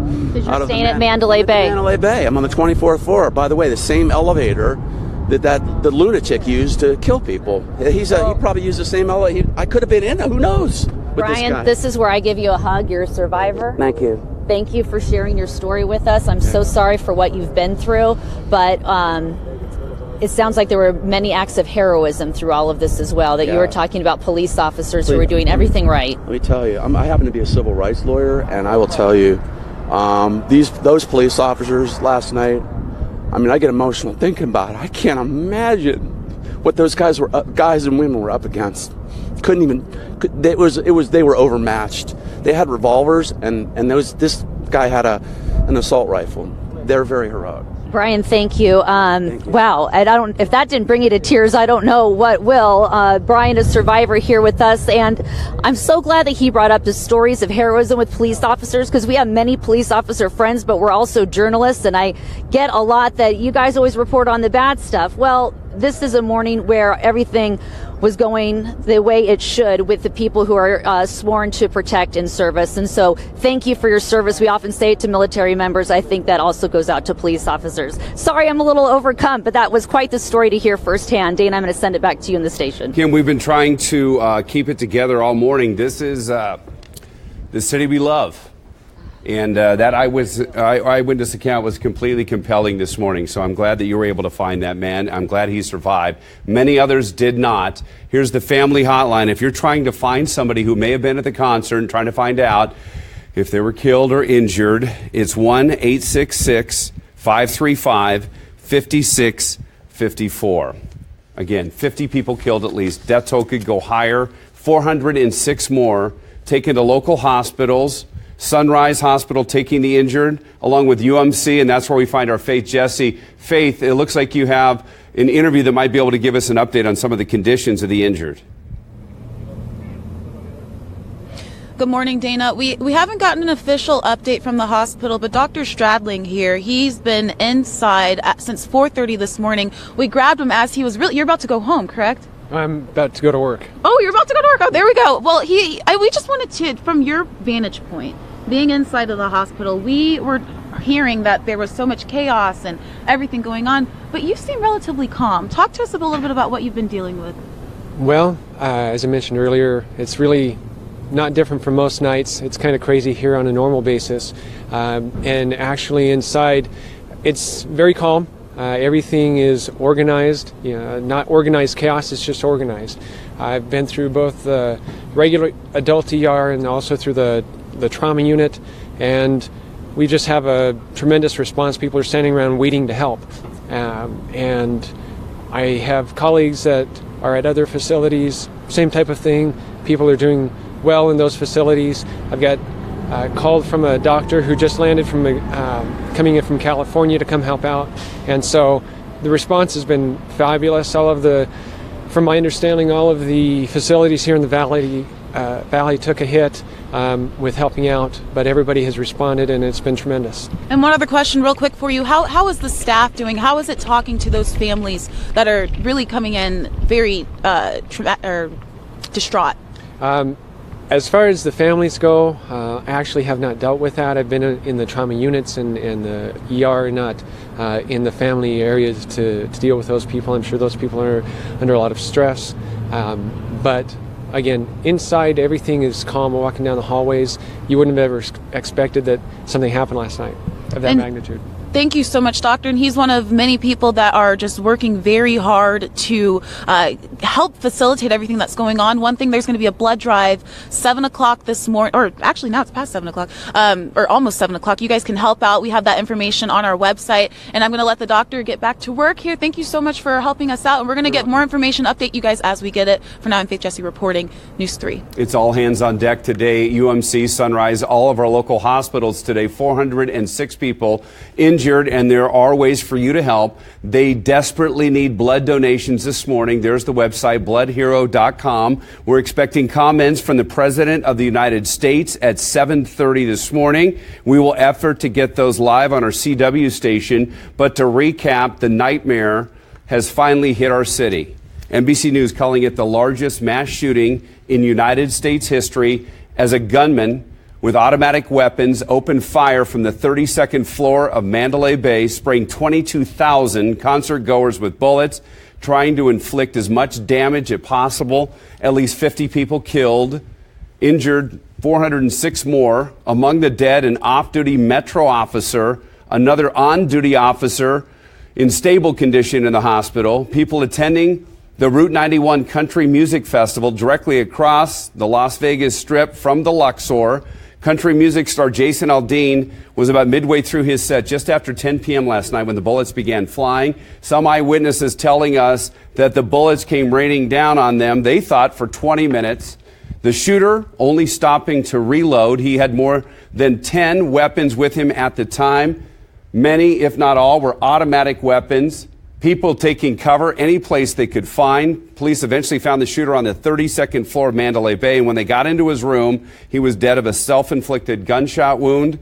out of staying at Mandalay Bay. Mandalay Bay. I'm on the 24th floor. By the way, the same elevator that the lunatic used to kill people. He probably used the same elevator. I could have been in. Who knows? Brian, this is where I give you a hug. You're a survivor. Thank you. Thank you for sharing your story with us. I'm so sorry for what you've been through, but it sounds like there were many acts of heroism through all of this as well, that you were talking about police officers who were doing everything right. Let me tell you, I happen to be a civil rights lawyer, and I will tell you, those police officers last night, I mean, I get emotional thinking about it. I can't imagine what those guys and women were up against. They were overmatched. They had revolvers, and this guy had an assault rifle. They're very heroic. Brian, thank you. Thank you. Wow, if that didn't bring you to tears, I don't know what will. Brian, a survivor, here with us, and I'm so glad that he brought up the stories of heroism with police officers, because we have many police officer friends, but we're also journalists, and I get a lot that you guys always report on the bad stuff. Well, this is a morning where everything was going the way it should with the people who are sworn to protect and service. And so thank you for your service. We often say it to military members. I think that also goes out to police officers. Sorry, I'm a little overcome, but that was quite the story to hear firsthand. Dana, I'm going to send it back to you in the station. Kim, we've been trying to keep it together all morning. This is the city we love. And that eyewitness account was completely compelling this morning. So I'm glad that you were able to find that man. I'm glad he survived. Many others did not. Here's the family hotline. If you're trying to find somebody who may have been at the concert and trying to find out if they were killed or injured, it's 1-866-535-5654. Again, 50 people killed at least. Death toll could go higher. 406 more taken to local hospitals. Sunrise Hospital taking the injured, along with UMC, and that's where we find our Faith Jesse. Faith, it looks like you have an interview that might be able to give us an update on some of the conditions of the injured. Good morning, Dana. We haven't gotten an official update from the hospital, but Dr. Stradling here, he's been inside since 4:30 this morning. We grabbed him as he was you're about to go home, correct? I'm about to go to work. Oh, you're about to go to work. Oh, there we go. Well, we just wanted to, from your vantage point, being inside of the hospital, we were hearing that there was so much chaos and everything going on, but you seem relatively calm. Talk to us a little bit about what you've been dealing with. Well, as I mentioned earlier, it's really not different from most nights. It's kind of crazy here on a normal basis. And actually inside, it's very calm. Everything is organized, not organized chaos, it's just organized. I've been through both the regular adult ER and also through the trauma unit, and we just have a tremendous response. People are standing around waiting to help. And I have colleagues that are at other facilities, same type of thing. People are doing well in those facilities. I've got called from a doctor who just landed from coming in from California to come help out, and so the response has been fabulous. From my understanding, all of the facilities here in the valley took a hit with helping out, but everybody has responded, and it's been tremendous. And one other question real quick for you. How is the staff doing? How is it talking to those families that are really coming in very distraught? As far as the families go, I actually have not dealt with that. I've been in the trauma units and the ER, not in the family areas to deal with those people. I'm sure those people are under a lot of stress. But again, inside everything is calm. Walking down the hallways, you wouldn't have ever expected that something happened last night of that magnitude. Thank you so much, Doctor. And he's one of many people that are just working very hard to help facilitate everything that's going on. One thing, there's going to be a blood drive 7 o'clock this morning, or actually now it's past 7 o'clock, or almost 7 o'clock. You guys can help out. We have that information on our website. And I'm going to let the doctor get back to work here. Thank you so much for helping us out. And we're going to get more information, update you guys as we get it. For now, I'm Faith Jesse reporting News 3. It's all hands on deck today at UMC, Sunrise, all of our local hospitals today. 406 people injured, and there are ways for you to help. They desperately need blood donations this morning. There's the website, bloodhero.com. We're expecting comments from the President of the United States at 7:30 this morning. We will effort to get those live on our CW station. But to recap, the nightmare has finally hit our city. NBC News calling it the largest mass shooting in United States history, as a gunman with automatic weapons opened fire from the 32nd floor of Mandalay Bay, spraying 22,000 concert goers with bullets, trying to inflict as much damage as possible. At least 50 people killed, injured 406 more. Among the dead, an off-duty Metro officer, another on-duty officer in stable condition in the hospital. People attending the Route 91 Country Music Festival directly across the Las Vegas Strip from the Luxor. Country music star Jason Aldean was about midway through his set just after 10 p.m. last night when the bullets began flying. Some eyewitnesses telling us that the bullets came raining down on them, they thought, for 20 minutes. The shooter only stopping to reload. He had more than 10 weapons with him at the time. Many, if not all, were automatic weapons. People taking cover any place they could find. Police eventually found the shooter on the 32nd floor of Mandalay Bay, and when they got into his room, he was dead of a self-inflicted gunshot wound.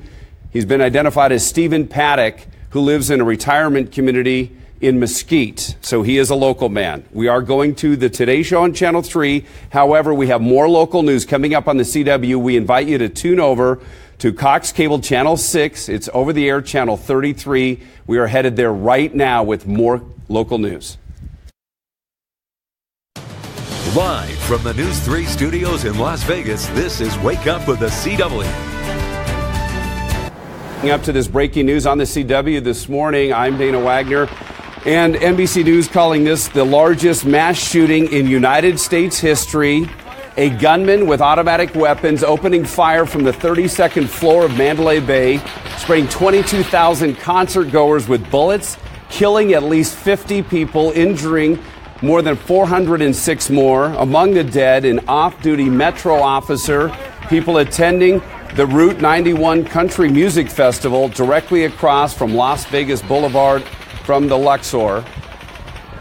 He's been identified as Stephen Paddock, who lives in a retirement community in Mesquite, so he is a local man. We are going to the Today Show on Channel 3. However, we have more local news coming up on the CW. We invite you to tune over to Cox Cable Channel 6. It's over-the-air Channel 33. We are headed there right now with more local news. Live from the News 3 studios in Las Vegas, this is Wake Up with the CW. Up to this breaking news on the CW this morning, I'm Dana Wagner. And NBC News calling this the largest mass shooting in United States history. A gunman with automatic weapons opening fire from the 32nd floor of Mandalay Bay, spraying 22,000 concert goers with bullets, killing at least 50 people, injuring more than 406 more. Among the dead, an off-duty Metro officer, people attending the Route 91 Country Music Festival directly across from Las Vegas Boulevard from the Luxor.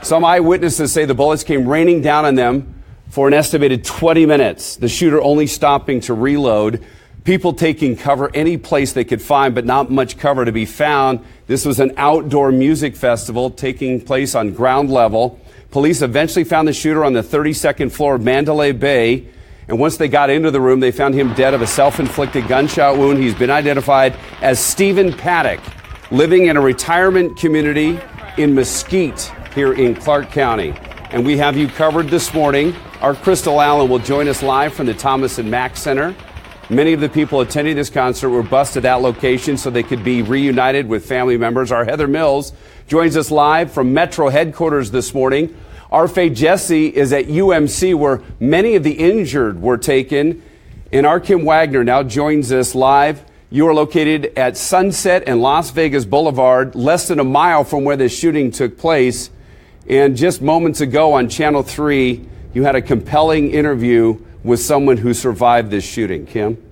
Some eyewitnesses say the bullets came raining down on them for an estimated 20 minutes, the shooter only stopping to reload. People taking cover any place they could find, but not much cover to be found. This was an outdoor music festival taking place on ground level. Police eventually found the shooter on the 32nd floor of Mandalay Bay. And once they got into the room, they found him dead of a self-inflicted gunshot wound. He's been identified as Stephen Paddock, living in a retirement community in Mesquite here in Clark County. And we have you covered this morning. Our Crystal Allen will join us live from the Thomas and Mack Center. Many of the people attending this concert were bused at that location so they could be reunited with family members. Our Heather Mills joins us live from Metro headquarters this morning. Our Faith Jesse is at UMC, where many of the injured were taken. And our Kim Wagner now joins us live. You are located at Sunset and Las Vegas Boulevard, less than a mile from where this shooting took place. And just moments ago on Channel 3, you had a compelling interview with someone who survived this shooting. Kim?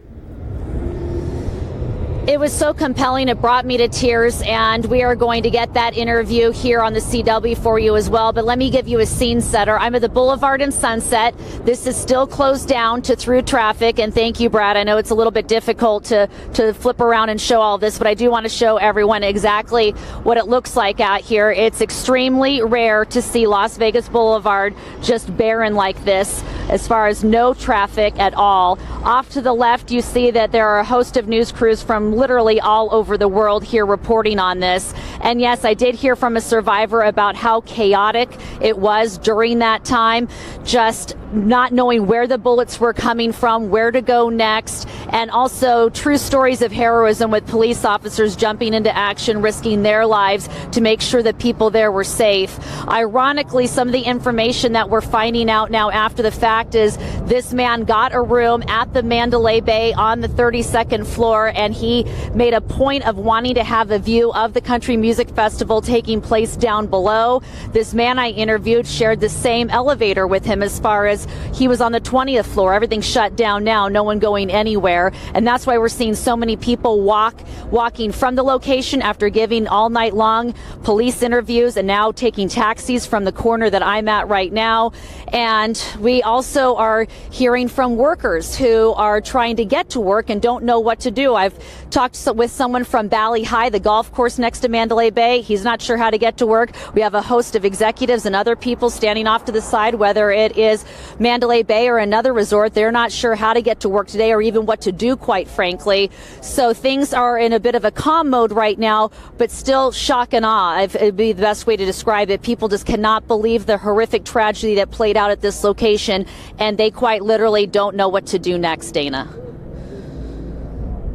It was so compelling, it brought me to tears, and we are going to get that interview here on the CW for you as well. But let me give you a scene setter. I'm at the Boulevard in Sunset. This is still closed down to through traffic, and thank you, Brad. I know it's a little bit difficult to flip around and show all this, but I do want to show everyone exactly what it looks like out here. It's extremely rare to see Las Vegas Boulevard just barren like this. as far as no traffic at all. Off to the left, you see that there are a host of news crews from literally all over the world here reporting on this. And yes, I did hear from a survivor about how chaotic it was during that time, just not knowing where the bullets were coming from, where to go next, and also true stories of heroism with police officers jumping into action, risking their lives to make sure that people there were safe. Ironically, some of the information that we're finding out now after the fact is this man got a room at the Mandalay Bay on the 32nd floor, and he made a point of wanting to have a view of the Country Music Festival taking place down below. This man I interviewed shared the same elevator with him, as far as he was on the 20th floor. Everything's shut down now, no one going anywhere. And that's why we're seeing so many people walking from the location after giving all night long police interviews and now taking taxis from the corner that I'm at right now. And we also are hearing from workers who are trying to get to work and don't know what to do. I've talked with someone from Bali High, the golf course next to Mandalay Bay. He's not sure how to get to work. We have a host of executives and other people standing off to the side, whether it is Mandalay Bay or another resort. They're not sure how to get to work today or even what to do, quite frankly. So things are in a bit of a calm mode right now, but still shock and awe. It'd be the best way to describe it. People just cannot believe the horrific tragedy that played out at this location, and they quite literally don't know what to do next, Dana.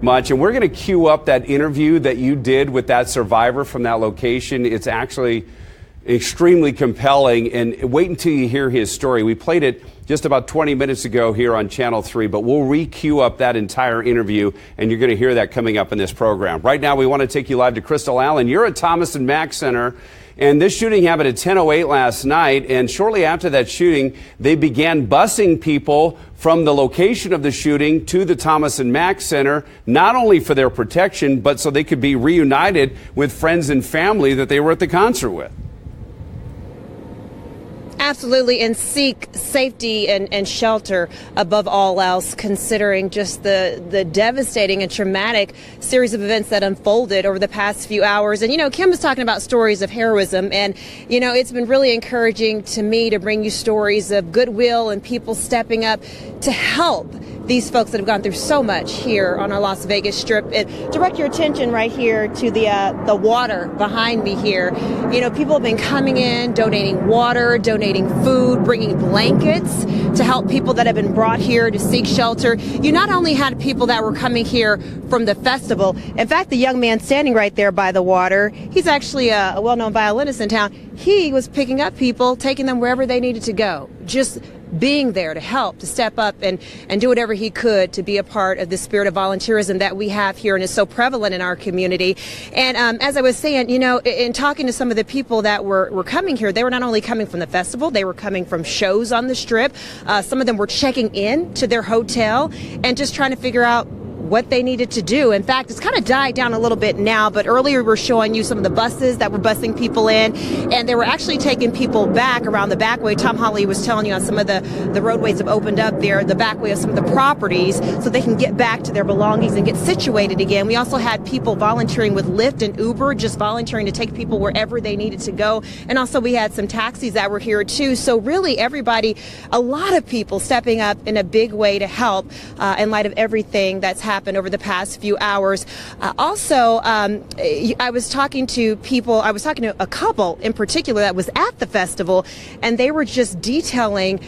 Much, and we're going to queue up that interview that you did with that survivor from that location. It's actually extremely compelling, and wait until you hear his story. We played it just about 20 minutes ago here on Channel 3, but we'll re-queue up that entire interview, and you're going to hear that coming up in this program. Right now, we want to take you live to Crystal Allen. You're at Thomas and Mack Center, and this shooting happened at 10:08 last night, and shortly after that shooting, they began busing people from the location of the shooting to the Thomas and Mack Center, not only for their protection, but so they could be reunited with friends and family that they were at the concert with. Absolutely, and seek safety and shelter above all else, considering just the devastating and traumatic series of events that unfolded over the past few hours. And, you know, Kim was talking about stories of heroism, and, you know, it's been really encouraging to me to bring you stories of goodwill and people stepping up to help these folks that have gone through so much here on our Las Vegas Strip. And direct your attention right here to the water behind me here. You know, people have been coming in, donating water, donating food, bringing blankets to help people that have been brought here to seek shelter. You not only had people that were coming here from the festival. In fact, the young man standing right there by the water, he's actually a well-known violinist in town. He was picking up people, taking them wherever they needed to go. Just being there to help, to step up and do whatever he could to be a part of the spirit of volunteerism that we have here and is so prevalent in our community. And as I was saying, you know, in talking to some of the people that were coming here, they were not only coming from the festival, they were coming from shows on the Strip. Some of them were checking in to their hotel and just trying to figure out what they needed to do. In fact, it's kind of died down a little bit now, but earlier we were showing you some of the buses that were busing people in, and they were actually taking people back around the back way. Tom Holly was telling you on some of the roadways have opened up there, the back way of some of the properties, so they can get back to their belongings and get situated again. We also had people volunteering with Lyft and Uber, just volunteering to take people wherever they needed to go. And also we had some taxis that were here too. So really everybody, a lot of people stepping up in a big way to help in light of everything that's happened over the past few hours. I was talking to people, I was talking to a couple in particular that was at the festival, and they were just detailing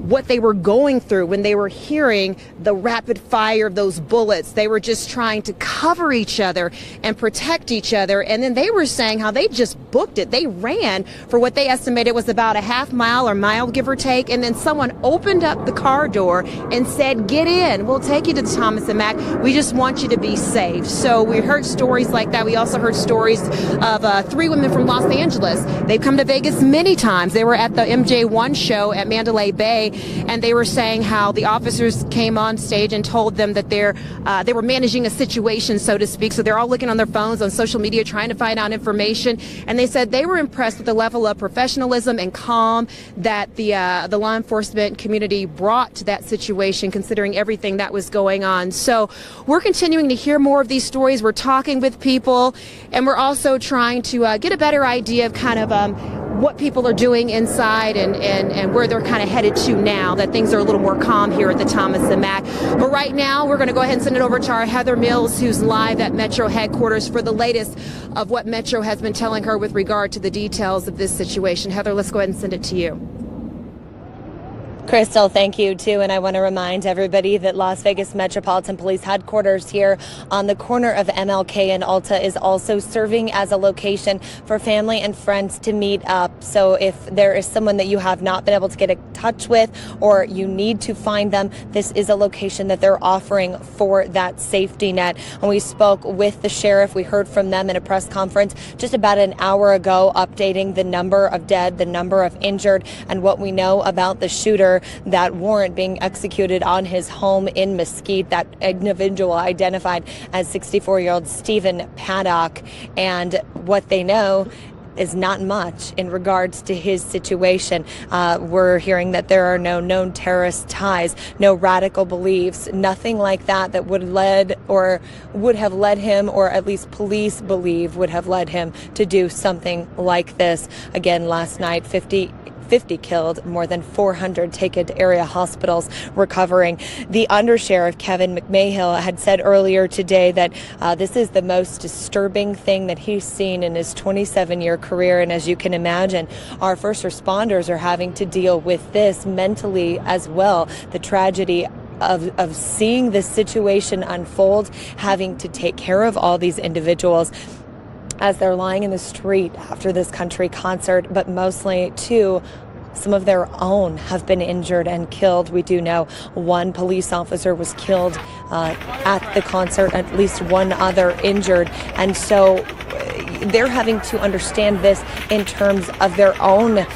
what they were going through when they were hearing the rapid fire of those bullets. They were just trying to cover each other and protect each other. And then they were saying how they just booked it. They ran for what they estimated was about a half mile or mile, give or take. And then someone opened up the car door and said, "Get in. We'll take you to the Thomas and Mack. We just want you to be safe." So we heard stories like that. We also heard stories of 3 women from Los Angeles. They've come to Vegas many times. They were at the MJ1 show at Mandalay Bay, and they were saying how the officers came on stage and told them that they were managing a situation, so to speak. So they're all looking on their phones, on social media, trying to find out information. And they said they were impressed with the level of professionalism and calm that the law enforcement community brought to that situation, considering everything that was going on. So we're continuing to hear more of these stories. We're talking with people, and we're also trying to get a better idea of kind of what people are doing inside and where they're kind of headed to now, that things are a little more calm here at the Thomas and Mack. But right now, we're going to go ahead and send it over to our Heather Mills, who's live at Metro headquarters for the latest of what Metro has been telling her with regard to the details of this situation. Heather, let's go ahead and send it to you. Crystal, thank you too, and I want to remind everybody that Las Vegas Metropolitan Police headquarters here on the corner of MLK and Alta is also serving as a location for family and friends to meet up. So if there is someone that you have not been able to get in touch with or you need to find them, this is a location that they're offering for that safety net. And we spoke with the sheriff. We heard from them in a press conference just about an hour ago, updating the number of dead, the number of injured, and what we know about the shooter. That warrant being executed on his home in Mesquite, that individual identified as 64-year-old Stephen Paddock. And what they know is not much in regards to his situation. We're hearing that there are no known terrorist ties, no radical beliefs, nothing like that would have led him, or at least police believe would have led him to do something like this. Again, last night, 50 killed, more than 400 taken to area hospitals recovering. The undersheriff, Kevin McMahill, had said earlier today that this is the most disturbing thing that he's seen in his 27-year career. And as you can imagine, our first responders are having to deal with this mentally as well. The tragedy of seeing this situation unfold, having to take care of all these individuals as they're lying in the street after this country concert, but mostly too, some of their own have been injured and killed. We do know one police officer was killed at the concert, at least one other injured. And so they're having to understand this in terms of their own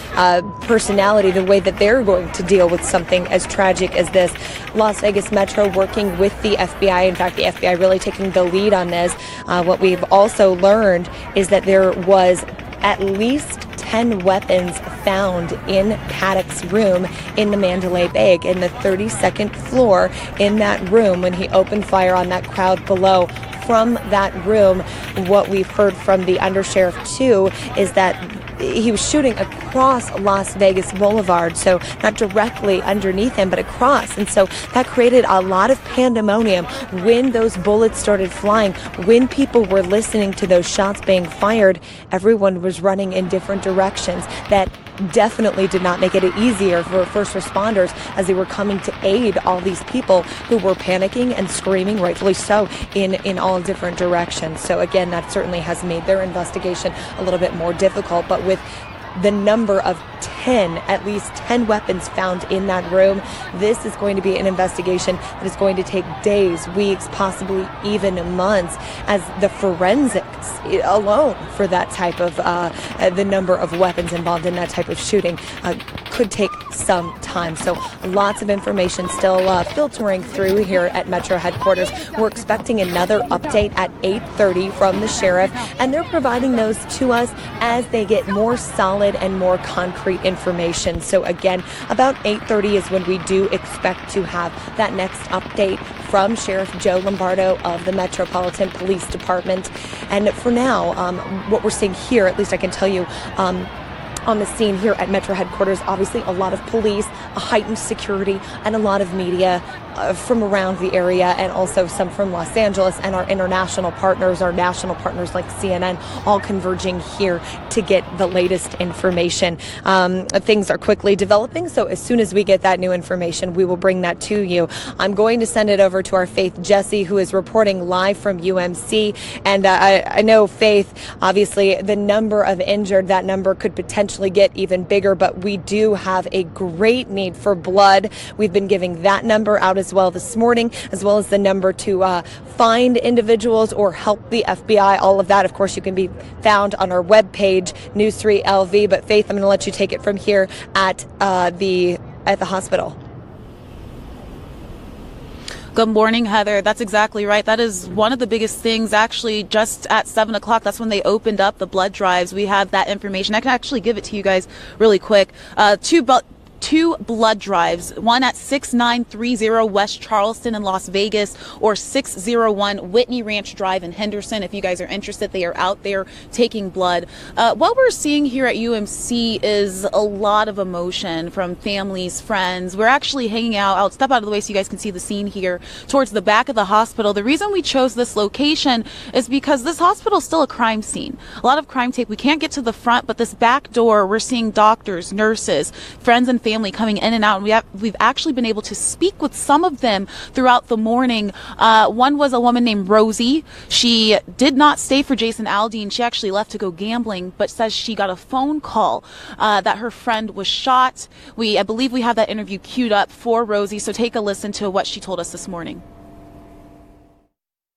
personality, the way that they're going to deal with something as tragic as this. Las Vegas Metro working with the FBI. In fact, the FBI really taking the lead on this. What we've also learned is that there was at least 10 weapons found in Paddock's room in the Mandalay Bay, in the 32nd floor in that room when he opened fire on that crowd below. From that room, what we've heard from the undersheriff too is that he was shooting across Las Vegas Boulevard, so not directly underneath him, but across. And so that created a lot of pandemonium when those bullets started flying, when people were listening to those shots being fired. Everyone was running in different directions. That definitely did not make it easier for first responders as they were coming to aid all these people who were panicking and screaming, rightfully so, in all different directions. So again, that certainly has made their investigation a little bit more difficult. But with the number of 10, at least 10 weapons found in that room, this is going to be an investigation that is going to take days, weeks, possibly even months, as the forensics alone for that type of, the number of weapons involved in that type of shooting could take some time. So lots of information still filtering through here at Metro headquarters. We're expecting another update at 8:30 from the sheriff, and they're providing those to us as they get more solid and more concrete information. So again, about 8:30 is when we do expect to have that next update from Sheriff Joe Lombardo of the Metropolitan Police Department. And for now, what we're seeing here, at least I can tell you, on the scene here at Metro headquarters, obviously a lot of police, a heightened security, and a lot of media from around the area, and also some from Los Angeles, and our international partners, our national partners like CNN, all converging here to get the latest information. Things are quickly developing, so as soon as we get that new information, we will bring that to you. I'm going to send it over to our Faith Jesse, who is reporting live from UMC. And I know, Faith, obviously the number of injured, that number could potentially get even bigger, but we do have a great need for blood. We've been giving that number out as well this morning, as well as the number to find individuals or help the FBI. All of that, of course, you can be found on our webpage, News 3 LV. But Faith, I'm going to let you take it from here at the hospital. Good morning, Heather. That's exactly right. That is one of the biggest things. Actually, just at 7 o'clock, that's when they opened up the blood drives. We have that information. I can actually give it to you guys really quick. two blood drives, one at 6930 West Charleston in Las Vegas or 601 Whitney Ranch Drive in Henderson. If you guys are interested, they are out there taking blood. What we're seeing here at UMC is a lot of emotion from families, friends. We're actually hanging out. I'll step out of the way so you guys can see the scene here towards the back of the hospital. The reason we chose this location is because this hospital is still a crime scene. A lot of crime tape. We can't get to the front, but this back door, we're seeing doctors, nurses, friends and family coming in and out. And we've actually been able to speak with some of them throughout the morning. One was a woman named Rosie. She did not stay for Jason Aldean. She actually left to go gambling, but says she got a phone call that her friend was shot. I believe we have that interview queued up for Rosie, so take a listen to what she told us this morning.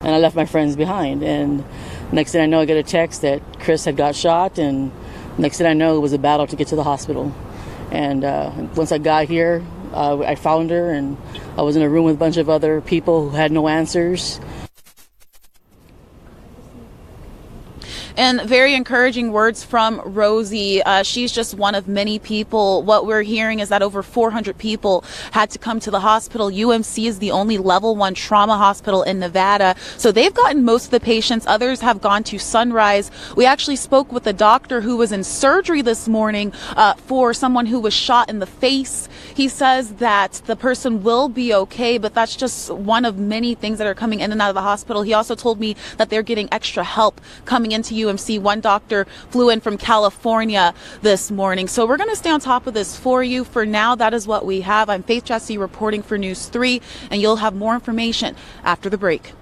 And I left my friends behind, and next thing I know, I get a text that Chris had got shot, and next thing I know, it was a battle to get to the hospital. And once I got here, I found her, and I was in a room with a bunch of other people who had no answers. And very encouraging words from Rosie. She's just one of many people. What we're hearing is that over 400 people had to come to the hospital. UMC is the only level 1 trauma hospital in Nevada. So they've gotten most of the patients. Others have gone to Sunrise. We actually spoke with a doctor who was in surgery this morning for someone who was shot in the face. He says that the person will be okay, but that's just one of many things that are coming in and out of the hospital. He also told me that they're getting extra help coming into UMC. One doctor flew in from California this morning. So we're going to stay on top of this for you. For now, that is what we have. I'm Faith Jesse reporting for News 3, and you'll have more information after the break.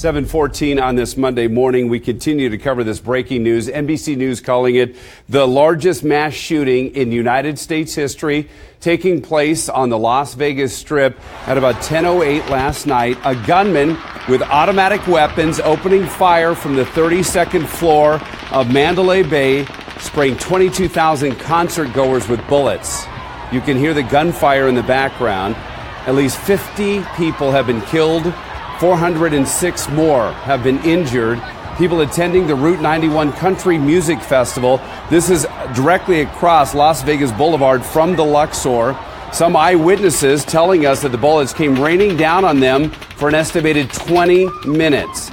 7:14 on this Monday morning. We continue to cover this breaking news. NBC News calling it the largest mass shooting in United States history, taking place on the Las Vegas Strip at about 10:08 last night. A gunman with automatic weapons opening fire from the 32nd floor of Mandalay Bay, spraying 22,000 concert goers with bullets. You can hear the gunfire in the background. At least 50 people have been killed. 406 more have been injured. People attending the Route 91 Country Music Festival. This is directly across Las Vegas Boulevard from the Luxor. Some eyewitnesses telling us that the bullets came raining down on them for an estimated 20 minutes.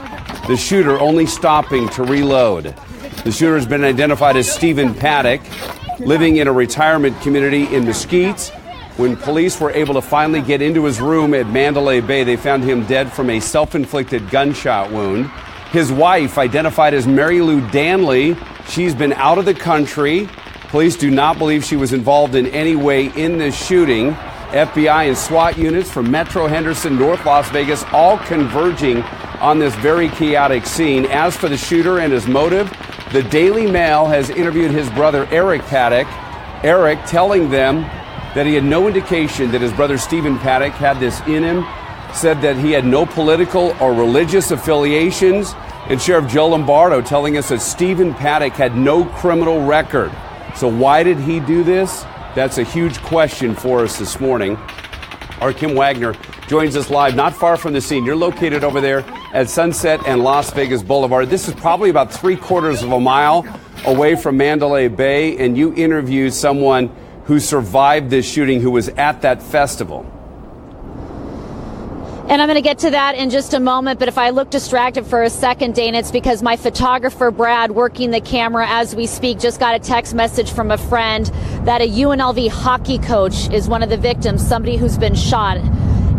The shooter only stopping to reload. The shooter has been identified as Stephen Paddock, living in a retirement community in Mesquite. When police were able to finally get into his room at Mandalay Bay, they found him dead from a self-inflicted gunshot wound. His wife, identified as Mary Lou Danley, she's been out of the country. Police do not believe she was involved in any way in this shooting. FBI and SWAT units from Metro Henderson, North Las Vegas, all converging on this very chaotic scene. As for the shooter and his motive, the Daily Mail has interviewed his brother, Eric Paddock. Eric telling them that he had no indication that his brother Stephen Paddock had this in him, said that he had no political or religious affiliations, and Sheriff Joe Lombardo telling us that Stephen Paddock had no criminal record. So why did he do this? That's a huge question for us this morning. Our Kim Wagner joins us live, not far from the scene. You're located over there at Sunset and Las Vegas Boulevard. This is probably about 3/4 of a mile away from Mandalay Bay, and you interviewed someone who survived this shooting, who was at that festival. And I'm going to get to that in just a moment, but if I look distracted for a second, Dana, it's because my photographer, Brad, working the camera as we speak, just got a text message from a friend that a UNLV hockey coach is one of the victims, somebody who's been shot.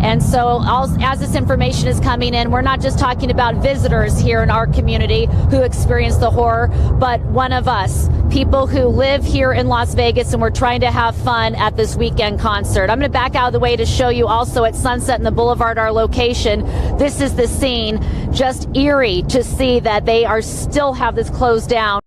And so as this information is coming in, we're not just talking about visitors here in our community who experience the horror, but one of us, people who live here in Las Vegas, and we're trying to have fun at this weekend concert. I'm going to back out of the way to show you also at Sunset and the Boulevard, our location. This is the scene. Just eerie to see that they are still have this closed down.